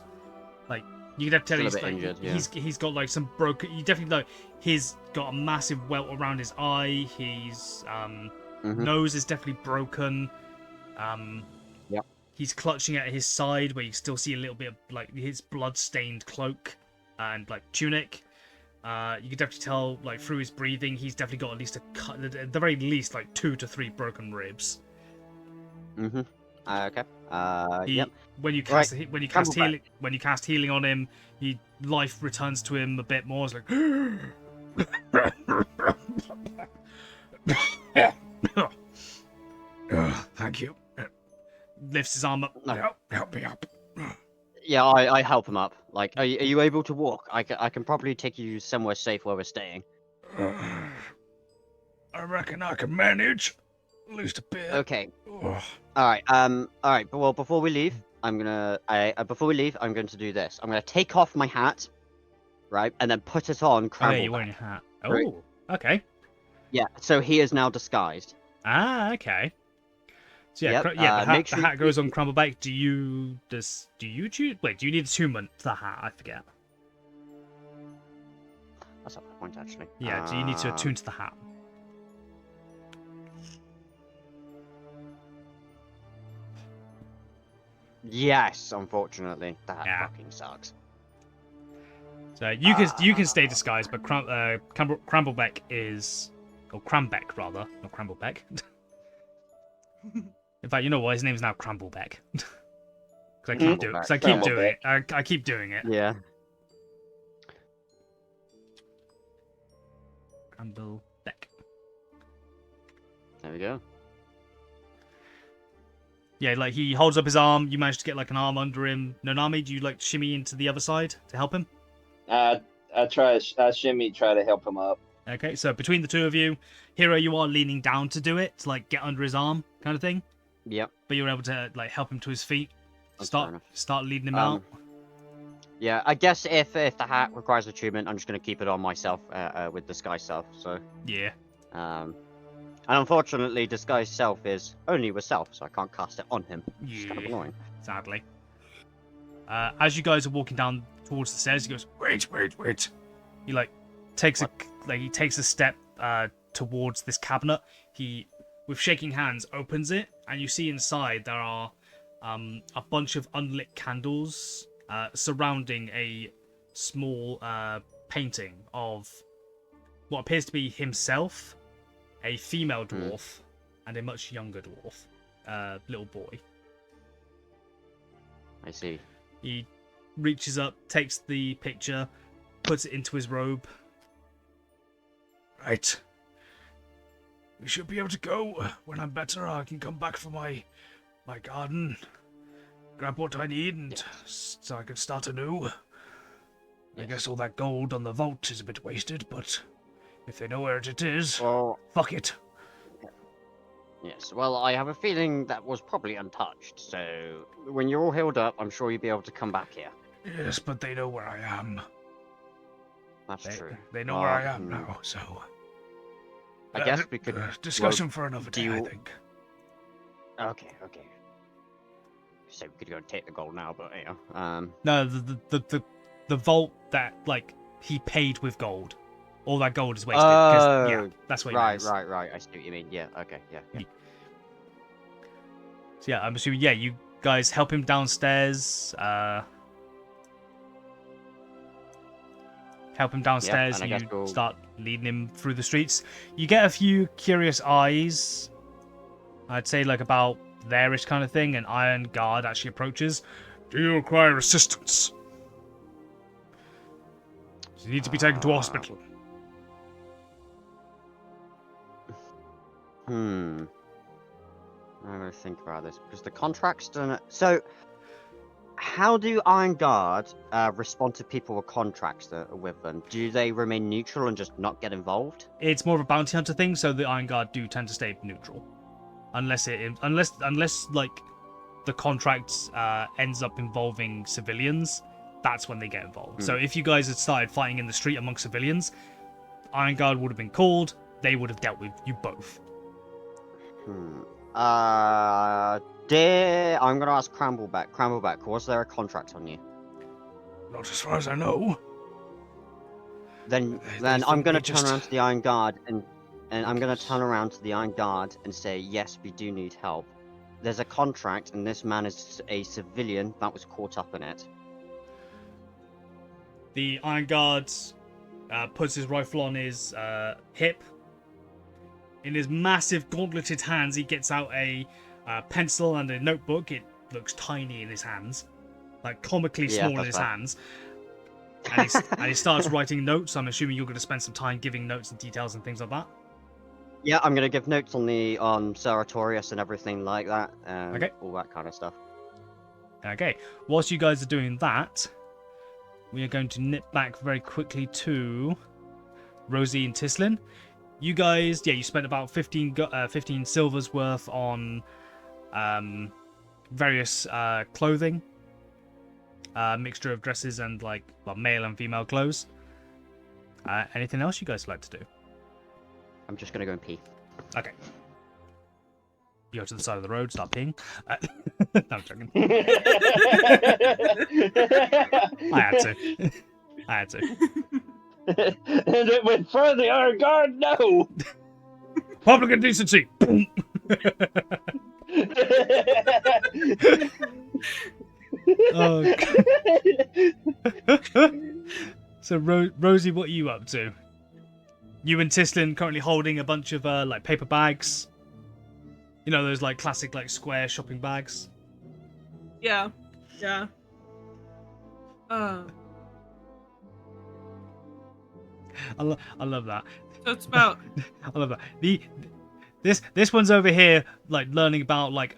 Like you could tell he's got like some broken. You definitely know he's got a massive welt around his eye. His nose is definitely broken. Yep. He's clutching at his side, where you still see a little bit of like his blood-stained cloak and like tunic. You can definitely tell, like through his breathing, he's definitely got at least at the very least, like 2 to 3 broken ribs. Okay. Yep. When you cast healing on him, life returns to him a bit more. It's like, thank you. Lifts his arm up. Help me up. Yeah, I help him up. Like, are you able to walk? I can probably take you somewhere safe where we're staying. I reckon I can manage. At least a bit. Okay. Alright, but well, before we leave, I'm going to do this. I'm gonna take off my hat, right, and then put it on Crumbleback. Oh, yeah, you're wearing a hat. Oh, right. Okay. Yeah, so he is now disguised. Ah, okay. So yeah, Yep, the hat goes on Crumbleback. Do you choose? Wait, do you need attunement to the hat? I forget. That's a good point, actually. Yeah, do you need to attune to the hat? Yes, unfortunately. That fucking sucks. So you can stay disguised, but Crumbleback is, or Crambeck rather, not Crumbleback. In fact, you know what? His name's now Crumbleback. Because I keep doing it. I keep doing it. Yeah. handle deck. There we go. Yeah, like he holds up his arm. You manage to get like an arm under him. Nonami, do you like shimmy into the other side to help him? I shimmy, try to help him up. Okay, so between the two of you, Hero, you are leaning down to do it, to like get under his arm, kind of thing. Yep. But you're able to like help him to his feet. That's fair enough. Start leading him out. Yeah, I guess if the hat requires attunement, I'm just gonna keep it on myself with disguise self. So. Yeah. And unfortunately, disguise self is only with self, so I can't cast it on him. It's kind of Yeah. annoying. Sadly. As you guys are walking down towards the stairs, he goes, "Wait!" He like takes a step towards this cabinet. He, with shaking hands, opens it, and you see inside there are a bunch of unlit candles surrounding a small painting of what appears to be himself, a female dwarf, and a much younger dwarf, little boy. I see. He reaches up, takes the picture, puts it into his robe. Right. We should be able to go. When I'm better, I can come back for my garden, grab what I need, and so I can start anew. I guess all that gold on the vault is a bit wasted, but if they know where it is, Well, fuck it. yes. Well, I have a feeling that was probably untouched. So when you're all healed up, I'm sure you'll be able to come back here. Yes, but they know where I am. That's true. They know where I am now, so... I guess we could discussion for another do day, I you- think. Okay. So we could go and take the gold now, but No, the vault that like he paid with gold. All that gold is wasted. 'Cause, yeah, that's what he right. means. I see what you mean. Yeah. Okay. Yeah. So yeah, I'm assuming you guys help him downstairs. Help him downstairs. and I guess You we'll- start leading him through the streets. You get a few curious eyes. I'd say like about there-ish kind of thing. An iron guard actually approaches. Do you require assistance? You need to be taken to hospital. I'm gonna think about this because the contract's done. So, how do Iron Guard respond to people with contracts that are with them? Do they remain neutral and just not get involved? It's more of a bounty hunter thing, so the Iron Guard do tend to stay neutral, unless like the contract ends up involving civilians. That's when they get involved. So if you guys had started fighting in the street among civilians, Iron Guard would have been called. They would have dealt with you both. I'm gonna ask Crambleback. Crambleback, was there a contract on you? Not as far as I know. Then They I'm think gonna they turn just- around to the Iron Guard and I'm gonna turn around to the Iron Guard and say, yes, we do need help. There's a contract, and this man is a civilian that was caught up in it. The Iron Guard puts his rifle on his hip. In his massive gauntleted hands, he gets out a pencil and a notebook. It looks tiny in his hands, like comically Yeah, small in that's his fair. hands. And he starts writing notes. I'm assuming you're going to spend some time giving notes and details and things like that. Yeah, I'm gonna give notes on Saratorius and everything like that. Okay. All that kind of stuff. Okay, whilst you guys are doing that, we are going to nip back very quickly to Rosie and Tislin. You guys, you spent about 15 silvers worth on various clothing, mixture of dresses and male and female clothes. Anything else you guys would like to do? I'm just gonna go and pee. Okay. You go to the side of the road, start peeing. No, I'm joking. I had to. And it went further, our guard, no! Public indecency! Boom! Oh, so, Rosie, what are you up to? You and Tislin currently holding a bunch of paper bags. You know those classic square shopping bags. Yeah. I love that. So it's about I love that. This one's over here, like learning about like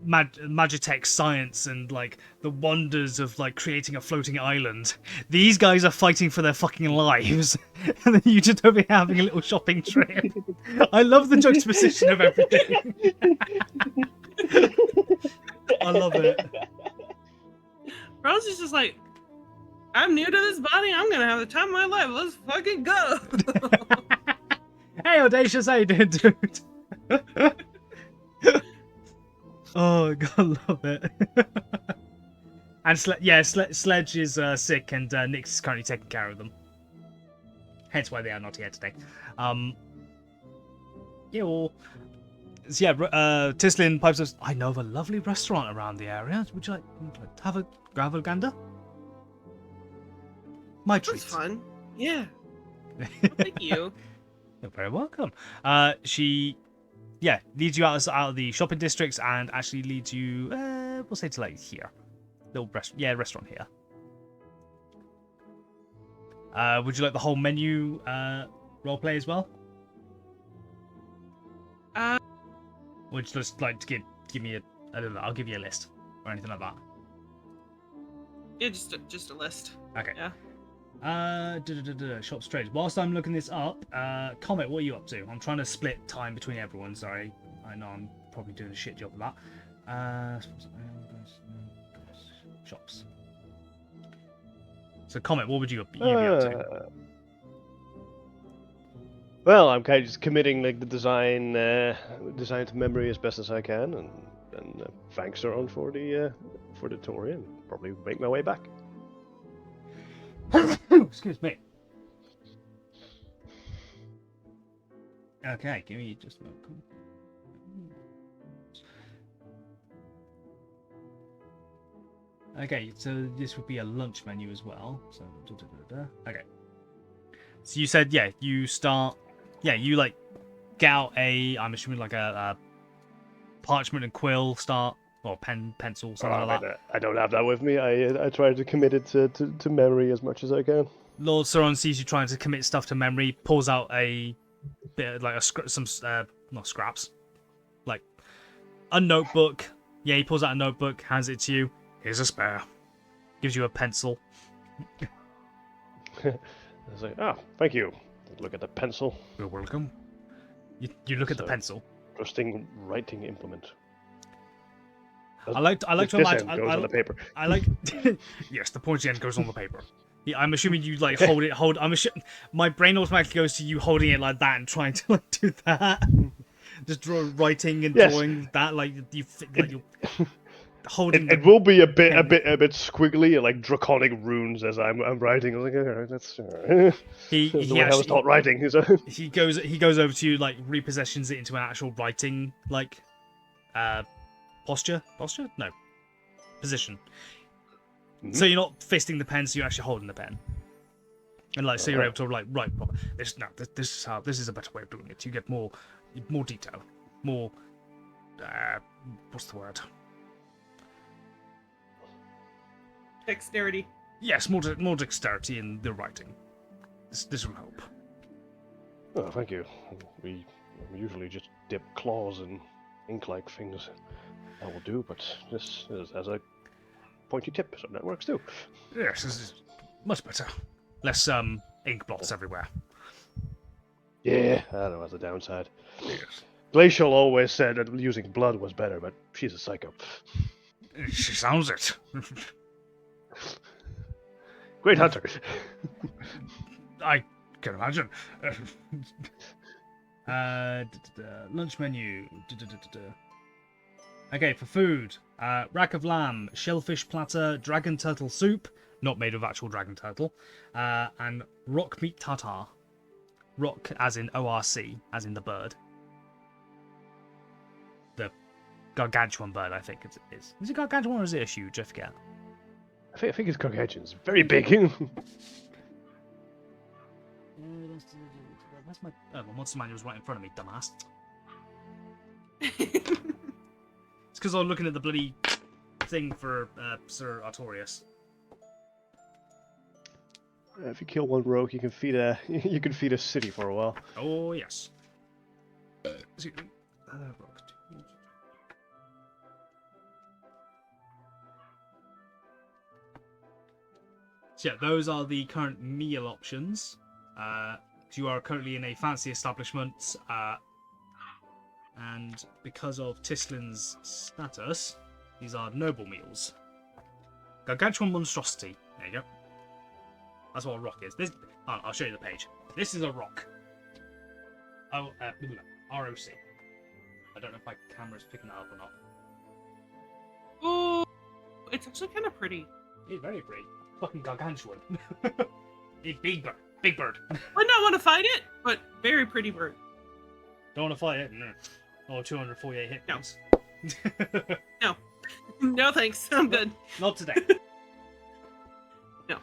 Magitech science and like the wonders of like creating a floating island. These guys are fighting for their fucking lives, and then you just over here having a little shopping trip. I love the juxtaposition of everything. I love it. Rose is just like, I'm new to this body. I'm gonna have the time of my life. Let's fucking go. Hey, Audacious, how you doing, dude? Oh god, love it. And Sledge is sick, and Nyx is currently taking care of them. Hence why they are not here today. So Tislin pipes us. I know of a lovely restaurant around the area. Would you like to have a gravel gander? My treat. That's fun. Yeah. Well, thank you. You're very welcome. She leads you out of the shopping districts and actually leads you, we'll say to like here. Little restaurant here. Would you like the whole menu roleplay as well? Would you just like to give me I don't know, I'll give you a list or anything like that. Yeah, just a list. Okay. Yeah. Shop trades. Whilst I'm looking this up, Comet, what are you up to? I'm trying to split time between everyone. Sorry, I know I'm probably doing a shit job of that. Shops. So, Comet, what would you be up to? Well, I'm kind of just committing like the design to memory as best as I can, and thanks are on for the tour, and probably make my way back. Excuse me. Okay, give me just a moment. Okay, so this would be a lunch menu as well. So, okay. So you said, you start, you like get out I'm assuming like a parchment and quill start, or pencil, something like that. I don't have that with me. I try to commit it to memory as much as I can. Lord Sauron sees you trying to commit stuff to memory, pulls out a bit like not scraps, like a notebook. Yeah, he pulls out a notebook, hands it to you. Here's a spare. Gives you a pencil. I was like, thank you. Look at the pencil. You're welcome. You look at the pencil. Interesting writing implement. I like to this imagine. end goes on the paper. I like. Yes, the pointy end goes on the paper. Yeah, I'm assuming you like hold it. My brain automatically goes to you holding it like that and trying to like do that. Just writing and drawing that like you holding. It will be a bit squiggly, like draconic runes as I'm writing. I was like, alright, that's He way I was taught writing. He goes over to you, like repossessions it into an actual writing like posture? No. Position. Mm-hmm. So you're not fisting the pen, so you're actually holding the pen. And like so you're able to like write proper. This is a better way of doing it. You get more detail. More what's the word? Dexterity. Yes, more dexterity in the writing. This will help. Oh, thank you. We usually just dip claws in ink-like things. That will do, but this has a pointy tip, so that works too. Yes, this is much better. Less ink blots everywhere. Yeah, I don't know, that's the downside. Yes. Glacial always said that using blood was better, but she's a psycho. She sounds it. Great hunter. I can imagine. Lunch menu. Okay, for food, rack of lamb, shellfish platter, dragon turtle soup, not made of actual dragon turtle, and rock meat tartare. Rock as in ORC, as in the bird. The gargantuan bird, I think it is. Is it gargantuan or is it a huge? I forget. I think it's gargantuan. It's very big. That's my monster manual's right in front of me, dumbass. It's because I was looking at the bloody thing for Sir Artorias. If you kill one rogue, you can feed a you can feed a city for a while. Oh yes. Excuse me. So yeah, those are the current meal options. You are currently in a fancy establishment, and because of Tislin's status, these are noble meals. Gargantuan monstrosity. There you go. That's what a rock is. This. I'll show you the page. This is a rock. Oh, ROC. I don't know if my camera's picking that up or not. Oh, it's actually kind of pretty. It's very pretty. Fucking gargantuan. It's big bird. Big bird. Would not want to fight it, but very pretty bird. Don't want to fight it? No. Oh, 248 hit No. points. No. No thanks. I'm good. Not today. No.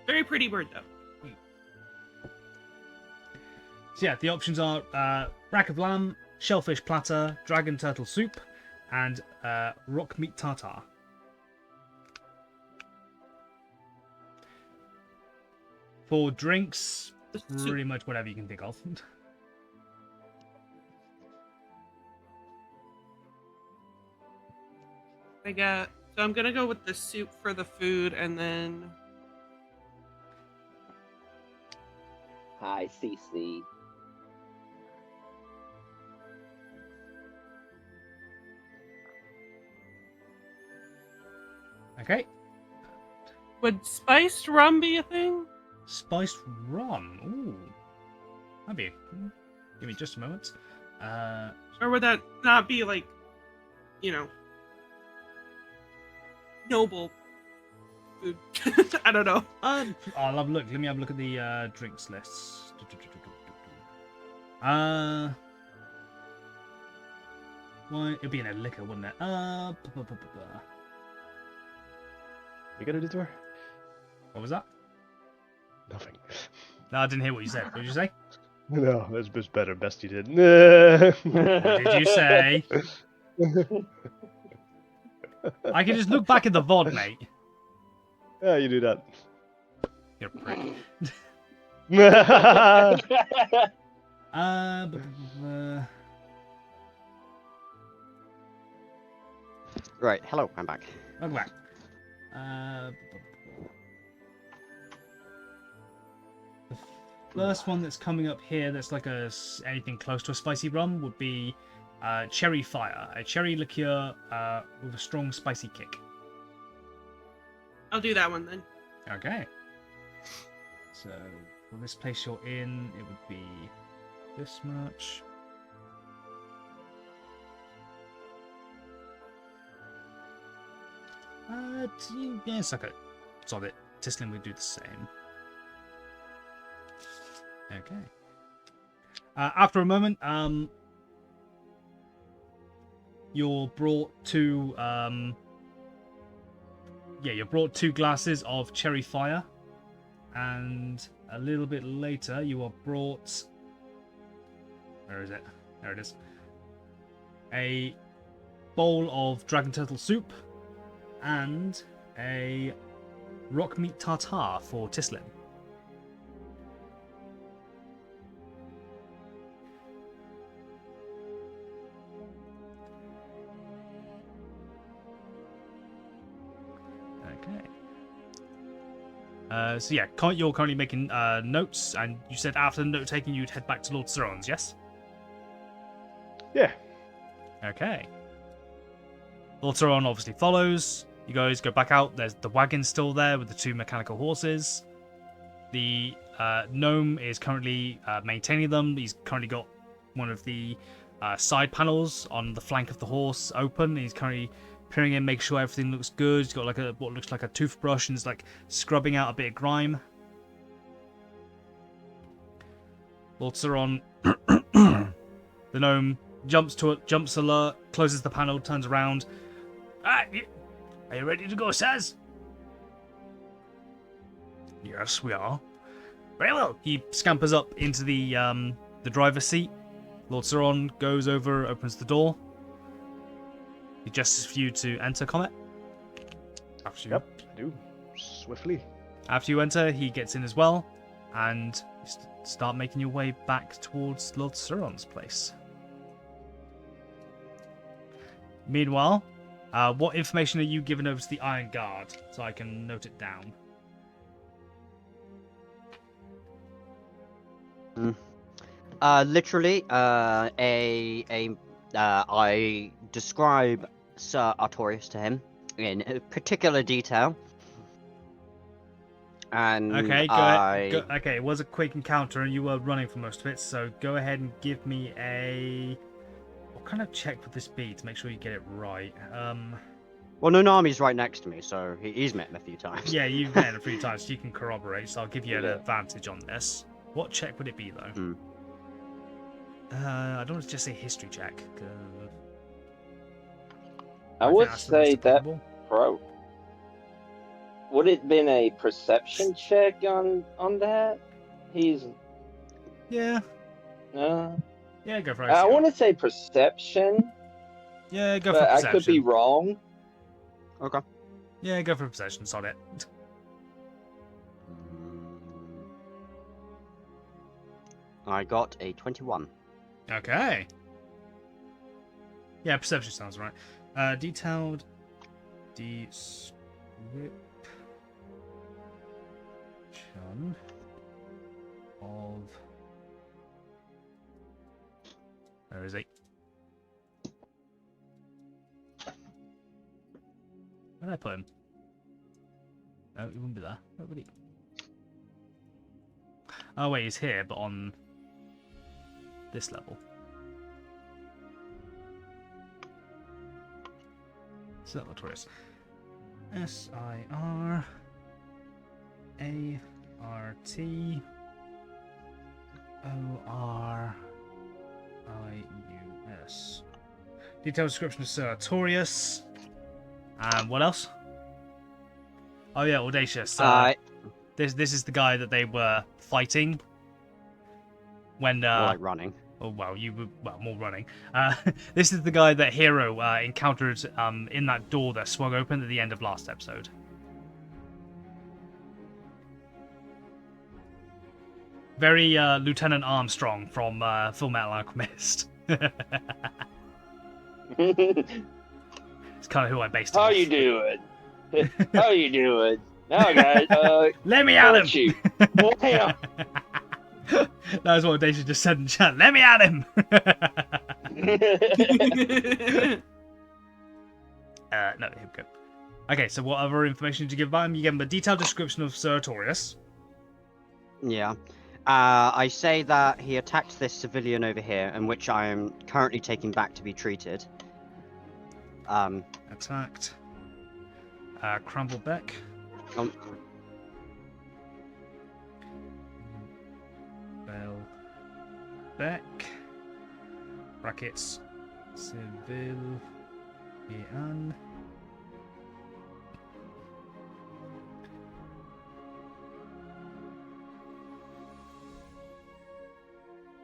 Very pretty bird though. So yeah, the options are rack of lamb, shellfish platter, dragon turtle soup, and rock meat tartare. For drinks, The soup. pretty much whatever you can think of. So I'm gonna go with the soup for the food, and then Hi, CC. Okay. would spiced rum be a thing? Spiced rum. Ooh. That'd be. Give me just a moment. Or would that not be like, noble food? I don't know. I'll have a look. Let me have a look at the drinks lists. Well, it'd be in a liquor, wouldn't it? You got it, Detour? What was that? Nothing. No, I didn't hear what you said. What did you say? No, that's better. Best you did. What did you say? I can just look back at the VOD, mate. Yeah, you do that. You're a prick. Right, hello, I'm back. Welcome back. The first one that's coming up here that's like anything close to a spicy rum would be Cherry Fire, a cherry liqueur with a strong spicy kick. I'll do that one then. Okay. So for this place you're in, it would be this much. Yeah, it's like a solid. Tislin would do the same. Okay. After a moment, you're brought two. You're brought 2 glasses of Cherry Fire, and a little bit later, you are brought. Where is it? There it is. A bowl of dragon turtle soup, and a rock meat tartare for Tislin. So yeah, you're currently making notes, and you said after the note taking, you'd head back to Lord Ceron's, yes? Yeah. Okay. Lord Ceron obviously follows. You guys go back out. There's the wagon still there with the 2 mechanical horses. The gnome is currently maintaining them. He's currently got one of the side panels on the flank of the horse open. He's currently peering in, make sure everything looks good. He's got like what looks like a toothbrush and is like scrubbing out a bit of grime. Lord Ceron, the gnome jumps alert, closes the panel, turns around. Are you ready to go, Saz? Yes, we are. Very well. He scampers up into the driver's seat. Lord Ceron goes over, opens the door. He gestures for you to enter, Comet. After you. Yep, I do. Swiftly. After you enter, he gets in as well, and you start making your way back towards Lord Sauron's place. Meanwhile, what information are you giving over to the Iron Guard so I can note it down? Literally, I describe Sir Artorias to him in particular detail. And Okay, go ahead. Okay, it was a quick encounter and you were running for most of it, so go ahead and give me a... What kind of check would this be to make sure you get it right? Well, Nunami's right next to me, so he's met him a few times. Yeah, you've met him a few times, so you can corroborate, so I'll give you an Yeah. advantage on this. What check would it be, though? Hmm. I don't want to just say history check. 'Cause I think would that's the most say that applicable. pro. Would it been a perception check on that? He's Yeah, uh, yeah, go for it. I want to say perception, Yeah, go for but I perception. could be wrong. Okay. Yeah, go for perception. Sod it. I got a 21. Okay. Yeah, perception sounds right. Detailed description of... Where is he? Where did I put him? No, he wouldn't be there. Where would he? Oh wait, he's here, but on this level. So Artorias. SIRATORIUS. Detailed description of Sir Artorias. And what else? Oh yeah, Audacious. This is the guy that they were fighting when More like running. oh well, you were more running. This is the guy that Hero encountered in that door that swung open at the end of last episode. Very Lieutenant Armstrong from Full Metal Alchemist. It's kind of who I based it How off. you doing? How you doing? Now, guys, Let me at him! shoot. Bam. That was what Audacious just said in chat. Let me at him! No, here we go. Okay, so what other information did you give about him? You gave him a detailed description of Sir Artorias. Yeah. I say that he attacked this civilian over here, in which I am currently taking back to be treated. Attacked. Crumblebeck. Beck. Brackets. Civilian.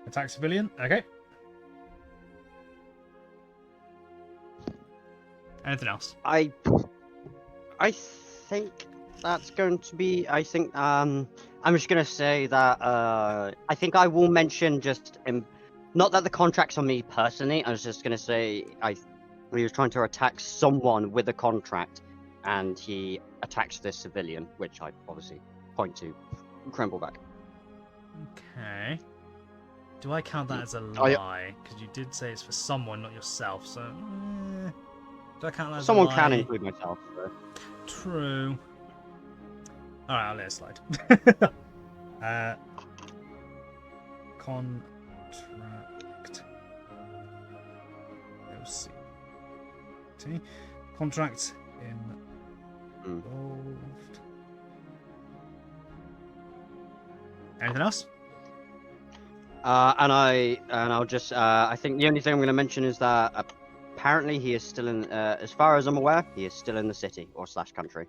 Attack civilian. Okay. Anything else? I think that's going to be. I think. I'm just gonna say that. I think I will mention just. Not that the contract's on me personally. I was just gonna say he was trying to attack someone with a contract, and he attacks this civilian, which I obviously point to Crumbleback. Okay. Do I count that as a Oh, yeah. lie? Because you did say it's for someone, not yourself. So, do I count that as Someone a lie? can include myself. So. True. All right, I'll let it slide. Contract. OC. Contract involved. Anything else? I'll just I think the only thing I'm going to mention is that apparently he is still in as far as I'm aware he is still in the city or slash country.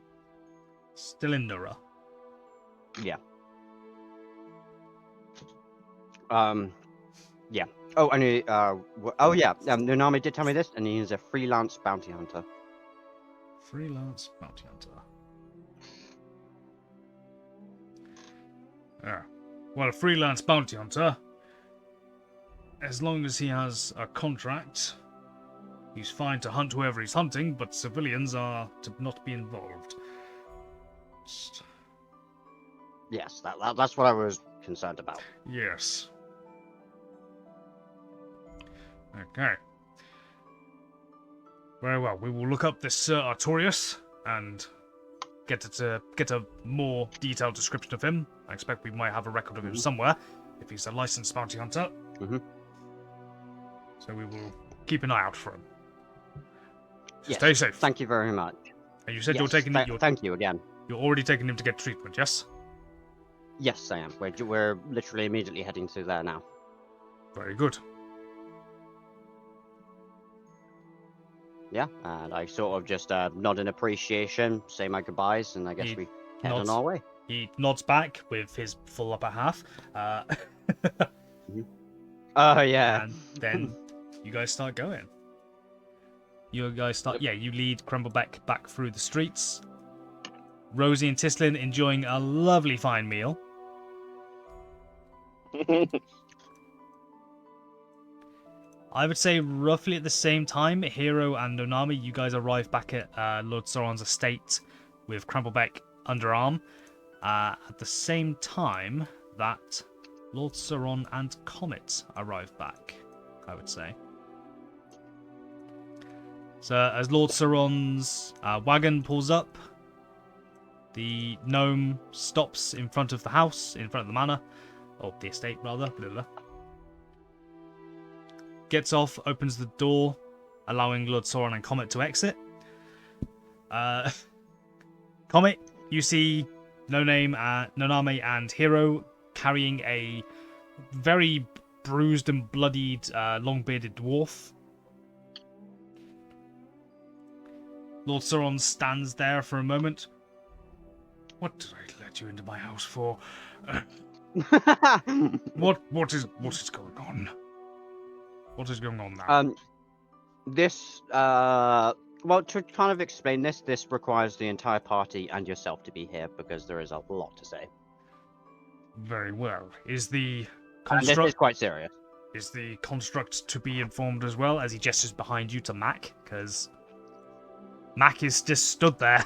Still in Nura. Yeah. Yeah. Oh, and Nunami did tell me this, and he is a freelance bounty hunter. Freelance bounty hunter. Yeah. Well, a freelance bounty hunter, as long as he has a contract, he's fine to hunt whoever he's hunting, but civilians are to not be involved. Just- Yes, that's what I was concerned about. Yes. Okay. Very well. We will look up this Sir Artorius and get a more detailed description of him. I expect we might have a record of him somewhere, if he's a licensed bounty hunter. Mhm. So we will keep an eye out for him. Yes, Stay safe. Thank you very much. And you said you're Yes, taking thank you again. you're already taking him to get treatment, yes? Yes, I am. We're literally immediately heading to there now. Very good. Yeah, and I sort of just nod in appreciation, say my goodbyes, and I guess He we head nods. on our way. He nods back with his full upper half. Oh yeah. And then you guys start going. You guys start, yeah, you lead Crumbleback back through the streets. Rosie and Tislin enjoying a lovely fine meal. I would say roughly at the same time, Hero and Nonami, you guys arrive back at Lord Sauron's estate with Crumbleback underarm. At the same time that Lord Sauron and Comet arrive back, I would say. So as Lord Sauron's wagon pulls up, the gnome stops in front of the house, in front of the manor, or the estate rather. Blah, blah. Gets off, opens the door, allowing Lord Sauron and Comet to exit. Comet, you see Noname and Hero carrying a very bruised and bloodied, long-bearded dwarf. Lord Sauron stands there for a moment. What did I let you into my house for? What is going on? What is going on now? This well, to kind of explain this requires the entire party and yourself to be here because there is a lot to say. Very well. Is the And this construct is quite serious. is the construct to be informed as well? As he gestures behind you to Mac, because Mac is just stood there.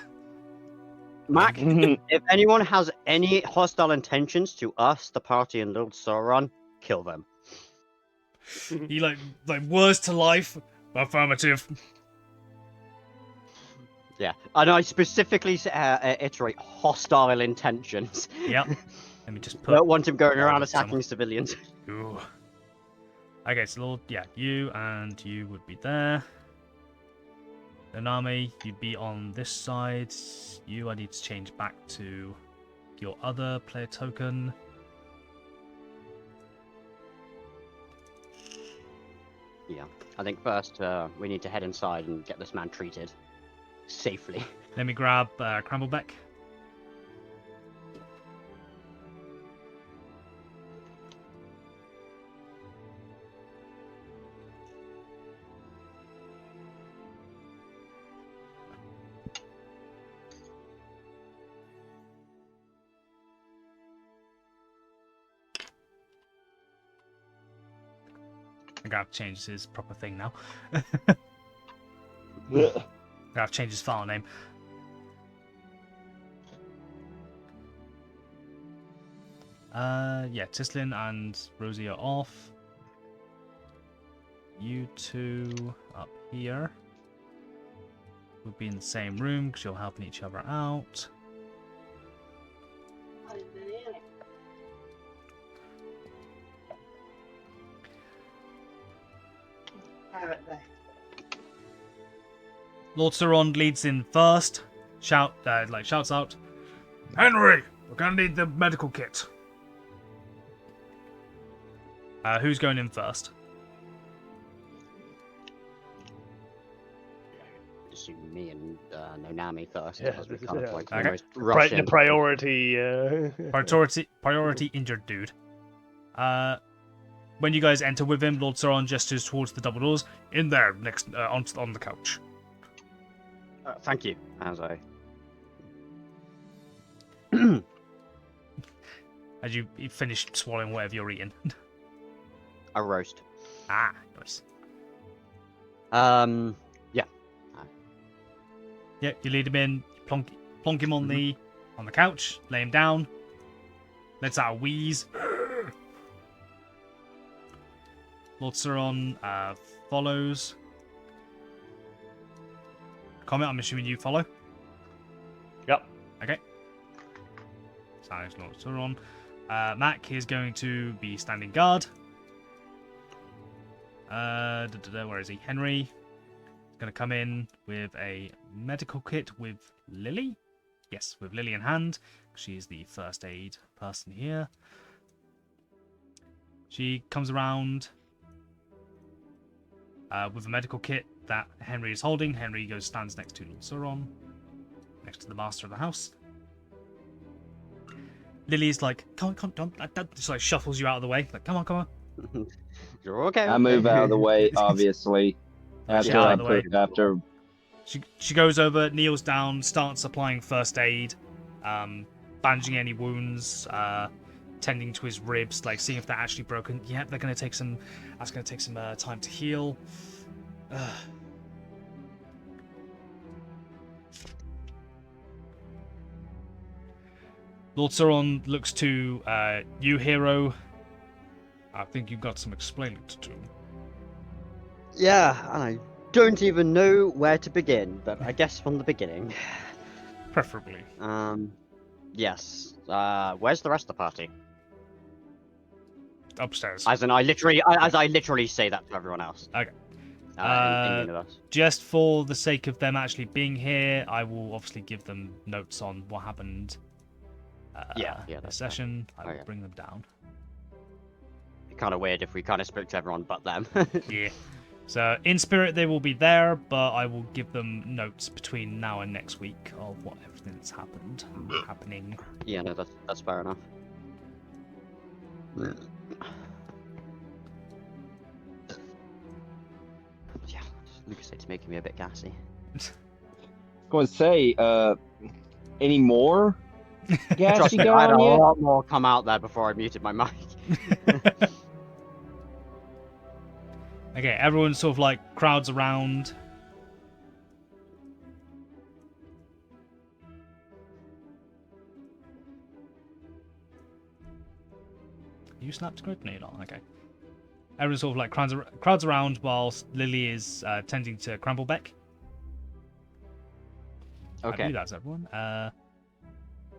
Mac, if anyone has any hostile intentions to us, the party, and Lord Sauron, kill them. He like words to life. Affirmative. Yeah, and I specifically iterate hostile intentions. Yep. Let me just I put. don't want him going around someone. attacking civilians. Ooh. Okay, so Lord, yeah, you and you would be there. Nanami, you'd be on this side. You, I need to change back to your other player token. Yeah, I think first we need to head inside and get this man treated safely. Let me grab Crumbleback. I'm gonna have to change his proper thing now. I have to change his file name. Yeah, Tislin and Rosie are off. You two up here will be in the same room because you're helping each other out. Lord Sauron leads in first. Shouts out, "Henry, we're gonna need the medical kit." Who's going in first? Assume me and Nonami first. Yeah, because we this is kind of it. like Okay. almost rush The in. priority. Priority injured dude. When you guys enter with him, Lord Sauron gestures towards the double doors. In there, next on the couch. Thank you. As I As you finish swallowing whatever you're eating. A roast. Ah, nice. Yeah. Yeah, you lead him in, plonk him on the couch, lay him down, lets out a wheeze. Lord Sauron follows. Comment, I'm assuming you follow. Yep. Okay. Silence Lord Sauron. Mac is going to be standing guard. Where is he? Henry is going to come in with a medical kit with Lily. Yes, with Lily in hand. She is the first aid person here. She comes around with a medical kit that Henry is holding. Henry stands next to Lord Sauron, next to the master of the house. Lily's like, come on, just like shuffles you out of the way. Like, come on. You're okay. I move out of the way, obviously. After out I of the way. put, after She goes over, kneels down, starts applying first aid, bandaging any wounds, tending to his ribs, like seeing if they're actually broken. Yeah, they're gonna take some. That's gonna take some time to heal. Lord Sauron looks to you, hero. I think you've got some explaining to do. Yeah, and I don't even know where to begin, but I guess from the beginning. Preferably. Yes. Where's the rest of the party? Upstairs. As I literally say that to everyone else. Okay. In universe. Just for the sake of them actually being here, I will obviously give them notes on what happened. Yeah, this that's session. I will Okay. bring them down. Kind of weird if we kind of spoke to everyone but them. Yeah. So in spirit they will be there, but I will give them notes between now and next week of what everything that's happening. Yeah, no, that's fair enough. Yeah, Lucas, it's making me a bit gassy. going to say, any more gas Trust you me, I had got a on yet? lot more come out there before I muted my mic. Okay, everyone sort of like crowds around. You snapped grid? No, you're not. Okay. Everyone sort of like crowds around whilst Lily is tending to Crumblebeck. I Okay. believe that's everyone.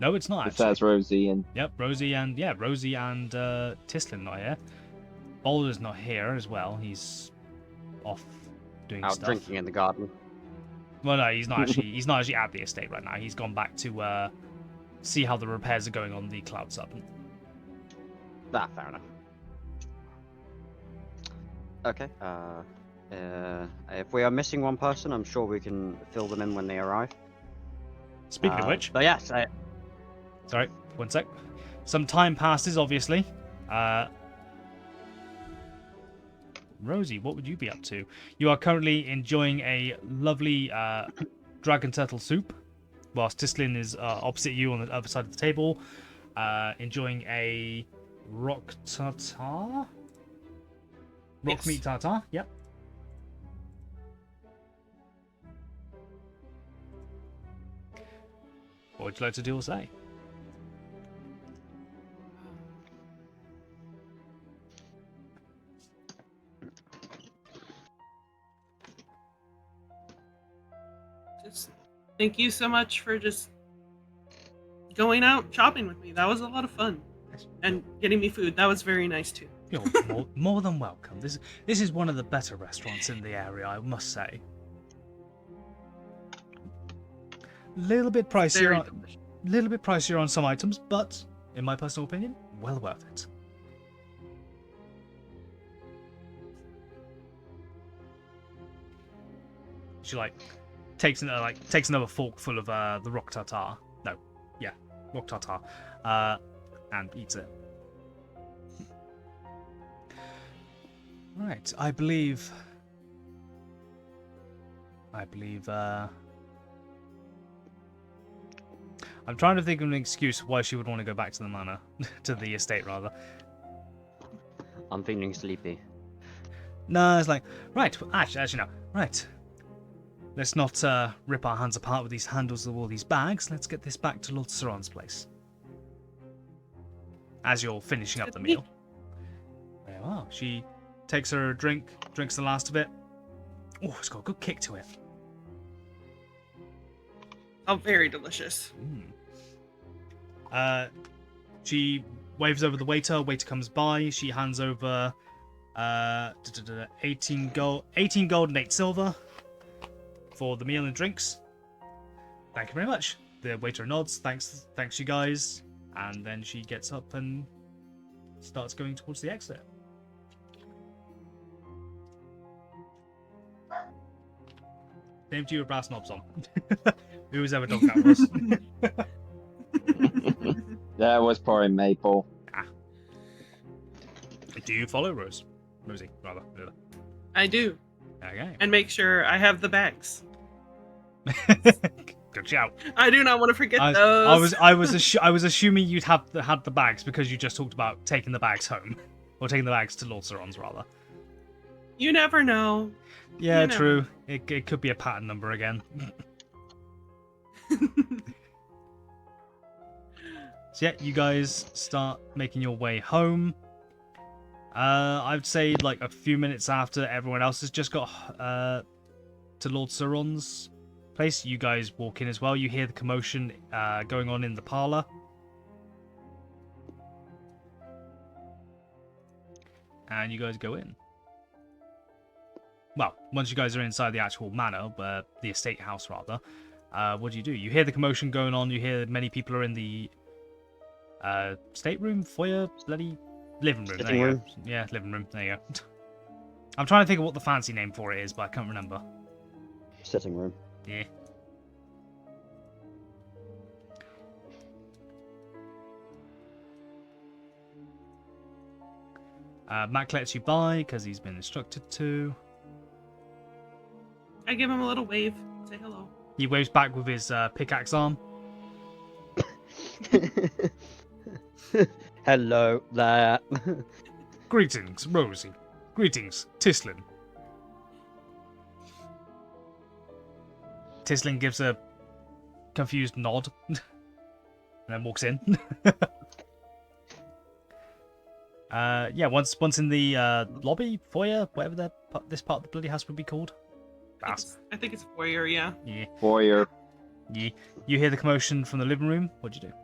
No, it's not. Besides Actually. Rosie and Yep, Rosie and Tislin not here. Boulder's not here as well. He's off doing Out stuff. drinking in the garden. Well, no, he's not actually. He's not actually at the estate right now. He's gone back to see how the repairs are going on the Cloud Serpent. Fair enough. Okay. If we are missing one person, I'm sure we can fill them in when they arrive. Speaking of which, But yes, sorry, one sec. Some time passes, obviously. Rosie, what would you be up to? You are currently enjoying a lovely dragon turtle soup, whilst Tislin is opposite you on the other side of the table, enjoying a rock tartar? Rock Yes. meat tartar, yep. What would you like to do or say? Just thank you so much for just going out shopping with me. That was a lot of fun. And getting me food. That was very nice too. You're more than welcome. This is one of the better restaurants in the area, I must say. Little bit Very pricier, delicious. on some items, but in my personal opinion, well worth it. She takes another fork full of the rock tartar. No, yeah, rock tartar, and eats it. Right, I believe. I'm trying to think of an excuse why she would want to go back to the manor, to the estate rather. I'm feeling sleepy. No, it's like, right, actually no, right. Let's not rip our hands apart with these handles of all these bags. Let's get this back to Lord Saron's place. As you're finishing up the meal. Very well. She takes her drink, drinks the last of it. Oh, it's got a good kick to it. Oh, very delicious. She waves over the waiter. Waiter comes by. She hands over 18 gold and 8 silver for the meal and drinks. Thank you very much. The waiter nods. Thanks you guys. And then she gets up and starts going towards the exit. Same to you with brass knobs on. Whoever dog that was. That was probably Maple. Do you follow Rosie, rather. I do. Okay. And make sure I have the bags. Good shout. I do not want to forget those. I was assuming you'd had the bags because you just talked about taking the bags home, or taking the bags to Lord Saron's rather. You never know. Yeah, You never true. It could be a pattern number again. So yeah, you guys start making your way home. I'd say like a few minutes after everyone else has just got to Lord Saron's place, you guys walk in as well. You hear the commotion going on in the parlor. And you guys go in. Well, once you guys are inside the actual manor, the estate house rather, what do? You hear the commotion going on. You hear many people are in the stateroom, foyer, bloody living room. Sitting room. Yeah, living room. There you go. I'm trying to think of what the fancy name for it is, but I can't remember. Sitting room. Yeah. Mac lets you by because he's been instructed to. I give him a little wave. Say hello. He waves back with his pickaxe arm. Hello there. Greetings, Rosie. Greetings, Tislin. Tislin gives a confused nod and then walks in. Yeah, once in the lobby, foyer, whatever this part of the bloody house would be called. I think it's foyer, yeah. Yeah. Foyer. Yeah. You hear the commotion from the living room. What'd you do?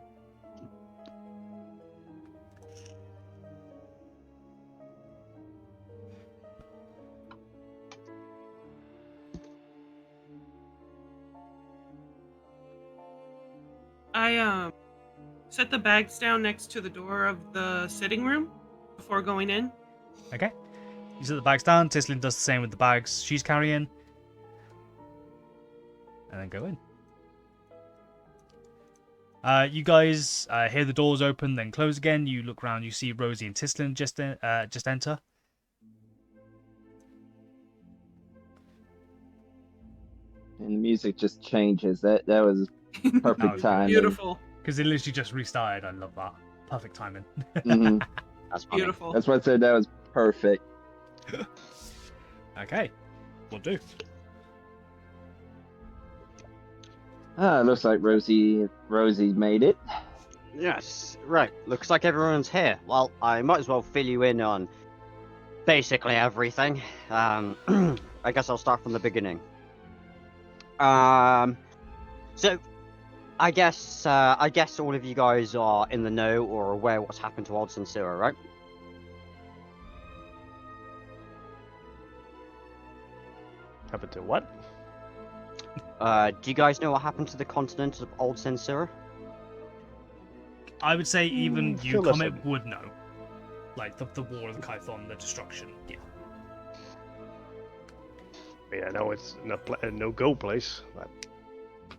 I set the bags down next to the door of the sitting room before going in. Okay. You set the bags down. Tislin does the same with the bags she's carrying. And then go in. You guys hear the doors open, then close again. You look around, you see Rosie and Tislin just enter. And the music just changes. That was perfect timing. Beautiful. Because it literally just restarted. I love that. Perfect timing. Mhm. That's funny. Beautiful. That's why I said that was perfect. Okay. Will do. Looks like Rosie made it. Yes, right. Looks like everyone's here. Well, I might as well fill you in on basically everything. I guess I'll start from the beginning. So I guess all of you guys are in the know or aware what's happened to Old Sincera, right? Happened to what? Do you guys know what happened to the continent of Old Sincera? I would say even you, fill us Comet, in. would know. Like the War of the Kython, the destruction. Yeah. Yeah, I know it's a no-go place. But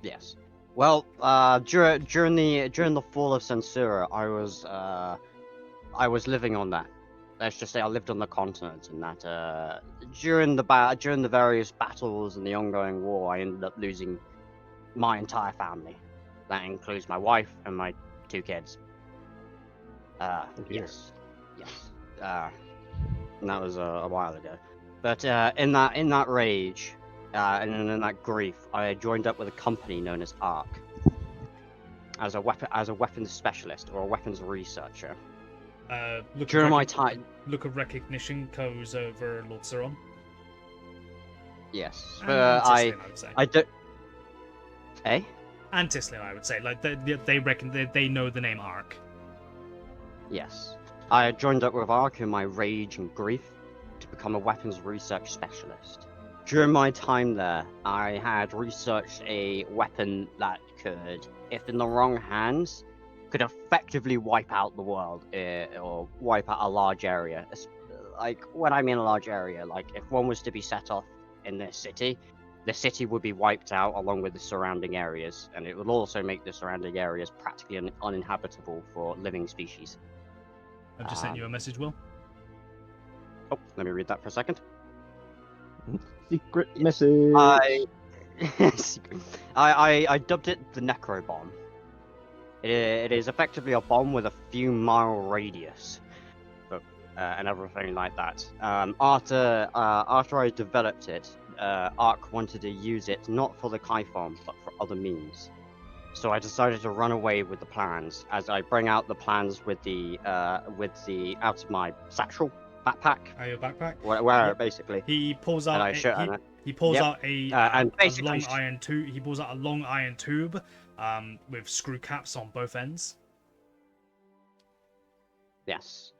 Yes. Well, during the fall of Censura, I was living on that. Let's just say I lived on the continent, and that during the various battles and the ongoing war, I ended up losing my entire family. That includes my wife and my 2 kids. dear. Yes. And that was a while ago. But in that rage, and in that grief, I joined up with a company known as ARC as a weapons specialist or a weapons researcher. During my time, Look of recognition goes over Lord Saron. yes, And but Tislin, I would say. I don't. Eh? And Tislin, I would say. Like they reckon they know the name Ark. Yes. I joined up with ARC in my rage and grief to become a weapons research specialist. During my time there, I had researched a weapon that could, if in the wrong hands, could effectively wipe out the world, or wipe out a large area. Like, when I mean a large area, like, if one was to be set off in this city, the city would be wiped out along with the surrounding areas, and it would also make the surrounding areas practically uninhabitable for living species. I've just sent you a message, Will. Oh, let me read that for a second. Secret message. I dubbed it the Necro Bomb. It is effectively a bomb with a few mile radius, and everything like that. After I developed it, ARC wanted to use it not for the Kyphon, but for other means. So I decided to run away with the plans, as I bring out the plans with the out of my satchel backpack, Your backpack. where Yep. basically. He pulls And out. I show- and I- He pulls Yep. out a And a basically long sh- iron tube. He pulls out a long iron tube, with screw caps on both ends. Yes.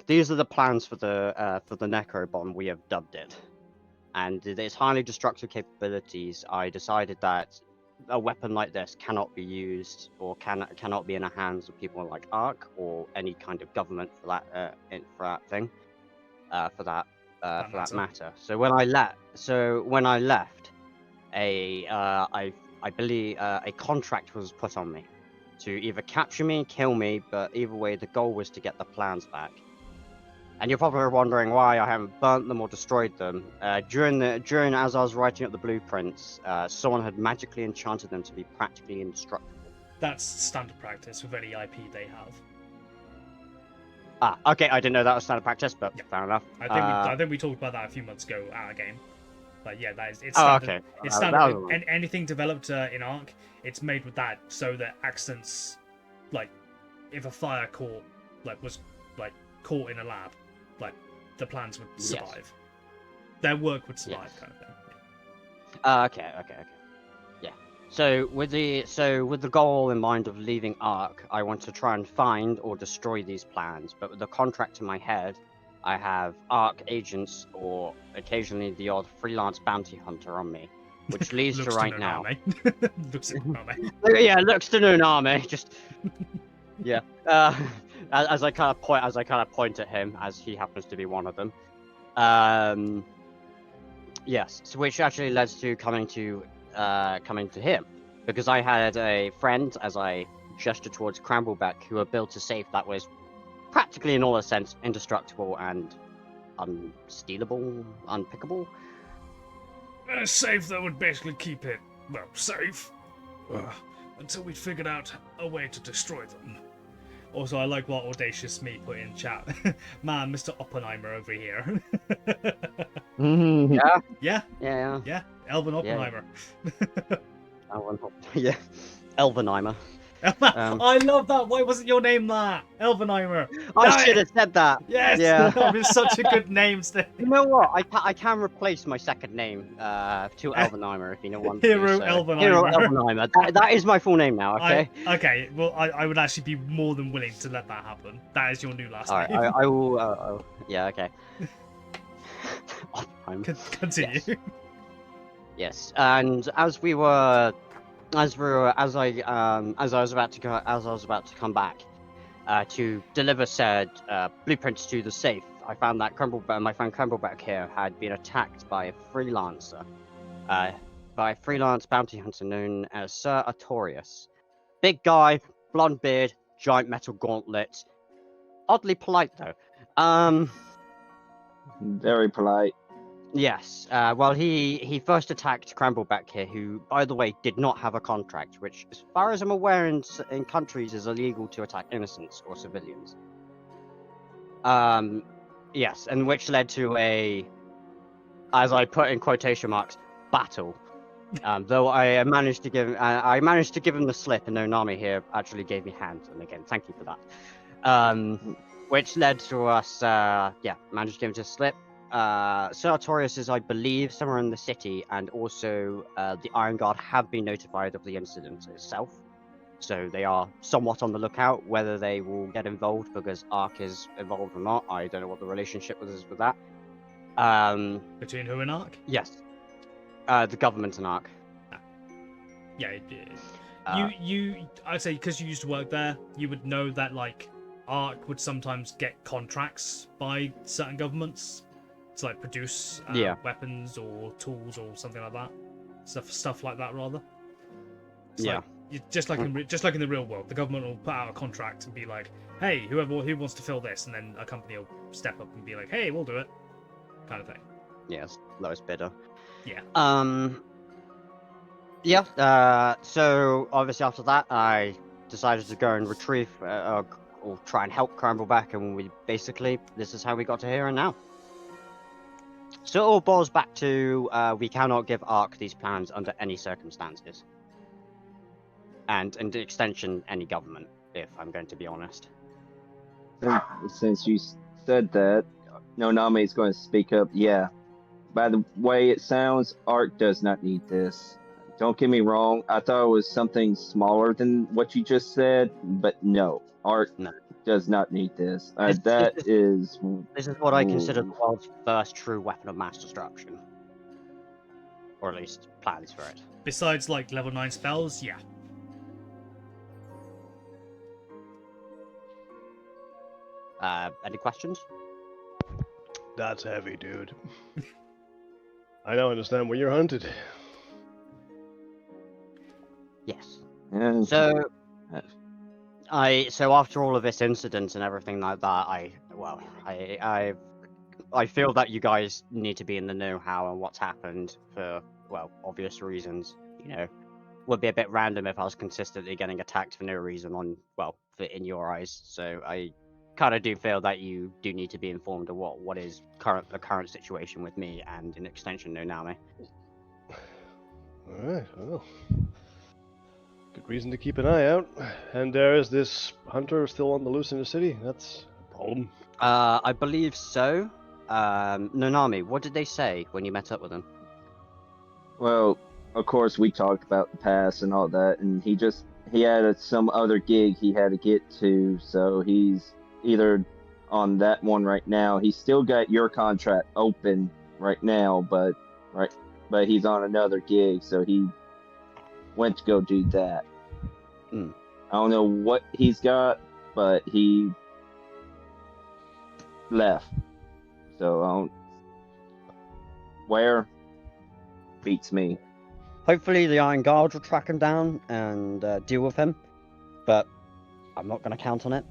These are the plans for the Necro Bomb. We have dubbed it, and its highly destructive capabilities. I decided that a weapon like this cannot be used or cannot be in the hands of people like ARC or any kind of government for that matter. So when I left, I believe a contract was put on me to either capture me, kill me, but either way, the goal was to get the plans back. And you're probably wondering why I haven't burnt them or destroyed them. During as I was writing up the blueprints, someone had magically enchanted them to be practically indestructible. That's standard practice with any IP they have. Okay, I didn't know that was standard practice, but Yeah. fair enough. I think we talked about that a few months ago at a game. But yeah, it's Oh, standard. okay. It's That standard. was- And anything developed in Ark, it's made with that so that accidents, like if a fire was caught in a lab, like the plans would Yes. survive. Their work would survive, Yes. kind of thing. Okay. Yeah. So with the goal in mind of leaving ARC, I want to try and find or destroy these plans. But with the contract in my head, I have ARC agents or occasionally the odd freelance bounty hunter on me, which leads to Looks right an now. army. Looks to an army. Yeah, looks to an army. Just yeah. As I kind of point at him, as he happens to be one of them. Yes, so which actually led to coming to him, because I had a friend, as I gestured towards Crambleback, who had built a safe that was practically, in all a sense, indestructible and unstealable, unpickable. A safe that would basically keep it, well, safe. Until we'd figured out a way to destroy them. Also, I like what Audacious Me put in chat. Man, Mr. Oppenheimer over here. Yeah, Yeah, yeah, yeah. Elvin Oppenheimer. yeah. Elvenheimer. I love that. Why wasn't your name that? Elvenheimer. I should have said that. Yes. Yeah. That was such a good name still. You know what? I can replace my second name to Elvenheimer if you know one. Hero Elvenheimer. Hero Elvenheimer. That is my full name now. Okay. Okay. Well, I would actually be more than willing to let that happen. That is your new last All right. name. I will. Yeah. Okay. Oppenheimer. Continue. Yes. Yes, and as I was about to come back to deliver said blueprints to the safe, I found that my friend Crumbleback here had been attacked by a freelancer, by a freelance bounty hunter known as Sir Artorius. Big guy, blonde beard, giant metal gauntlet. Oddly polite though. Very polite. Yes. Well, he first attacked Crambleback here, who, by the way, did not have a contract, which, as far as I'm aware, in countries is illegal to attack innocents or civilians. Yes, and which led to a, as I put in quotation marks, battle. Though I managed to give him the slip, and Nonami here actually gave me hands, and again, thank you for that. Which led to us, managed to give him the slip. Sir Artorias is, I believe, somewhere in the city, and also the Iron Guard have been notified of the incident itself. So they are somewhat on the lookout. Whether they will get involved because Ark is involved or not, I don't know what the relationship is with that. Between who and Ark? Yes. The government and Ark. Yeah, I'd say because you used to work there, you would know that like Ark would sometimes get contracts by certain governments to like produce weapons or tools or something like that. Stuff like that rather. It's like, just like in the real world, the government will put out a contract and be like, "Hey, who wants to fill this?" And then a company will step up and be like, "Hey, we'll do it," kind of thing. Yes, lowest bidder. Yeah. So obviously after that, I decided to go and retrieve or try and help Crambleback, and this is how we got to here and now. So it all boils back to we cannot give Ark these plans under any circumstances. And in the extension, any government, if I'm going to be honest. Since you said that, Nonami is going to speak up. Yeah. By the way it sounds, Ark does not need this. Don't get me wrong, I thought it was something smaller than what you just said, but no, Ark does not need this. This is what I consider the world's first true weapon of mass destruction. Or at least plans for it. Besides like level 9 spells, yeah. Any questions? That's heavy, dude. I now understand where you're hunted. Yes. And So after all of this incident and everything like that, I feel that you guys need to be in the know how and what's happened for, well, obvious reasons. You know, would be a bit random if I was consistently getting attacked for no reason in your eyes. So I kind of do feel that you do need to be informed of what is the current situation with me and in extension Nonami. Alright, well. Good reason to keep an eye out. And there is this hunter still on the loose in the city? That's a problem. I believe so. Nonami, what did they say when you met up with them? well, of course, we talked about the past and all that, and he had some other gig he had to get to, so he's either on that one right now. He's still got your contract open right now, but he's on another gig, so he went to go do that. I don't know what he's got, but he left. So where beats me. Hopefully the Iron Guard will track him down and deal with him, but I'm not going to count on it.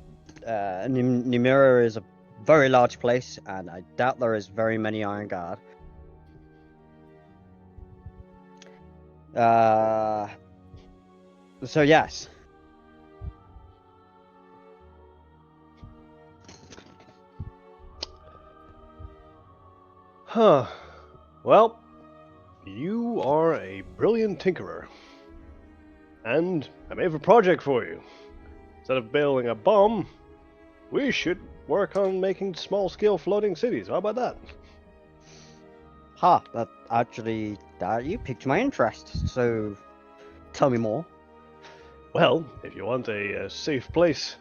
Numira is a very large place, and I doubt there is very many Iron Guard. So yes. Huh. Well, you are a brilliant tinkerer. And I may have a project for you. Instead of building a bomb, we should work on making small-scale floating cities. How about that? That actually, you piqued my interest, so tell me more. Well, if you want a safe place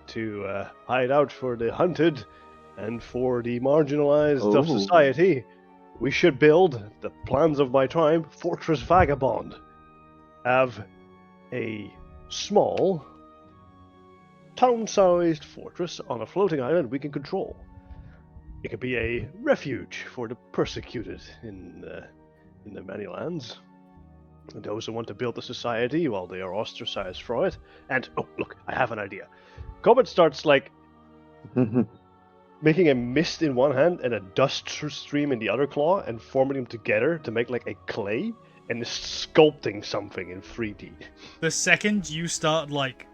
to hide out for the hunted and for the marginalized of society, we should build, the plans of my tribe, Fortress Vagabond. Have a small, town-sized fortress on a floating island we can control. It could be a refuge for the persecuted in the many lands. And those who want to build a society while they are ostracized from it. And, oh, look, I have an idea. Comet starts, like, making a mist in one hand and a dust stream in the other claw, and forming them together to make like a clay, and sculpting something in 3D. The second you start like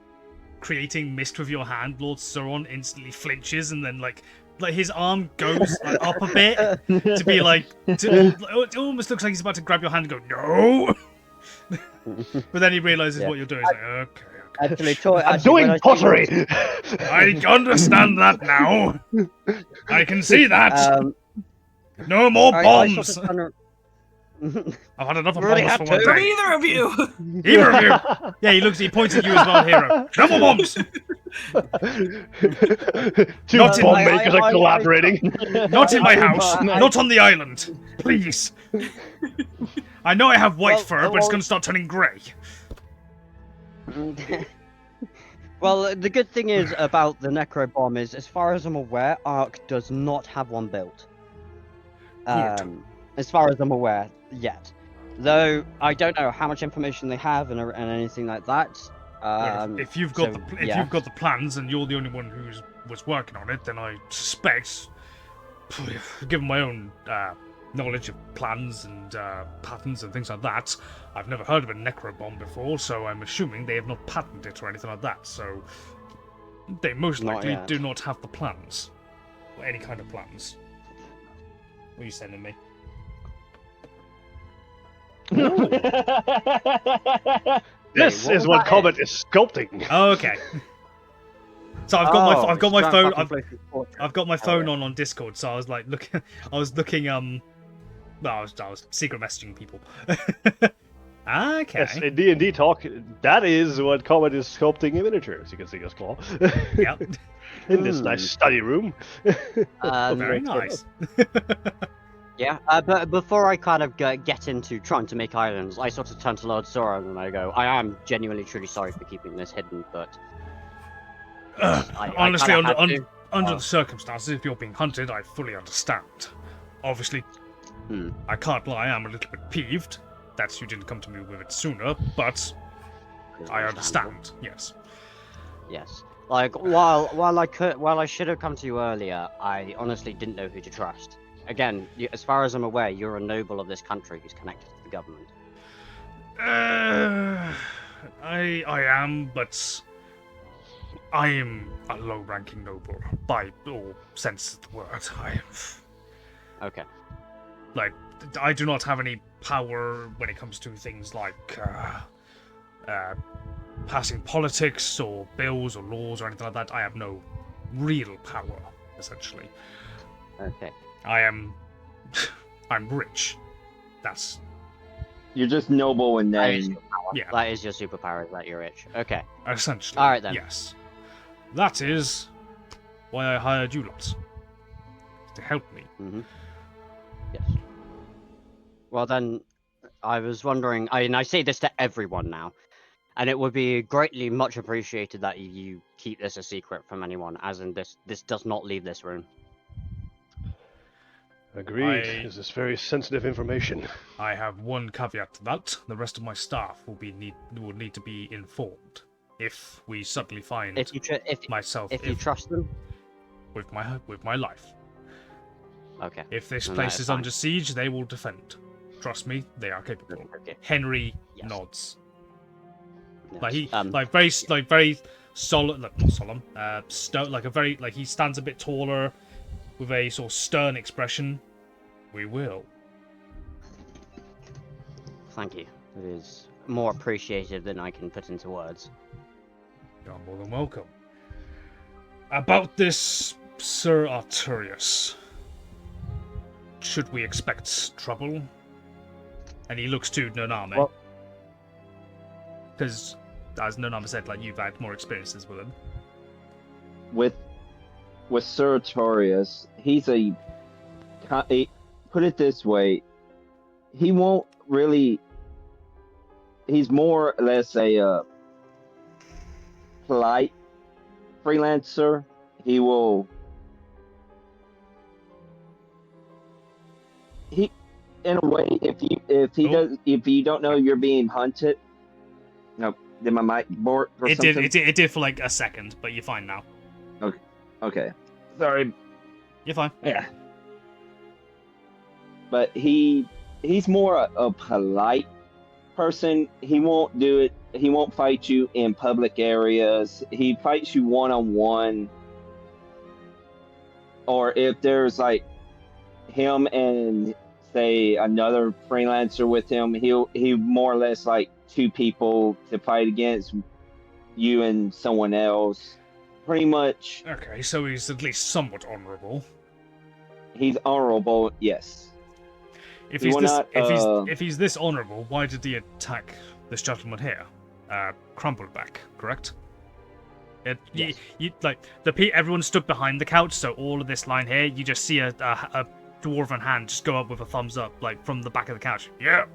creating mist with your hand, Lord Sauron instantly flinches, and then like his arm goes like, up a bit to be like, it almost looks like he's about to grab your hand and go no, but then he realizes what you're doing. He's like, okay. Actually, I'm doing pottery. I understand that now. I can see that. No more bombs. I've had enough of Really bombs for have one to. From day. either of you. Either of you. Yeah, he points at you as well, hero. No more bombs. Two Not in- bomb makers are collaborating. Not in my house. Not on the island. Please. I know I have white fur, but it's going to start turning grey. Well, the good thing is about the Necro Bomb is, as far as I'm aware, Ark does not have one built. As far as I'm aware, yet. Though I don't know how much information they have and anything like that. If you've got so, if yeah. you've got the plans and you're the only one who was working on it, then I suspect, given my own knowledge of plans and patterns and things like that, I've never heard of a Necrobomb before, so I'm assuming they have not patented it or anything like that. So they most Not likely yet. do not have the plans, or any kind of plans. What are you sending me? This Wait, is what what was Comet is sculpting. Oh, okay. So I've got my phone. I've got my phone yeah. on Discord, so I was like looking. I was looking. Well, I was secret messaging people. Okay. Yes, in D&D talk, that is what Comet is sculpting in miniature, as you can see his claw. Yep. In this nice study room. Very nice. Yeah, but before I kind of get into trying to make islands, I sort of turn to Lord Sauron and I go, I am genuinely truly sorry for keeping this hidden, but... I Honestly, kinda had to. under the circumstances, if you're being hunted, I fully understand. Obviously, I can't lie, I'm a little bit peeved that you didn't come to me with it sooner, but I understand. Yes. Yes. Like, while I should have come to you earlier, I honestly didn't know who to trust. Again, as far as I'm aware, you're a noble of this country who's connected to the government. I am, but I am a low-ranking noble by all sense of the word. Okay. Like, I do not have any power when it comes to things like passing politics or bills or laws or anything like that. I have no real power, essentially. Okay. I'm rich. That's You're just noble in That is name. your power. Yeah. That is your superpower, is that you're rich. Okay. essentially. All right, then. Yes. That is why I hired you lots to help me. Mm-hmm. Yes. Well then, I was wondering, I say this to everyone now, and it would be greatly much appreciated that you keep this a secret from anyone, as in this does not leave this room. Agreed. This is very sensitive information. I have one caveat to that. The rest of my staff will need to be informed if we suddenly find If you myself if you trust them, with my life. okay. If this Then place that is is fine. under siege, they will defend. Trust me, they are capable. Okay. Henry Yes. nods. Yes. Like he Um, very solid, not solemn. He stands a bit taller, with a sort of stern expression. We will. Thank you. It is more appreciated than I can put into words. You're more than welcome. About this Sir Arturius, should we expect trouble? And he looks to Noname. Well- Because, as Noname said, like, you've had more experiences with him. With Sir Artorias, put it this way, he won't really. He's more or less a polite freelancer. He will. In a way, if you don't know you're being hunted. No, did my mic bork or It something? did for like a second, but you're fine now. Okay. Sorry. You're fine. Yeah. But he's more a polite person. He won't do it. He won't fight you in public areas. He fights you one-on-one. Or if there's like him and say another freelancer with him, he more or less like two people to fight against you and someone else. Pretty much, Okay, so he's at least somewhat honourable. he's honorable. Yes. If He he's will this, not, if he's this honourable, why did he attack this gentleman here? Crumbleback, correct? Yes. You like everyone stood behind the couch, so all of this line here, you just see a dwarven hand just go up with a thumbs up, like from the back of the couch. Yeah,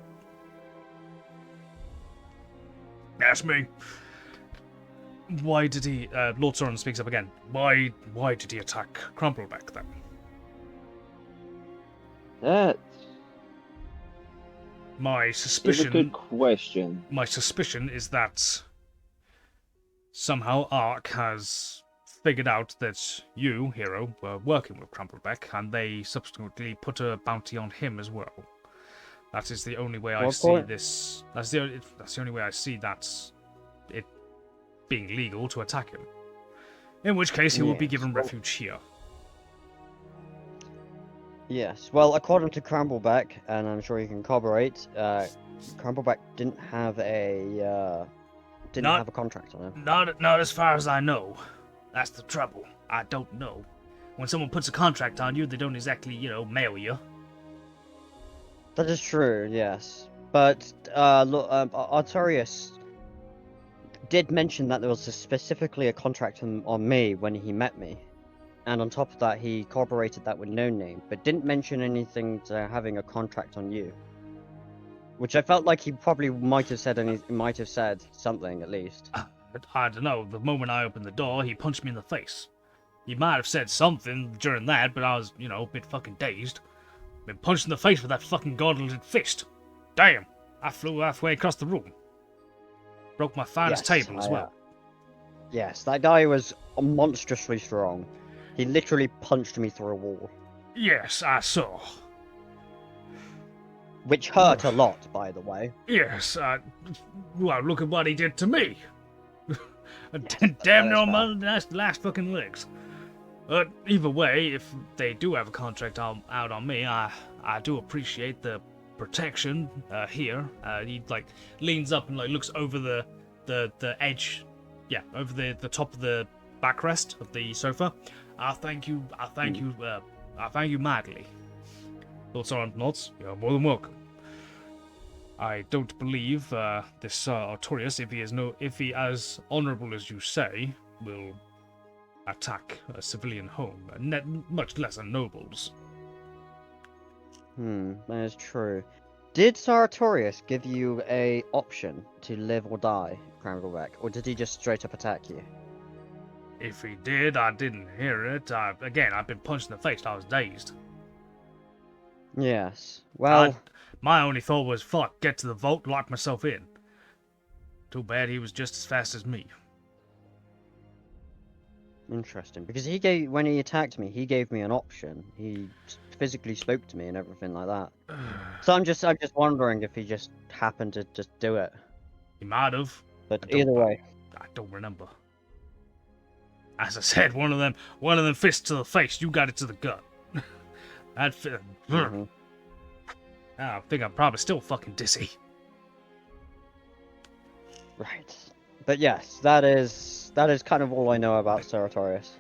that's me. Why did he? Lord Soren speaks up again. Why did he attack Crumbleback then? That My is a suspicion. good question. My suspicion is that somehow Ark has figured out that you, Hero, were working with Crumbleback, and they subsequently put a bounty on him as well. That is the only way I What see point? this. That's the only way I see that it being legal to attack him. In which case, he will be Yes, given well- refuge here. Yes. Well, according to Crumbleback, and I'm sure you can corroborate, Crumbleback didn't have a Not- have a contract on him. Not as far as I know. That's the trouble. I don't know. When someone puts a contract on you, they don't exactly, mail you. That is true. Yes. But look, Artorias did mention that there was specifically a contract on me when he met me. And on top of that, he corroborated that with no name, but didn't mention anything to having a contract on you. Which I felt like he probably might have said something at least. But I don't know, the moment I opened the door, he punched me in the face. He might have said something during that, but I was, a bit fucking dazed. Been punched in the face with that fucking gauntleted fist. Damn, I flew halfway across the room. Broke my finest Yes, table as I, well. Yes, that guy was monstrously strong. He literally punched me through a wall, Yes, I saw. which hurt a lot, by the way. Yes, well, look at what he did to me. Yes, Damn that near is my last fucking legs. But either way, if they do have a contract out on me, I do appreciate the protection here. He leans up and leaks over the edge, over the top of the backrest of the sofa. I thank you madly. Lord Soren nods. You're more than welcome. I don't believe this Artorias, if he as honourable as you say, will attack a civilian home, much less a noble's. That is true. Did Sartorius give you a option to live or die, Crumbleback, or did he just straight up attack you? If he did, I didn't hear it. Again, I've been punched in the face. I was dazed. Yes. Well, My only thought was, fuck, get to the vault, lock myself in. Too bad he was just as fast as me. interesting, because when he attacked me, he gave me an option. He physically spoke to me and everything like that. So I'm just wondering if he just happened to just do it. He might have. But I don't- either way, I don't remember. As I said, one of them fists to the face. You got it to the gut. That fit. mhm. I think I'm probably still fucking dizzy. Right. But yes, that is kind of all I know about Sartorius.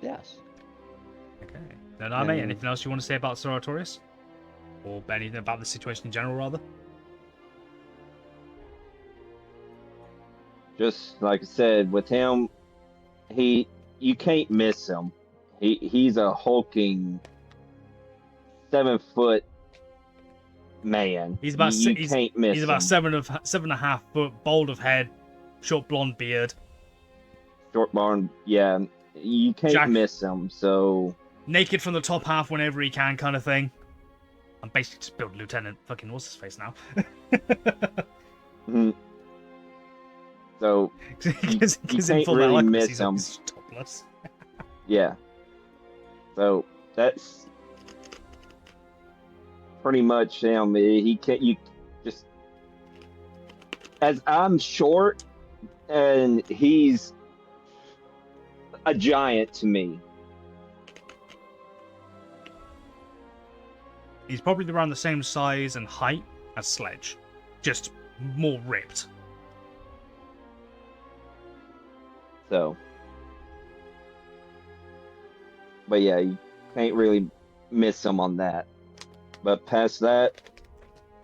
Yes. Okay. Now, Name, anything else you want to say about Sir Artorias? Or anything about the situation in general, rather? Just like I said, with him, you can't miss him. He's a hulking 7-foot man. He's about you can't miss he's about him. 7.5 foot, bald of head, short blonde beard, Short barn, yeah. You can't Jack- miss him. So naked from the top half whenever he can, kind of thing. I'm basically just built Lieutenant fucking what's his face now. mm, So Because in can't Full really Metal Alchemist, miss he's him. he's topless. yeah. So that's pretty much him. He can't. You just as I'm short, and he's a giant to me. He's probably around the same size and height as Sledge, just more ripped. So, but yeah, you can't really miss him on that. But past that,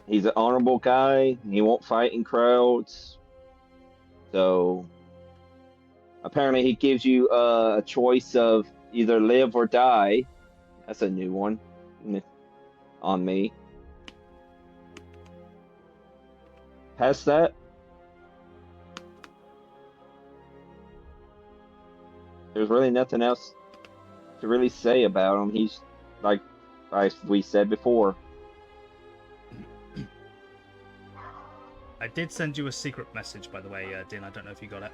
he's an honorable guy. He won't fight in crowds. So, apparently, he gives you a choice of either live or die. That's a new one on me. Past that, there's really nothing else to really say about him. He's like we said before. I did send you a secret message, by the way, Din. I don't know if you got it.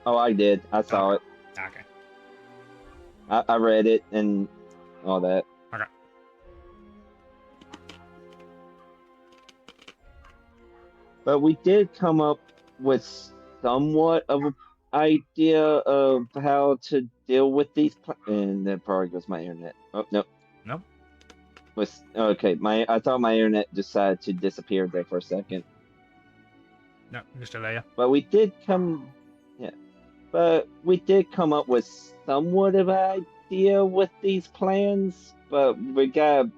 Oh, I did. I saw it. Okay. I read it and all that. Okay. But we did come up with somewhat of an idea of how to deal with these. And that probably goes my internet. Oh no. No. Okay. I thought my internet decided to disappear there for a second. No, you're still there. But we did come. Yeah. But we did come up with somewhat of an idea with these plans. But we gotta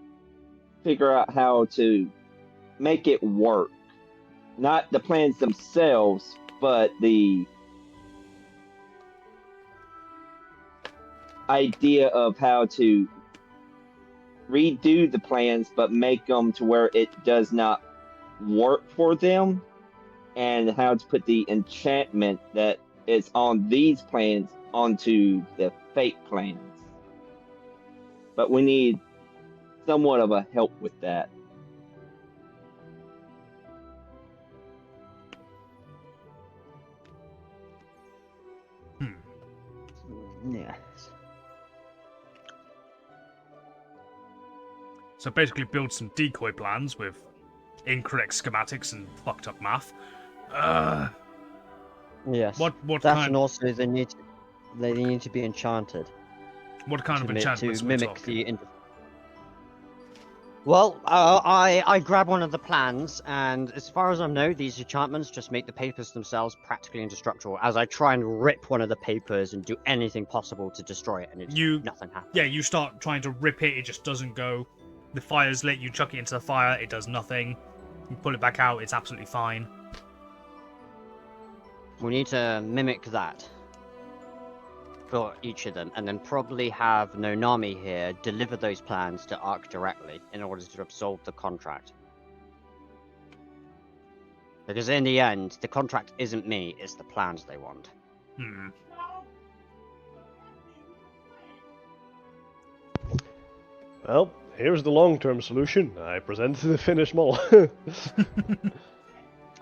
figure out how to make it work. Not the plans themselves, but the idea of how to redo the plans, but make them to where it does not work for them, and how to put the enchantment that is on these plans onto the fake plans. But we need somewhat of a help with that. Yes. So basically build some decoy plans with incorrect schematics and fucked up math. Yes. What That kind and also they need to be enchanted what kind of enchantments to are we mimic talking? Well, I grab one of the plans, and as far as I know, these enchantments just make the papers themselves practically indestructible. As I try and rip one of the papers and do anything possible to destroy it, and nothing happens. Yeah, you start trying to rip it, it just doesn't go. The fire's lit, you chuck it into the fire, it does nothing. You pull it back out, it's absolutely fine. We need to mimic that for each of them, and then probably have Nonami here deliver those plans to Ark directly in order to absolve the contract. Because in the end, the contract isn't me, it's the plans they want. Well, here's the long-term solution. I present the finished model.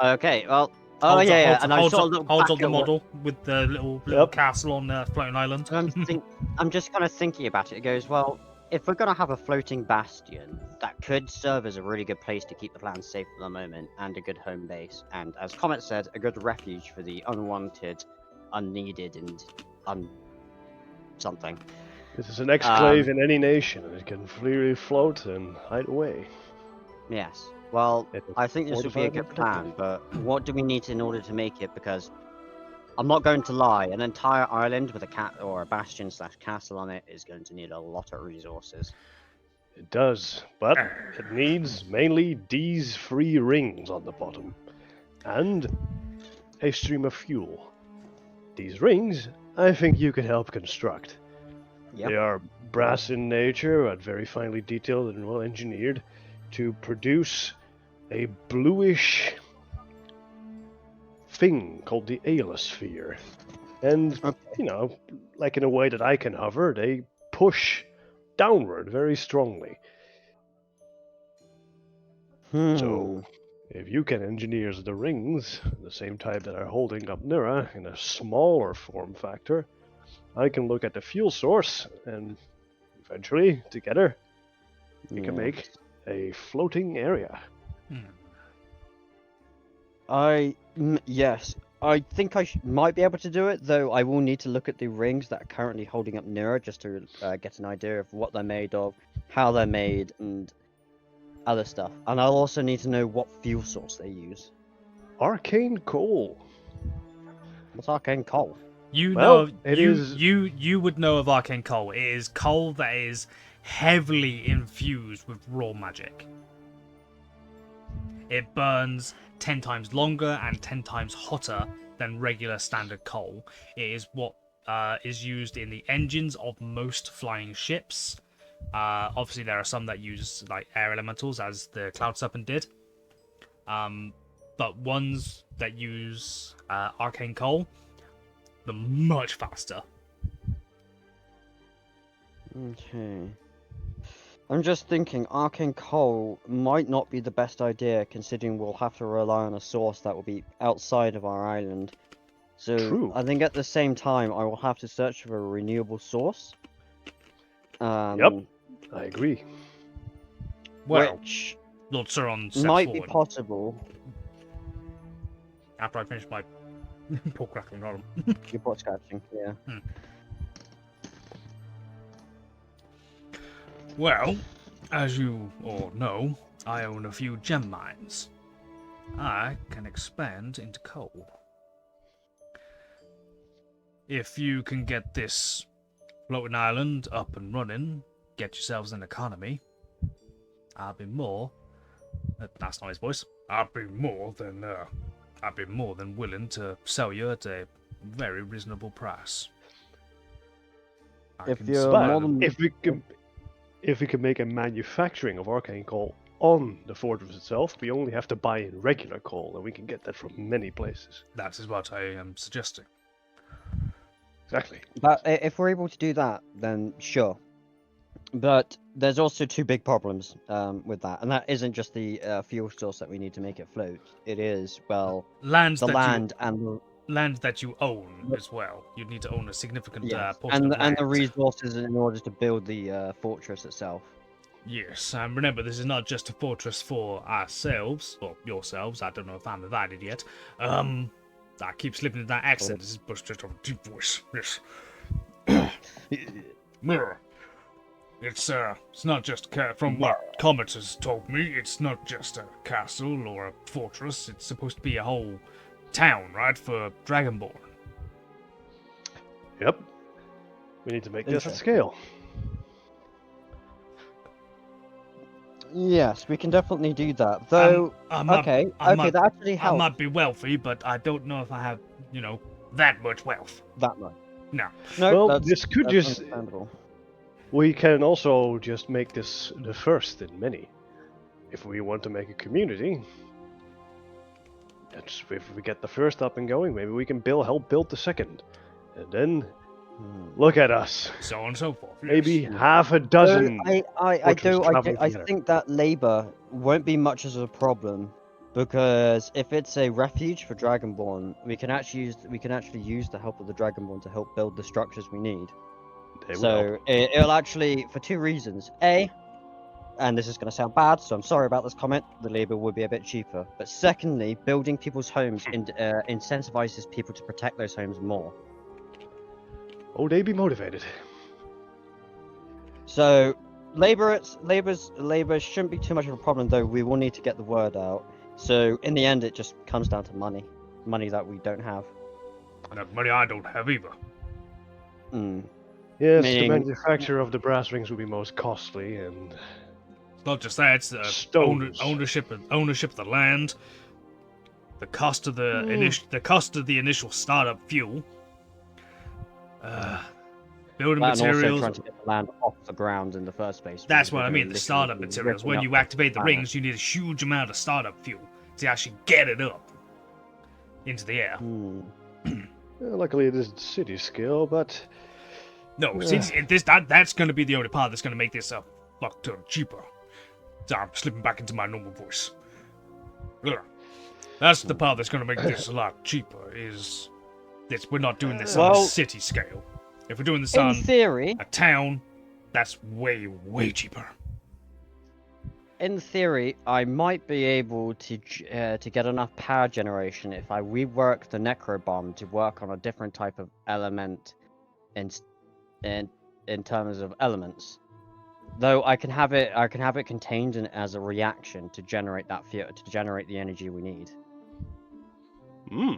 Okay, well, and I sort of look holds back up the at what- model with the little Yep. castle on the floating island. I'm just kind of thinking about it. It goes, well, if we're going to have a floating bastion, that could serve as a really good place to keep the plans safe for the moment, and a good home base, and as Comet said, a good refuge for the unwanted, unneeded, and something. This is an exclave in any nation, and it can freely float and hide away. Yes. Well, It was I think this would be a fortified good and plan, but what do we need in order to make it? Because I'm not going to lie, an entire island with a cat or a bastion / castle on it is going to need a lot of resources. It does, but it needs mainly these 3 rings on the bottom, and a stream of fuel. These rings, I think you can help construct. Yep. They are brass in nature, but very finely detailed and well engineered to produce a bluish thing called the Aeolosphere. And, like in a way that I can hover, they push downward very strongly. So, If you can engineer the rings, the same type that are holding up Nira, in a smaller form factor, I can look at the fuel source, and eventually, together, we can Yeah. make a floating area. Yes, I think I might be able to do it, though I will need to look at the rings that are currently holding up Nira just to get an idea of what they're made of, how they're made, and other stuff. And I'll also need to know what fuel source they use. Arcane coal. What's arcane coal? You Well, know, it you, is- you would know of arcane coal. It is coal that is heavily infused with raw magic. It burns 10 times longer and 10 times hotter than regular standard coal. It is what is used in the engines of most flying ships. Obviously, there are some that use like air elementals, as the Cloud Serpent did. But ones that use arcane coal, they're much faster. Okay. I'm just thinking arcane coal might not be the best idea, considering we'll have to rely on a source that will be outside of our island. So True. I think at the same time I will have to search for a renewable source. Yep. I agree. Well, Which Lord Sauron steps might be forward possible. after I finish my pork crackling roll. Your butt scratching, yeah. Well, as you all know, I own a few gem mines. I can expand into coal. If you can get this floating island up and running, get yourselves an economy, I'll be more. That's not his voice. I'll be more than willing to sell you at a very reasonable price. I If can you're spare more them. than- If we can make a manufacturing of arcane coal on the fortress itself, we only have to buy in regular coal, and we can get that from many places. That is what I am suggesting. Exactly. But if we're able to do that, then sure. But there's also two big problems with that, and that isn't just the fuel source that we need to make it float. It is, well, Lands the that land and the land that you own as well. You need to own a significant yes, portion of and the land. resources in order to build the fortress itself. Yes, and remember, this is not just a fortress for ourselves, or yourselves. I don't know if I'm invited yet. I keep slipping into that accent. This is just a deep voice. Yes. Mirror. It's not just from what Comet has told me. It's not just a castle or a fortress. It's supposed to be a whole town, right, for Dragonborn. Yep. We need to make this at Interesting. scale. Yes, we can definitely do that. Though, I might- okay, I okay, might- that actually I helps might be wealthy, but I don't know if I have, that much wealth. that much. No. No, Well, that's, this could that's just- understandable. We can also just make this the first in many. If we want to make a community, if we get the first up and going, maybe we can help build the second. And then, look at us. So on and so forth. yes. Maybe half a dozen. I together. think that labor won't be much as a problem, because if it's a refuge for Dragonborn, we can actually use the help of the Dragonborn to help build the structures we need. They will. So it'll actually, for two reasons. A, and this is going to sound bad, so I'm sorry about this comment, the labor would be a bit cheaper. But secondly, building people's homes incentivizes people to protect those homes more. Oh, they be motivated. So labor shouldn't be too much of a problem, though we will need to get the word out. So in the end, it just comes down to money that we don't have. And that money I don't have either. Mm. Yes, Meaning- the manufacture of the brass rings will be most costly, and It's not just that; it's Stones. ownership of the land, the cost of the initial startup fuel, building And also materials. trying to get the land off the ground in the first place. That's because what I we're mean. The literally startup materials. ripping When up you activate the planet. rings, you need a huge amount of startup fuel to actually get it up into the air. Hmm. luckily it is city scale, but No, Yeah. that's going to be the only part that's going to make this a fuck ton cheaper. So I'm slipping back into my normal voice. Yeah. That's the part that's going to make this a lot cheaper. Is this? We're not doing this on a Well- city scale. If we're doing this In on theory, a town, that's way, way cheaper. in theory, I might be able to get enough power generation if I rework the Necro Bomb to work on a different type of element, in terms of elements. Though I can have it contained as a reaction to generate to generate the energy we need. Hmm.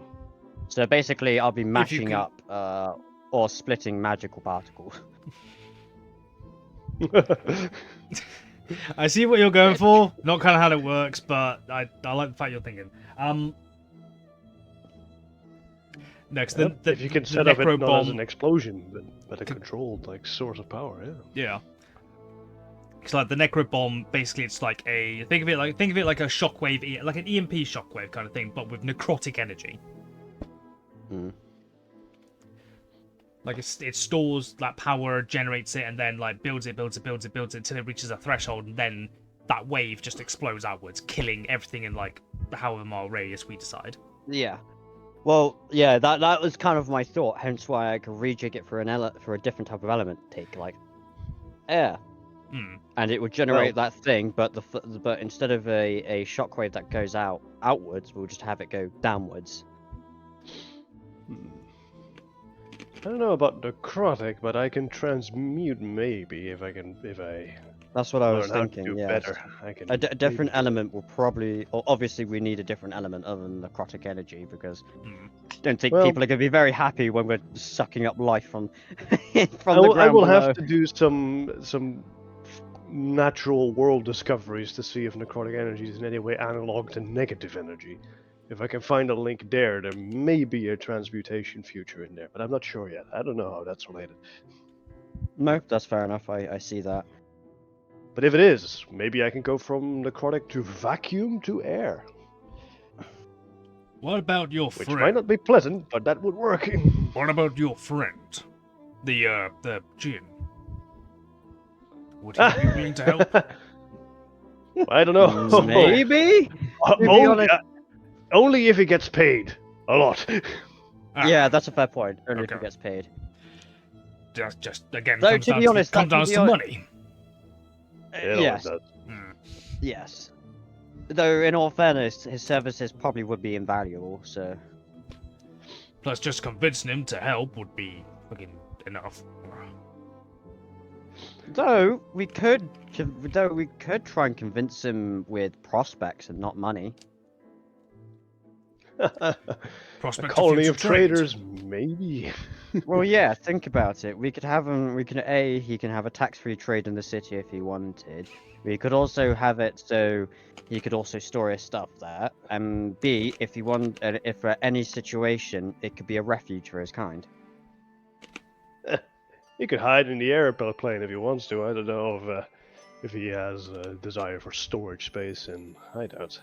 So basically, I'll be you mashing can- up or splitting magical particles. I see what you're going for. Not kind of how it works, but I like the fact you're thinking. Next, Yep, if you can the set up it Necro not as an Bomb. explosion, but a controlled like source of power. Yeah. Yeah. It's like the Necro Bomb. Basically, it's like think of it like a shockwave, like an EMP shockwave kind of thing, but with necrotic energy. Hmm. Like it stores that power, generates it, and then like builds it until it reaches a threshold, and then that wave just explodes outwards, killing everything in like however mile radius we decide. Yeah. Well, yeah, that was kind of my thought. Hence why I could rejig it for for a different type of element. Take like air, Hmm. and it would generate that thing. But but instead of a shockwave that goes outwards, we'll just have it go downwards. I don't know about necrotic, but I can transmute maybe if I That's what I was learn how to thinking. do Yeah. better. I can. A different maybe- element will probably, or obviously we need a different element other than necrotic energy because Hmm. I don't think Well- people are going to be very happy when we're sucking up life from I from the will, ground I will below. have to do some natural world discoveries to see if necrotic energy is in any way analog to negative energy. If I can find a link there may be a transmutation future in there, but I'm not sure yet. I don't know how that's related. No, that's fair enough. I see that. But if it is, maybe I can go from necrotic to vacuum to air, What about your which friend? might not be pleasant, but that would work. What about your friend, the Jin? Would he be willing to help? I don't know. Maybe. be only, honest- only if he gets paid a lot. Ah, Yeah, that's a fair point. Only if Okay. he gets paid. just again Though, comes to down be to, honest, comes that- down to to be hon- money. It always Yes. does. Hmm. Yes. Though, in all fairness, his services probably would be invaluable. So. Plus, just convincing him to help would be fucking enough. Though we could try and convince him with prospects and not money. A Prospect colony future of trade. traders, maybe. Well, yeah, think about it. We could have him. He can have a tax-free trade in the city if he wanted. We could also have it so he could also store his stuff there. And B, if he if for any situation, it could be a refuge for his kind. He could hide in the airplane if he wants to. I don't know if he has a desire for storage space in hideouts.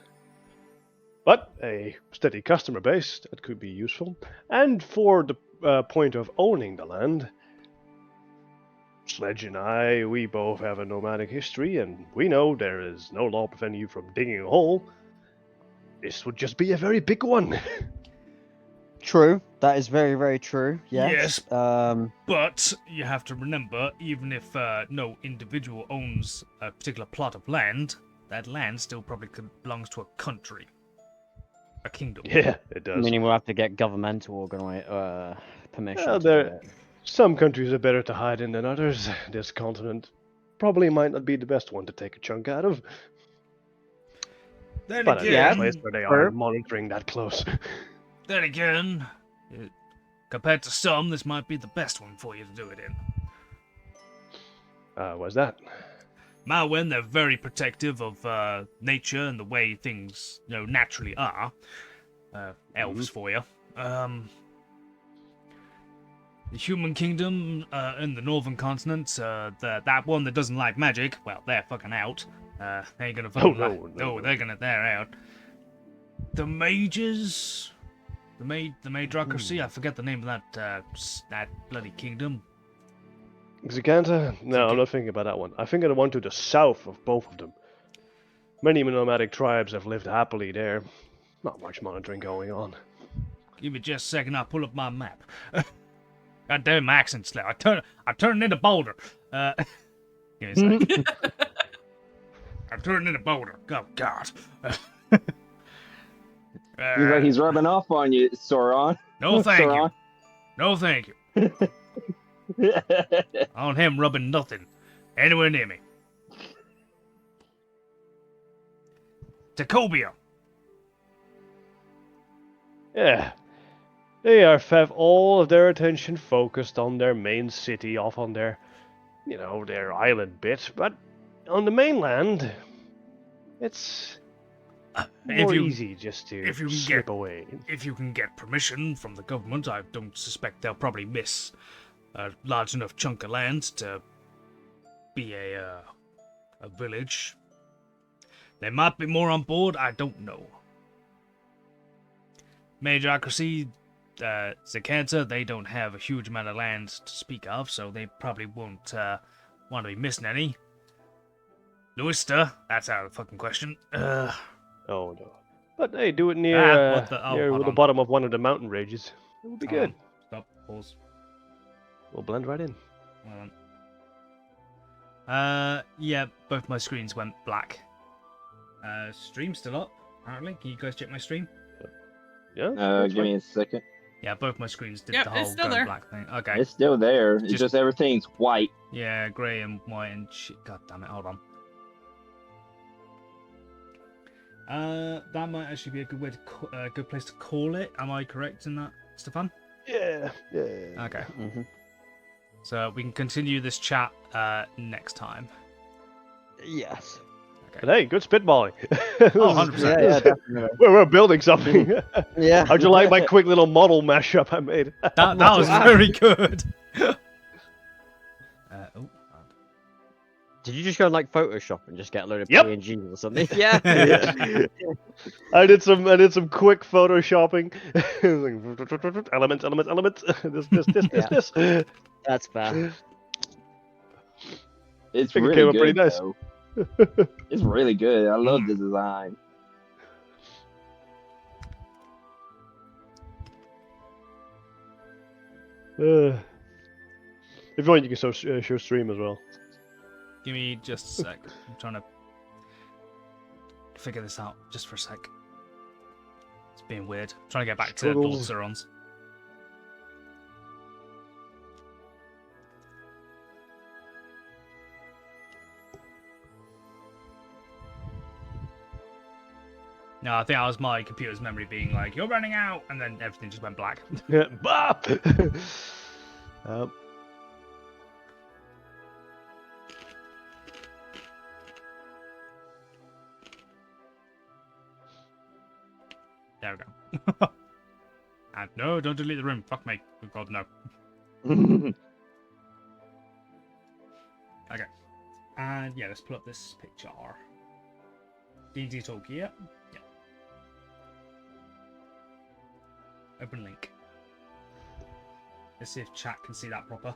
But a steady customer base, that could be useful. And for the point of owning the land, Sledge and I, we both have a nomadic history, and we know there is no law preventing you from digging a hole. This would just be a very big one. True. That is very, very true. Yes. Yes. But you have to remember, even if no individual owns a particular plot of land, that land still probably belongs to a country, a kingdom. Yeah, it does. Meaning we'll have to get governmental permission. Well, to do there- it. Some countries are better to hide in than others. This continent probably might not be the best one to take a chunk out of. Then But again, a place where they Sure. are monitoring that close. then again, compared to some, this might be the best one for you to do it in. What's that? Malwen, they're very protective of nature and the way things, naturally are. Elves for you. The human kingdom in the northern continent, that one that doesn't like magic, well, they're fucking out. They ain't gonna fucking no. they're out. The mages, the Madracracy, I forget the name of that bloody kingdom. Xiganta? No, I'm not thinking about that one. I think of the one to the south of both of them. Many nomadic tribes have lived happily there. Not much monitoring going on. Give me just a second, I'll pull up my map. God damn, my accent's slow. I turned into Boulder. Give me a second. I turned into Boulder. Oh, God. He's like he's rubbing off on you, Sauron. No, thank you. Sauron. No, thank you. I want him rubbing nothing anywhere near me. Tacobia. Yeah. They have all of their attention focused on their main city, off on their, their island bit. But on the mainland, it's more easy just to if you can slip get- away. If you can get permission from the government, I don't suspect they'll probably miss a large enough chunk of land to be a village. They might be more on board, I don't know. Majocracy, Zakanta, they don't have a huge amount of land to speak of, so they probably won't want to be missing any. Luista, that's out of the fucking question. Oh no. But hey, do it near, what the- oh, near hold the on. bottom of one of the mountain ranges. It would be Hold good. on. Stop, pause. We'll blend right in. Hold on. Yeah, both my screens went black. Stream's still up, apparently. Can you guys check my stream? Yeah. Give me a second. Yeah, both my screens did Yep, the it's whole still going there. black thing. Okay. It's still there. It's Just- just everything's white. Yeah, grey and white and shit. God damn it, hold on. That might actually be a good way to good place to call it. Am I correct in that, Stefan? Yeah. Yeah. Okay. Mm-hmm. So we can continue this chat next time. Yes. But hey, good spitballing. Oh, 100%. Yeah, definitely. We're building something. Yeah. How'd you like my quick little model mashup I made? That was very good. Oh. Did you just go on like Photoshop and just get a load of Yep. PNGs or something? Yeah. I did some quick photoshopping. Elements. This. That's fair. It's think it really came out good. pretty nice. Though. It's really good. I love the design. If you want, you can show stream as well. Give me just a sec. I'm trying to figure this out just for a sec. It's being weird. I'm trying to get back to Lord Struggles. Sauron's. No, I think that was my computer's memory being like, "You're running out," and then everything just went black. Yeah. Bop! There we go. And no, don't delete the room. Fuck me. Good God, no. Okay. And yeah, let's pull up this picture. D&D talk, yeah. Yeah. Open link. Let's see if chat can see that proper.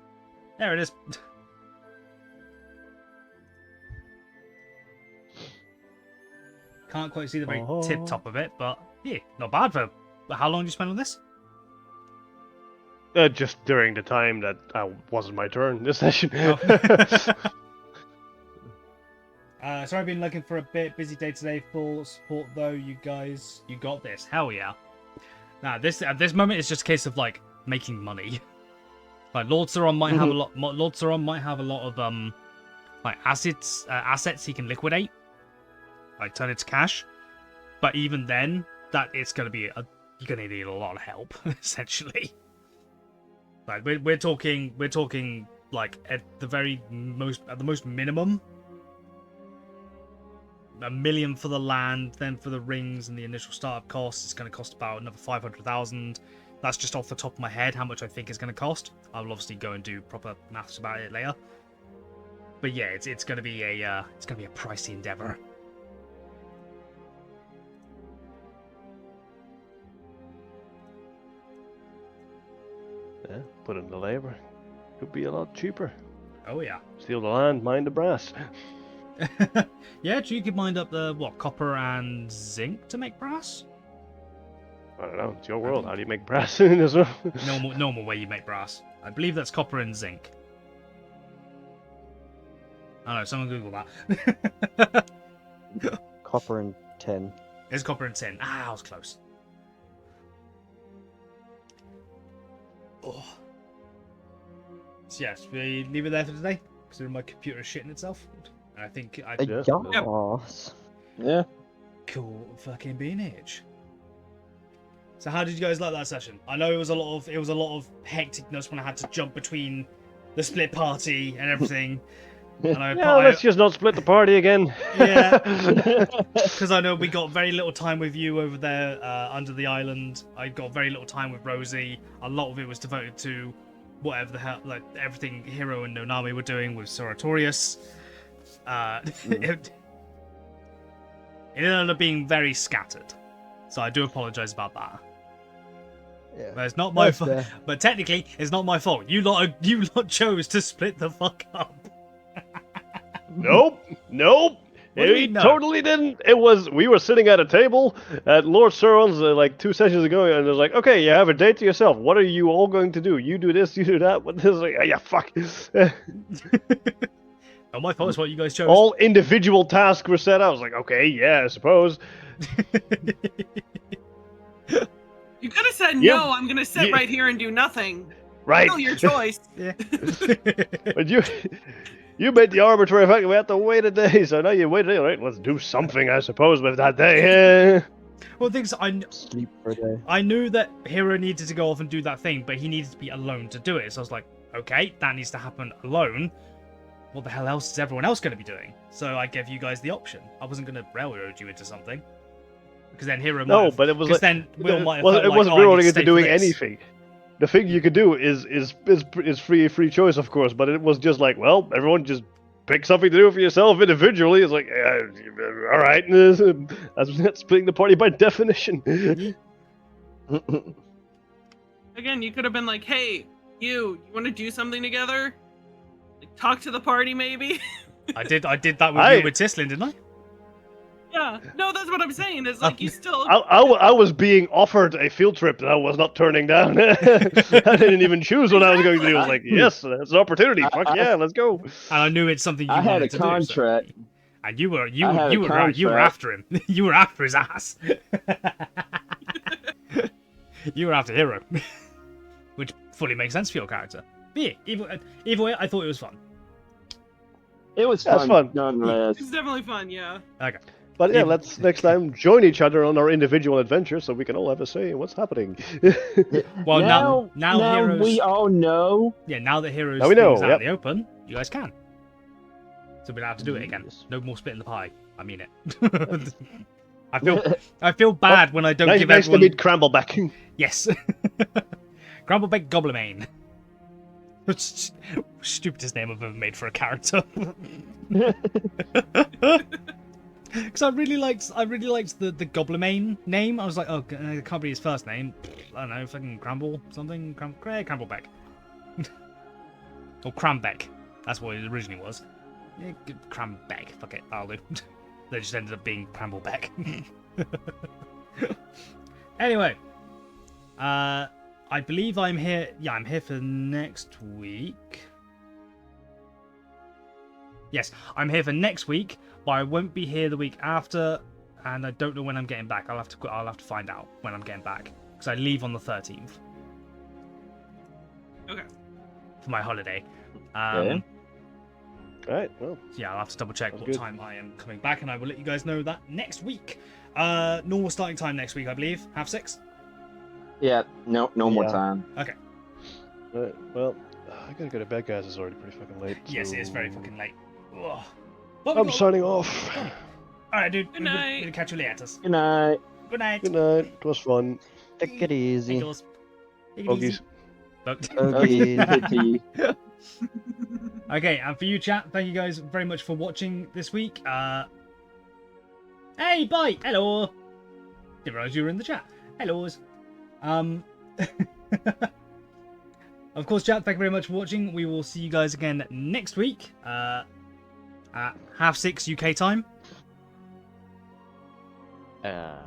There it is. Can't quite see the very tip top of it, but yeah, not bad for how long did you spend on this? Just during the time that wasn't my turn this session. Sorry, I've been looking for a bit. Busy day today. Full support though. You guys, you got this. Hell yeah. Now, this at this moment, it's just a case of like making money. Like Lord Sauron might have a lot. Lord Sauron might have a lot of like assets he can liquidate, like turn into cash. But even then, that it's gonna be you're gonna need a lot of help essentially. Like we're talking like at the most minimum. $1 million for the land, then for the rings and the initial startup costs, it's going to cost about another 500,000. That's just off the top of my head how much I think it's going to cost. I will obviously go and do proper maths about it later. But yeah, it's going to be a pricey endeavor. Yeah, put in the labor. Could be a lot cheaper. Oh yeah. Steal the land, mine the brass. Yeah, you could mine up the copper and zinc to make brass. I don't know. It's your world. How do you make brass in this world? Normal way you make brass. I believe that's copper and zinc. I don't know. Someone Google that. Copper and tin. It's copper and tin. I was close. Oh. So yes, we leave it there for today. Considering my computer is shitting itself. And I think I Yeah. Yes. Yeah. cool fucking beanage. So how did you guys like that session? I know it was a lot of hecticness when I had to jump between the split party and everything. And Yeah, let's just not split the party again. Yeah. Because I know we got very little time with you over there under the island. I got very little time with Rosie. A lot of it was devoted to whatever the hell, like everything Hiro and Nonami were doing with Soratorius. It ended up being very scattered. So I do apologize about that. Yeah. But it's not my fault. But technically, it's not my fault. You lot chose to split the fuck up. Nope. What do you We mean, no? totally didn't. We were sitting at a table at Lord Sauron's like 2 sessions ago, and it was like, okay, you have a date to yourself. What are you all going to do? You do this, you do that. What this? Like, yeah, fuck. Not my fault. It's what you guys chose. All individual tasks were set out. I was like, okay, yeah, I suppose. You could have said Yeah. no. I'm gonna sit Yeah. right here and do nothing. Right. Still your choice. Yeah. But you made the arbitrary fact we had to wait a day, so now you waited. All right, let's do something, I suppose, with that day. Well, things Sleep for a day. I knew that Hiro needed to go off and do that thing, but he needed to be alone to do it. So I was like, okay, that needs to happen alone. What the hell else is everyone else going to be doing? So I gave you guys the option. I wasn't going to railroad you into something. Because then Hiro might No, have, but it was because like then Will might have well, felt it like, wasn't oh, I need railroading to into stay for doing this. anything. The thing you could do is free choice, of course, but it was just like, well, everyone just pick something to do for yourself individually. It's like, all right, that's splitting the party by definition. Again, you could have been like, "Hey, you want to do something together? Like, talk to the party, maybe." I did that with I- you with Tislin, didn't I? Yeah. No, that's what I'm saying. It's like you still. I was being offered a field trip that I was not turning down. I didn't even choose what I was going to do. I was like, yes, that's an opportunity. Fuck yeah, let's go. And I knew it's something you I had wanted a to contract. do. So. And you were had a you were contract. after him. You were after his ass. You were after Hiro, which fully makes sense for your character. But yeah, either way, I thought it was fun. It was That's fun, fun. nonetheless. It's definitely fun. Yeah. Okay. But yeah, Even- let's next time join each other on our individual adventures so we can all have a say in what's happening. Well, now Heroes. we all know. Yeah, now that Heroes Now we know, things out yep. in the open, you guys can. So we don't have to do it again. No more splitting the pie. I mean it. I feel bad when I don't nice, give nice to everyone. meet Crambleback. Yes. Grumblebeck Goblimane. Stupidest name I've ever made for a character. Because I really liked the Goblimane name. I was like, oh, it can't be his first name. I don't know, fucking Cramble something. Cramblebeck. Or Crambeck. That's what it originally was. Yeah, Crambeck. Fuck it, I'll do. They just ended up being Cramblebeck. Anyway, I believe I'm here. Yeah, I'm here for next week. Yes, I'm here for next week, but I won't be here the week after, and I don't know when I'm getting back. I'll have to find out when I'm getting back because I leave on the 13th. Okay. For my holiday. Yeah. Alright, well, Yeah, I'll have to double check Sounds what good. time I am coming back, and I will let you guys know that next week. Normal starting time next week, I believe. 6:30. Yeah, no more Yeah. time. alright, well, I gotta go to bed, guys. It's already pretty fucking late. Yes, so- it is very fucking late. Ugh. But we I'm got- signing off. All right, dude. Good night. We'll catch you later. Good night. Good night. Good night. It was fun. Take it easy. Eagles. Take it Bogies. easy. Don't- Okay. Good to you. Okay, and for you, chat, thank you guys very much for watching this week. Hey, bye. Hello. Didn't realize you were in the chat. Hellos. Of course, chat, thank you very much for watching. We will see you guys again next week. And at 6:30 UK time.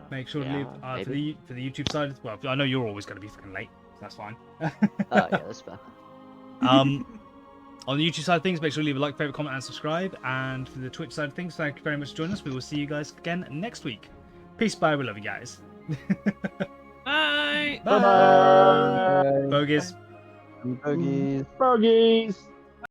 Make sure to yeah, leave for the YouTube side. Well, I know you're always going to be fucking late, so that's fine. Oh yeah, that's fair. On the YouTube side of things, make sure to leave a like, favorite, comment, and subscribe. And for the Twitch side of things, thank you very much for joining us. We will see you guys again next week. Peace, bye. We love you guys. Bye. Bye. Bogies. Bogies. Bogies.